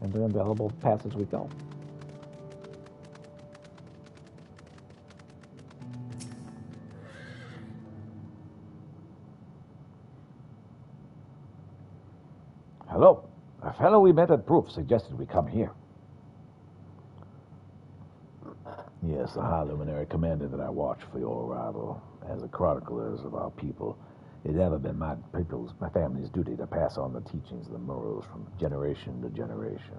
And the indelible passage we go. Hello. A fellow we met at Proof suggested we come here. Yes, the High Luminary commanded that I watch for your arrival. As the chroniclers of our people, it had ever been my family's duty to pass on the teachings of the Moros from generation to generation.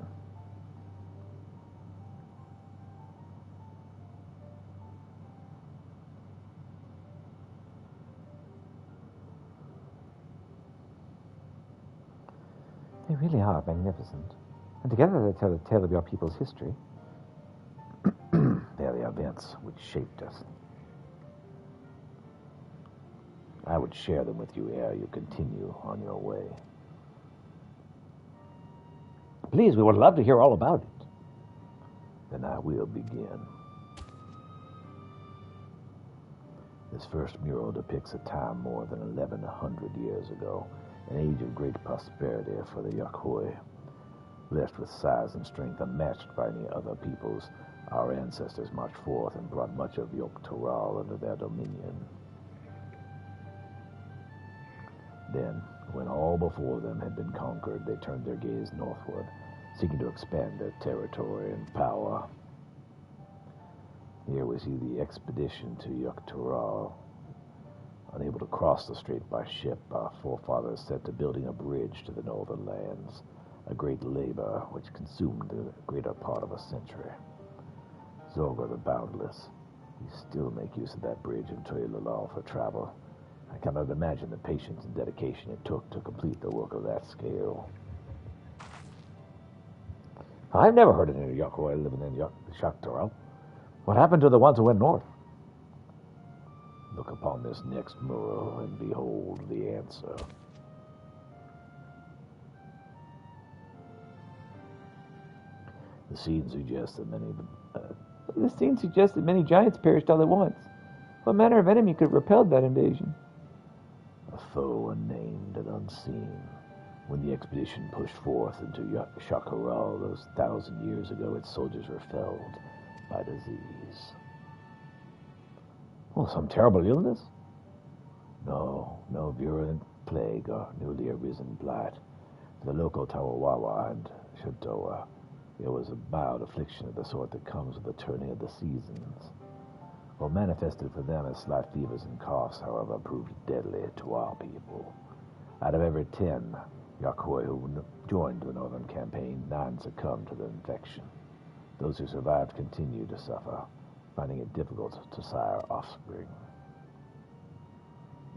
They really are magnificent. And together they tell the tale of your people's history. They are the events which shaped us. I would share them with you ere you continue on your way. Please, we would love to hear all about it. Then I will begin. This first mural depicts a time more than 1,100 years ago, an age of great prosperity for the Yakhoi. Blessed with size and strength unmatched by any other peoples, our ancestors marched forth and brought much of Yogg-Toral under their dominion. Then, when all before them had been conquered, they turned their gaze northward, seeking to expand their territory and power. Here we see the expedition to Yogg-Toral. Unable to cross the strait by ship, our forefathers set to building a bridge to the northern lands, a great labor which consumed the greater part of a century. Zorga the Boundless, we still make use of that bridge in Toilalal for travel. I cannot imagine the patience and dedication it took to complete the work of that scale. I've never heard of any Yakhoi living in Yogg-Toral. What happened to the ones who went north? Look upon this next mural and behold the answer. The scene suggests that many giants perished all at once. What manner of enemy could have repelled that invasion? A foe unnamed and unseen. When the expedition pushed forth into Yogg-Toral those 1,000 years ago, its soldiers were felled by disease. Well, some terrible illness? No virulent plague or newly arisen blight. The local Tawawawa and Shotoa, it was a mild affliction of the sort that comes with the turning of the seasons. What manifested for them as slight fevers and coughs, however, proved deadly to our people. Out of every 10, Yakoi, who joined the Northern Campaign, 9 succumbed to the infection. Those who survived continue to suffer, finding it difficult to sire offspring.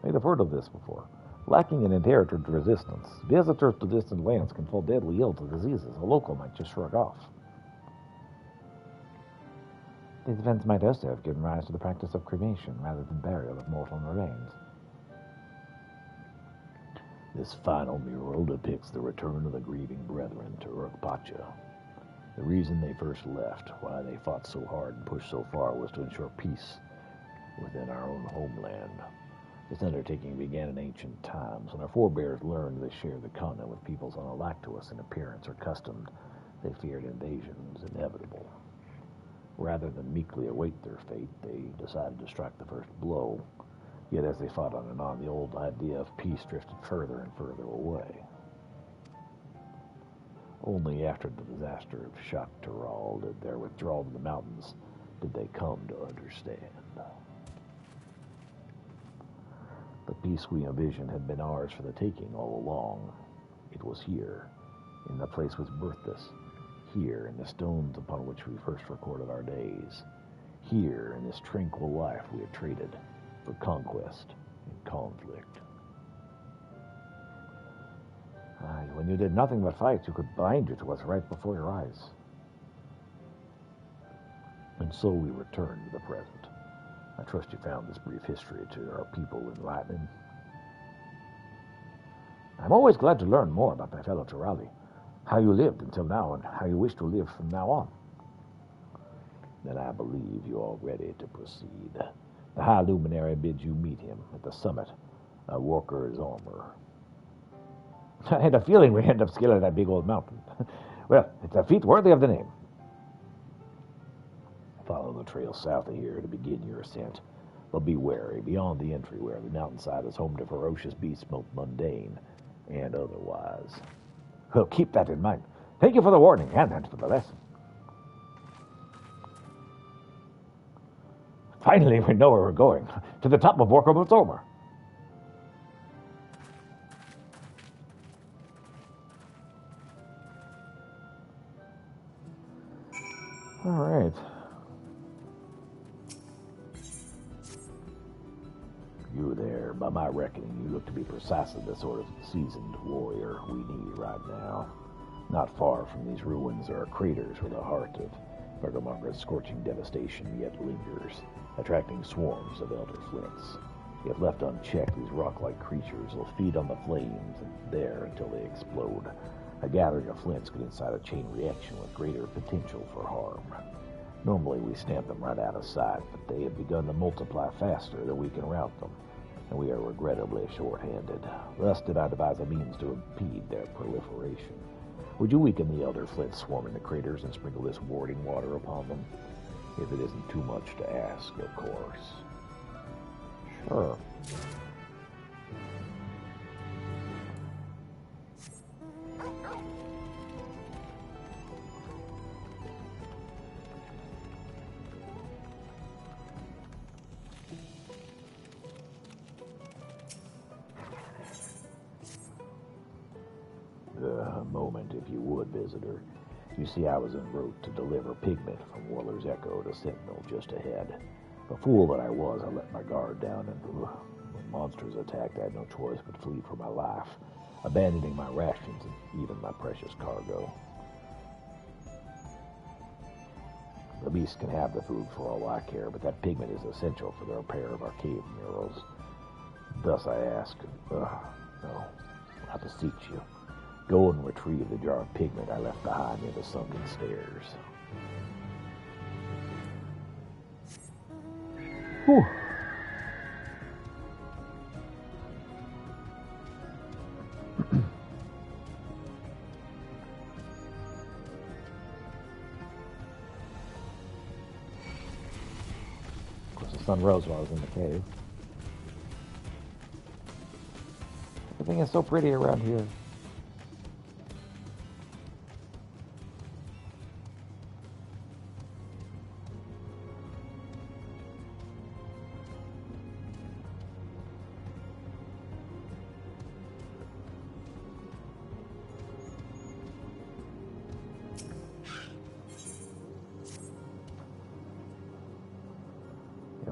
I've heard of this before. Lacking in inherited resistance, visitors to distant lands can fall deadly ill to diseases a local might just shrug off. These events might also have given rise to the practice of cremation rather than burial of mortal remains. This final mural depicts the return of the grieving brethren to Urukpacha. The reason they first left, why they fought so hard and pushed so far, was to ensure peace within our own homeland. This undertaking began in ancient times, when our forebears learned they shared the continent with peoples unlike to us in appearance or customs. They feared invasion was inevitable. Rather than meekly await their fate, they decided to strike the first blow. Yet as they fought on and on, the old idea of peace drifted further and further away. Only after the disaster of Shaktaral did their withdrawal to the mountains did they come to understand. The peace we envisioned had been ours for the taking all along. It was here, in the place which birthed us, here in the stones upon which we first recorded our days, here in this tranquil life we had traded for conquest and conflict. When you did nothing but fight, you could bind it to us right before your eyes. And so we returned to the present. I trust you found this brief history to our people enlightening. I'm always glad to learn more about my fellow Turali, how you lived until now and how you wish to live from now on. Then I believe you are ready to proceed. The High Luminary bids you meet him at the summit of Walker's armor. I had a feeling we'd end up scaling that big old mountain. Well, it's a feat worthy of the name. Follow the trail south of here to begin your ascent. But be wary, beyond the entry where the mountainside is home to ferocious beasts both mundane and otherwise. Well, keep that in mind. Thank you for the warning and for the lesson. Finally, we know where we're going. To the top of Walker's armor. All right. You there, by my reckoning, you look to be precisely the sort of seasoned warrior we need right now. Not far from these ruins are craters where the heart of Bergamonger's scorching devastation yet lingers, attracting swarms of elder flints. If left unchecked, these rock-like creatures will feed on the flames there until they explode. A gathering of flints could incite a chain reaction with greater potential for harm. Normally we stamp them right out of sight, but they have begun to multiply faster than we can rout them, and we are regrettably short-handed. Thus did I devise a means to impede their proliferation. Would you weaken the elder flints swarming the craters and sprinkle this warding water upon them? If it isn't too much to ask, of course. Sure. A moment, if you would, visitor. You see, I was en route to deliver pigment from Warler's Echo to Sentinel just ahead. The fool that I was, I let my guard down, and when monsters attacked, I had no choice but flee for my life, abandoning my rations and even my precious cargo. The beasts can have the food for all I care, but that pigment is essential for the repair of our cave murals. Thus I ask, no, I beseech you, go and retrieve the jar of pigment I left behind near the sunken stairs. Whew. Of course, the sun rose while I was in the cave. Everything is so pretty around here.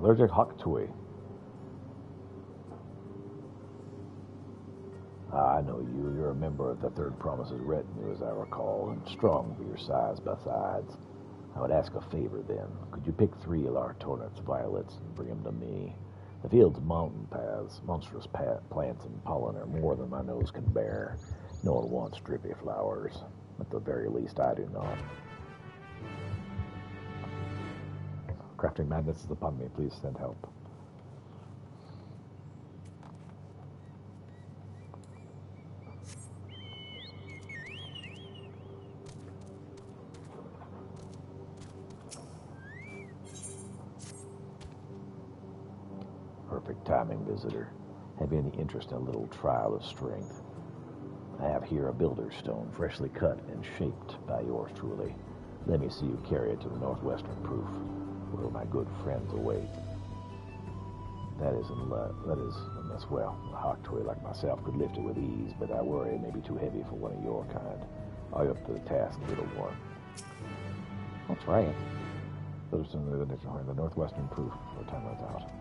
Allergic Hoktui. I know you. You're a member of the Third Promise's retinue, as I recall, and strong for your size besides. I would ask a favor, then. Could you pick 3 of our tornets, violets, and bring them to me? The field's mountain paths, monstrous plants and pollen are more than my nose can bear. No one wants drippy flowers. At the very least, I do not. Crafting madness is upon me. Please send help. Perfect timing, visitor. Have you any interest in a little trial of strength? I have here a builder's stone, freshly cut and shaped by yours truly. Let me see you carry it to the northwestern proof, where my good friends await. That is unless, well, a Hoktui like myself could lift it with ease, but I worry it may be too heavy for one of your kind. Are you up to the task, little one? That's right. Builder's stone, the northwestern proof, before time runs out.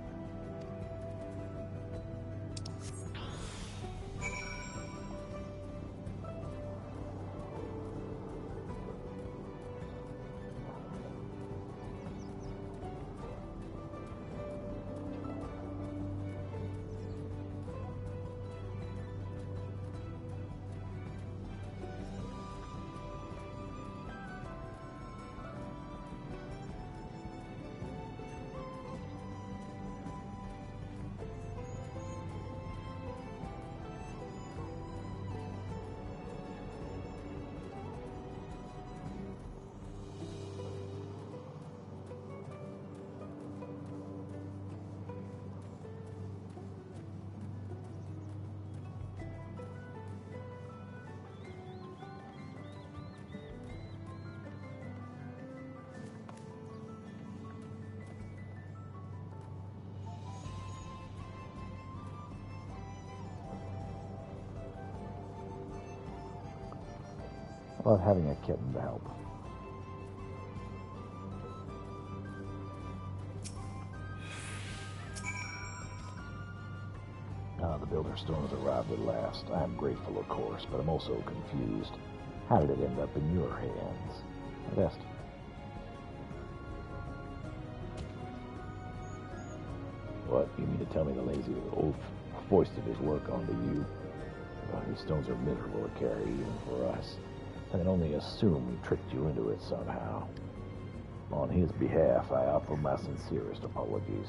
I love having a kitten to help. The builder's stone has arrived at last. I am grateful, of course, but I'm also confused. How did it end up in your hands? Best. What, you mean to tell me the lazy oaf foisted his work onto you? Well, these stones are miserable to carry, even for us. I can only assume he tricked you into it somehow. On his behalf, I offer my sincerest apologies.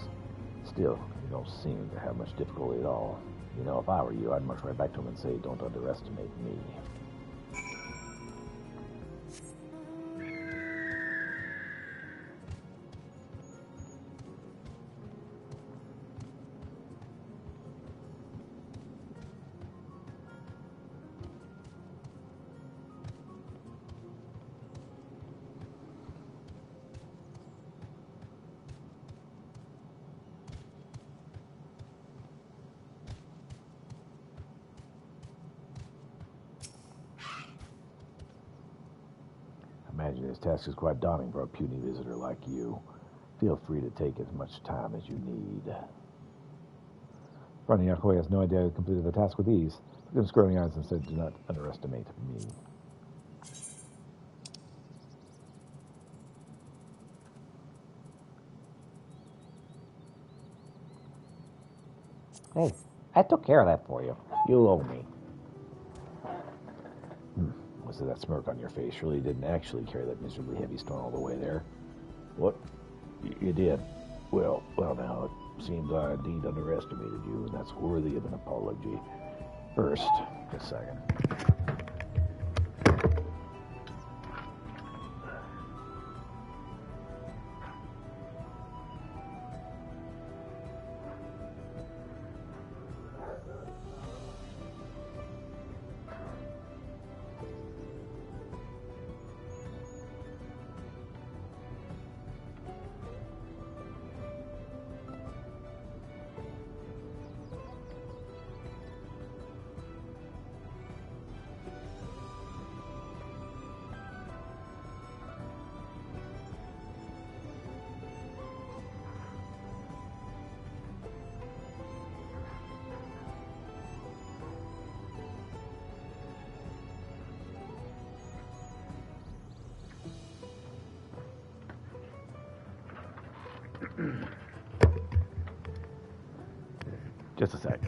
Still, you don't seem to have much difficulty at all. You know, if I were you, I'd march right back to him and say, don't underestimate me. I imagine this task is quite daunting for a puny visitor like you. Feel free to take as much time as you need. Running Yahweh has no idea I completed the task with ease. Look at him squirming eyes and said, do not underestimate me. Hey, I took care of that for you. You owe me. Was it that smirk on your face? Surely you didn't actually carry that miserably heavy stone all the way there. What? You did? Well, now, it seems I indeed underestimated you, and that's worthy of an apology. First, a second. Just a sec.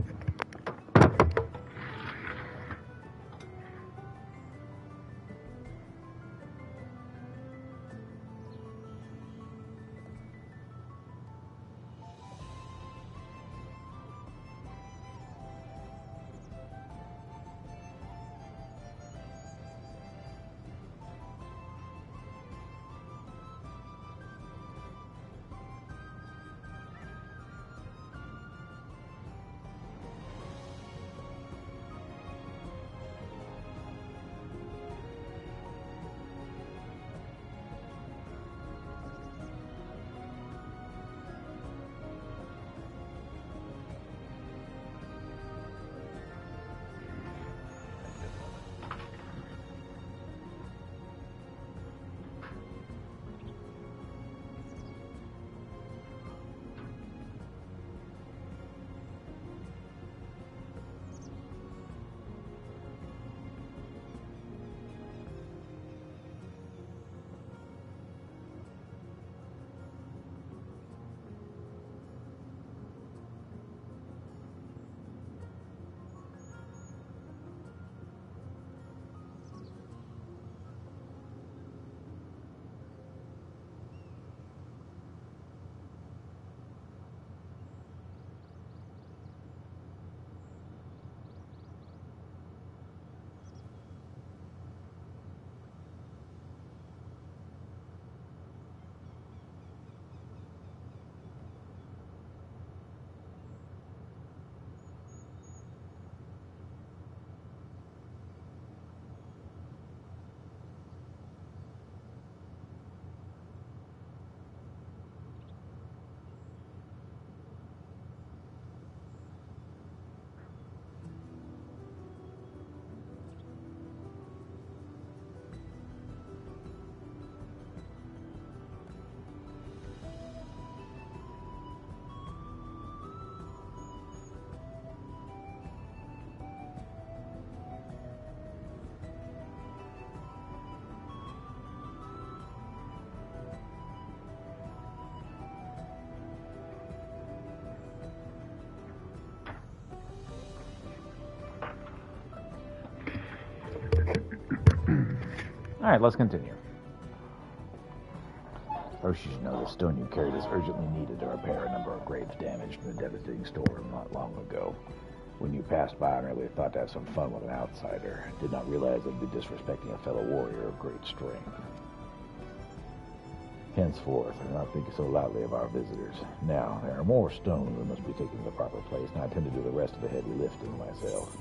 Alright, let's continue. First, you should know the stone you carried is urgently needed to repair a number of graves damaged in the devastating storm not long ago. When you passed by, I really thought to have some fun with an outsider. Did not realize I'd be disrespecting a fellow warrior of great strength. Henceforth, I do not think so loudly of our visitors. Now, there are more stones that must be taken to the proper place, and I intend to do the rest of the heavy lifting myself.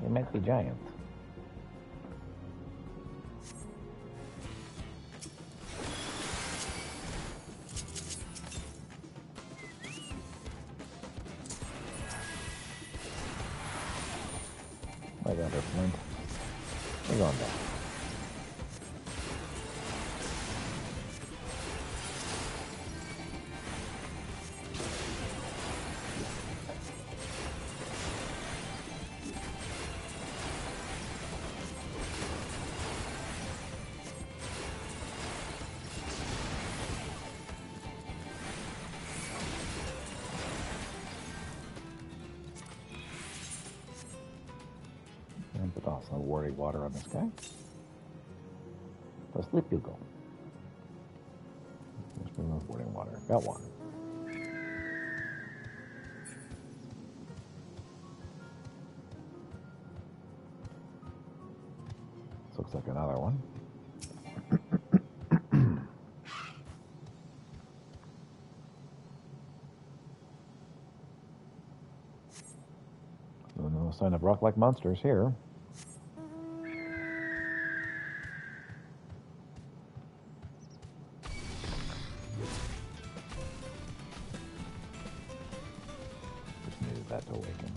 They might be giant. I got her, Flint. We're going down. But also warding water on this guy. So sleep you go. Just remove warding water. Got one. This looks like another one. No sign of rock-like monsters here. Just needed that to awaken.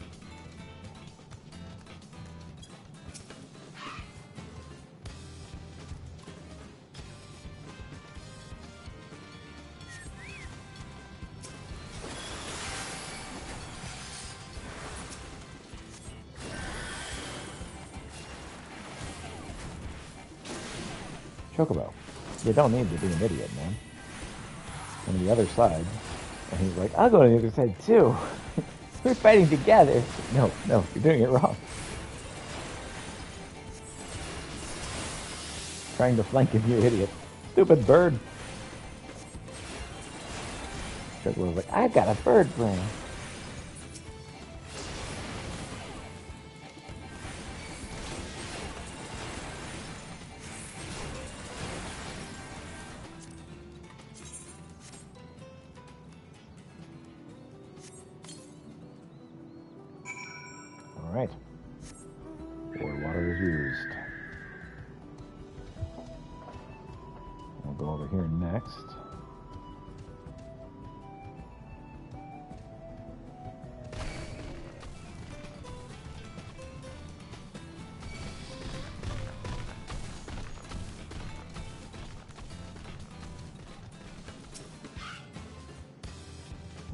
Chocobo. You don't need to be an idiot, man. On the other side. And he's like, I'll go to the other side too. We're fighting together. No, you're doing it wrong. Trying to flank him, you idiot. Stupid bird. Chocobo's like, I got a bird brain. Alright. Water is used. We'll go over here next.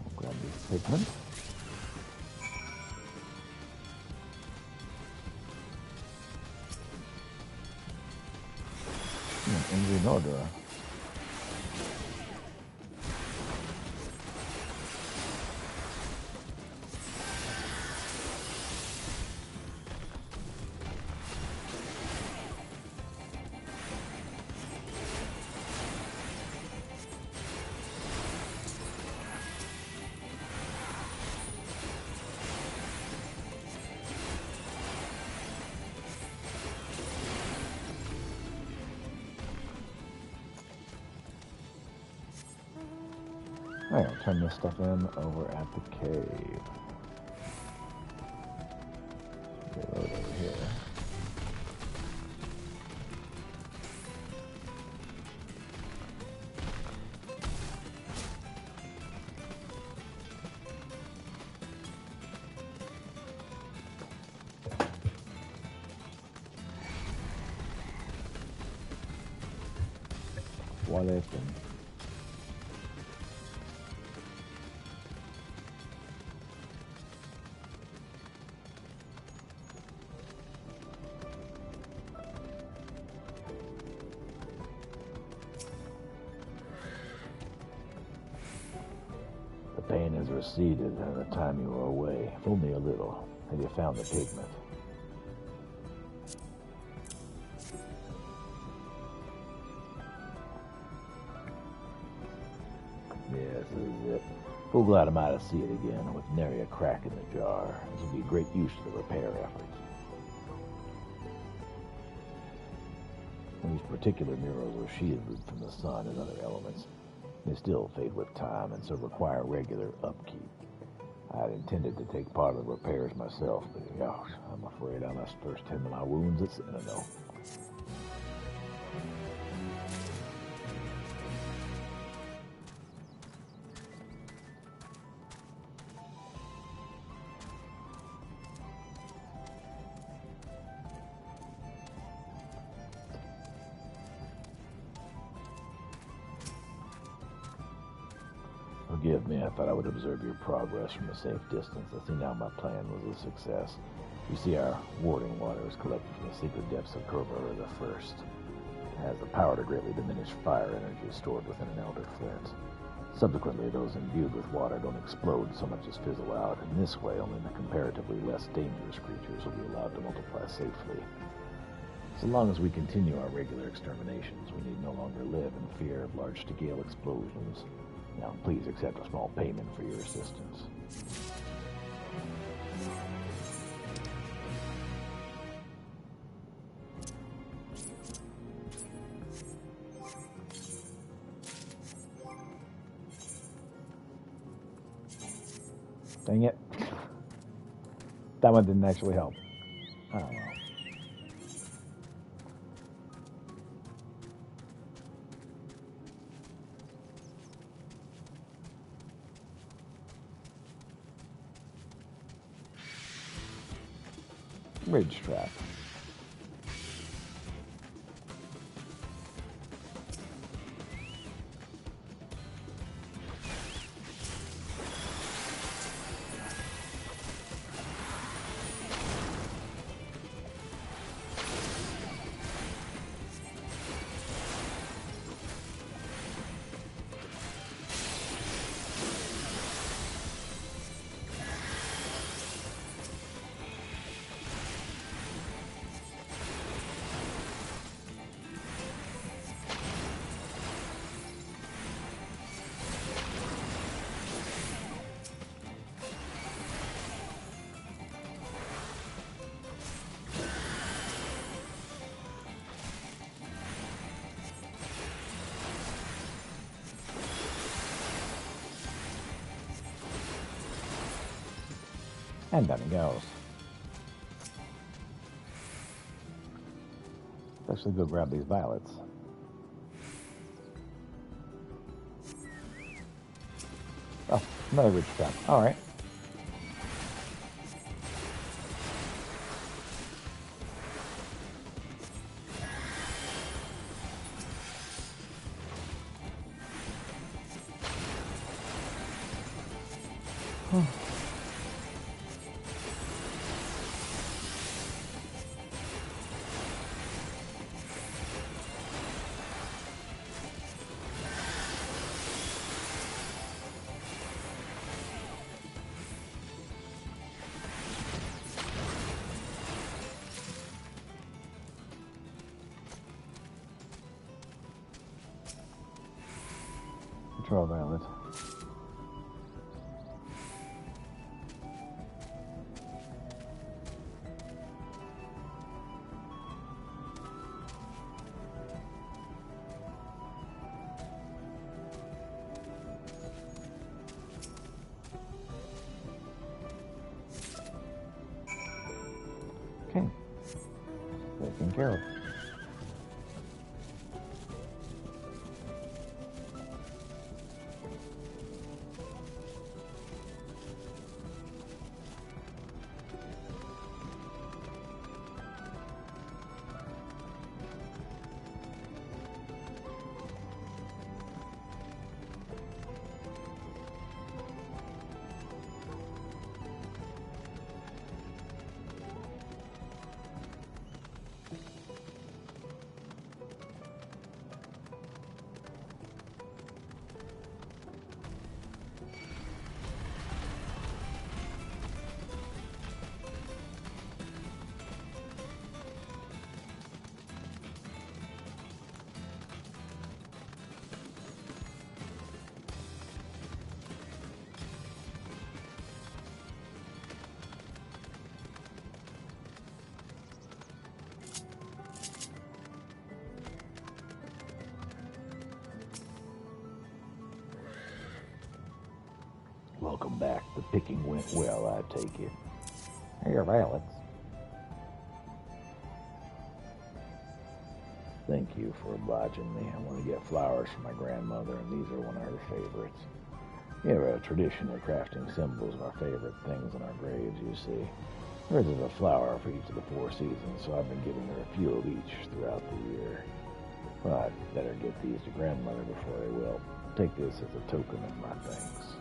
We'll grab these pigments. Angry Nordra. Alright, I'll turn this stuff in over at the cave. Reload over here. Wallet and pain has receded in the time you were away, if only a little, and you found the pigment. Yes, this is it. Full glad I'm out to see it again, with nary a crack in the jar. This will be great use to the repair efforts. These particular murals are shielded from the sun and other elements. They still fade with time and so require regular upkeep. I'd intended to take part of the repairs myself, but gosh, I'm afraid I must first tend to my wounds at Citadel. Forgive me, I thought I would observe your progress from a safe distance. I see now my plan was a success. You see, our warding water is collected from the secret depths of Kerber the First. It has the power to greatly diminish fire energy stored within an elder flint. Subsequently, those imbued with water don't explode so much as fizzle out. In this way, only the comparatively less dangerous creatures will be allowed to multiply safely. So long as we continue our regular exterminations, we need no longer live in fear of large-scale explosions. Now, please accept a small payment for your assistance. Dang it. That one didn't actually help. Oh well. Ridge trap. And down he goes. Let's actually go grab these violets. Oh, another ridge trap. Alright. Control violet. Okay. Taken care of. Welcome back. The picking went well, I take it. Here are violets. Thank you for obliging me. I want to get flowers for my grandmother, and these are one of her favorites. We have a tradition of crafting symbols of our favorite things in our graves, you see. Hers is a flower for each of the 4 seasons, so I've been giving her a few of each throughout the year. Well, I'd better get these to grandmother before they will. Take this as a token of my thanks.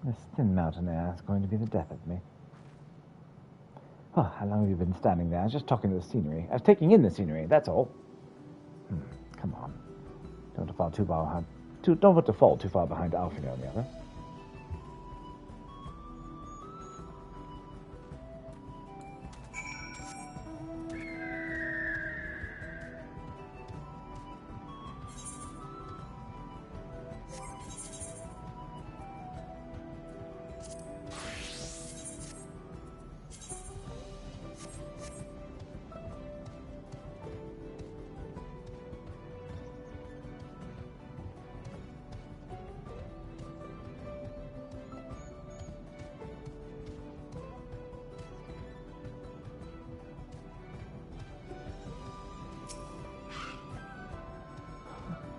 This thin mountain air is going to be the death of me. Oh, how long have you been standing there? I was just talking to the scenery. I was taking in the scenery, that's all. Come on. Don't want to fall too far behind. Don't want to fall too far behind Alfred and the other.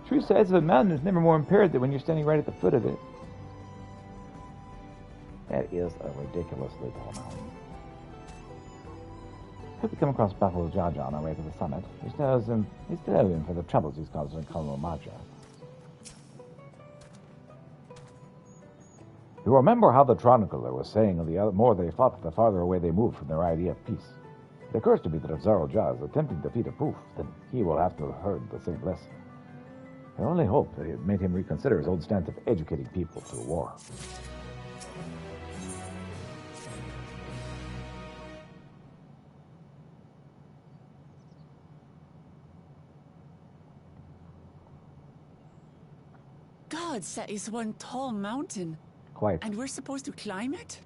True size of a mountain is never more impaired than when you're standing right at the foot of it. That is a ridiculously tall mountain. Hope we come across Buffalo Jaja on our way to the summit. He still owes him for the troubles he's caused in Colonel Maja. You remember how the chronicler was saying the more they fought, the farther away they moved from their idea of peace. It occurs to me that if Zaro Jah is attempting to defeat a proof, then he will have to have heard the same lesson. I only hope that it made him reconsider his old stance of educating people through war. Gods, that is one tall mountain. Quite. And we're supposed to climb it?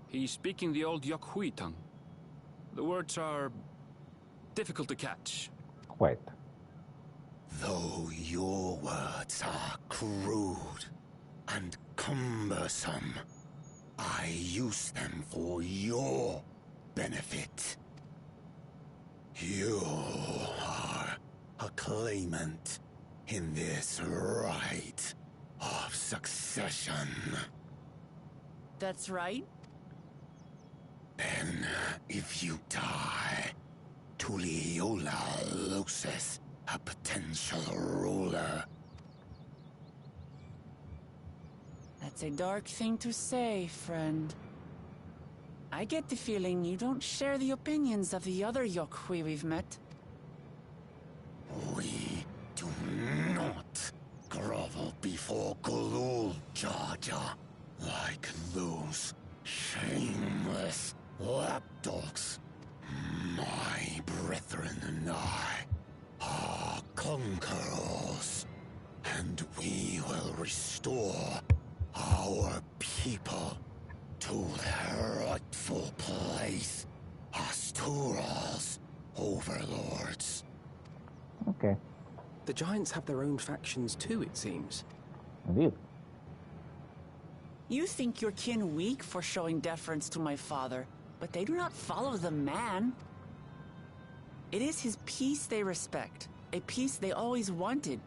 He's speaking the old Yokhui tongue. The words are difficult to catch. Wait. Though your words are crude and cumbersome, I use them for your benefit. You are a claimant in this right of succession. That's right. Then, if you die, Tuliyola loses a potential ruler. That's a dark thing to say, friend. I get the feeling you don't share the opinions of the other Yokhui we've met. We do not grovel before Gulul Jaja like those shameless lapdogs. My brethren and I are conquerors, and we will restore our people to their rightful place as Tural's overlords. Okay. The Giants have their own factions too, it seems. Indeed. You think your kin weak for showing deference to my father, but they do not follow the man. It is his peace they respect, a peace they always wanted,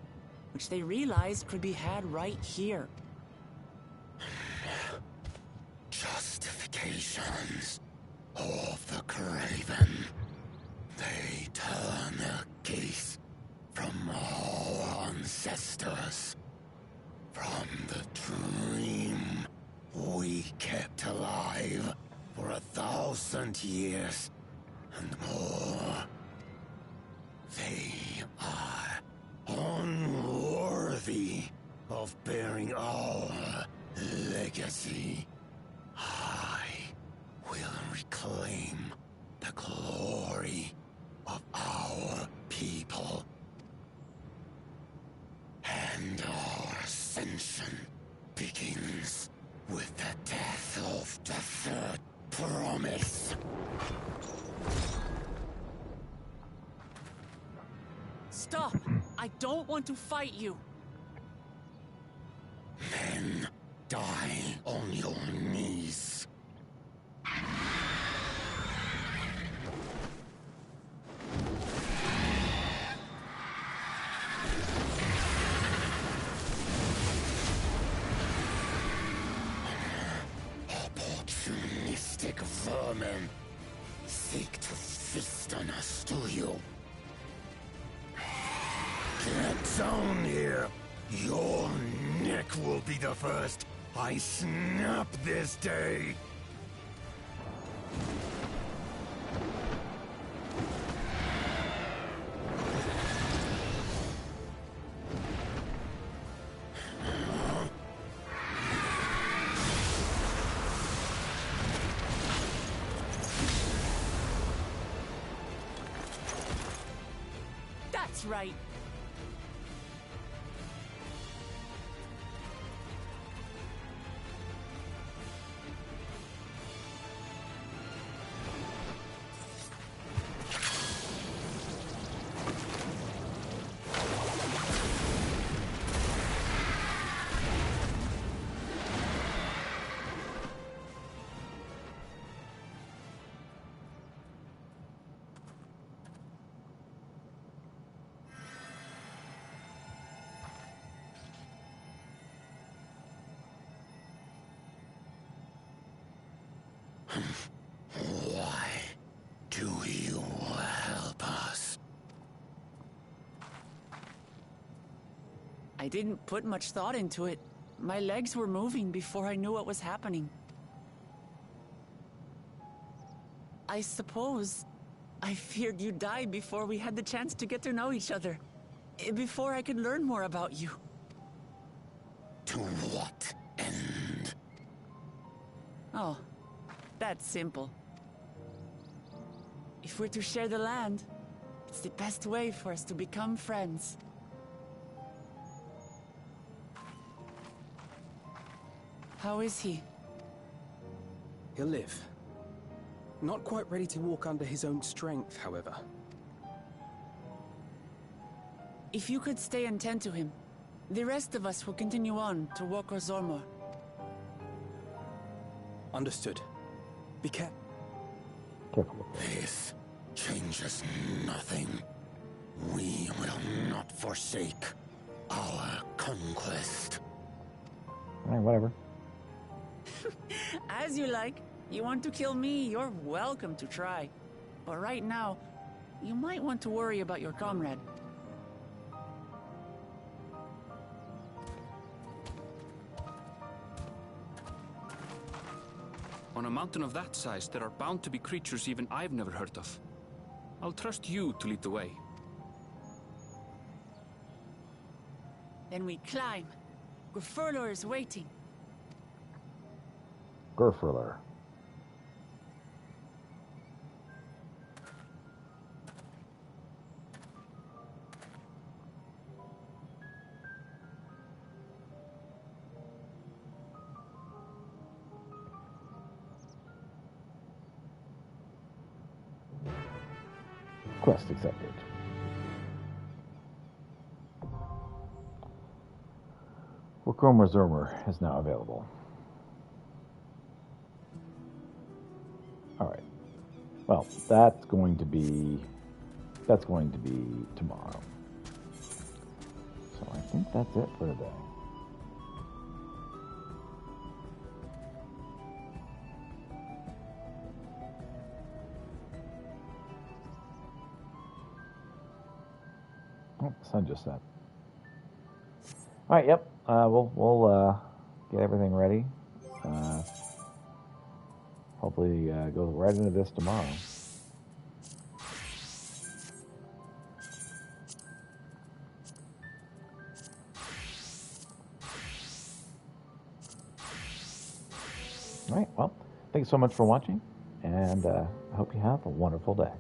which they realized could be had right here. Justifications of the craven. They turn their gaze from our ancestors, from the dream we kept alive for 1,000 years and more. They are unworthy of bearing our legacy. I will reclaim the glory of our people. And our ascension begins with the death of the third promise. Stop! I don't want to fight you. Then die on your knees. I snap this day. That's right. Why do you help us? I didn't put much thought into it. My legs were moving before I knew what was happening. I suppose I feared you'd die before we had the chance to get to know each other. Before I could learn more about you. To what end? Oh, that's simple. If we're to share the land, it's the best way for us to become friends. How is he? He'll live. Not quite ready to walk under his own strength, however. If you could stay and tend to him, the rest of us will continue on to Woko Zormor. Understood. Be careful. This changes nothing. We will not forsake our conquest. Alright, whatever. As you like. You want to kill me, you're welcome to try. But right now, you might want to worry about your comrade. On a mountain of that size, there are bound to be creatures even I've never heard of. I'll trust you to lead the way. Then we climb. Gurfurlor is waiting. Gurfurlor. Quest accepted. Woko Zormor is now available. All right. Well, that's going to be tomorrow. So I think that's it for today. Oh, the sun just set. All right. Yep. We'll get everything ready. Hopefully, go right into this tomorrow. All right. Well, thanks so much for watching, and I hope you have a wonderful day.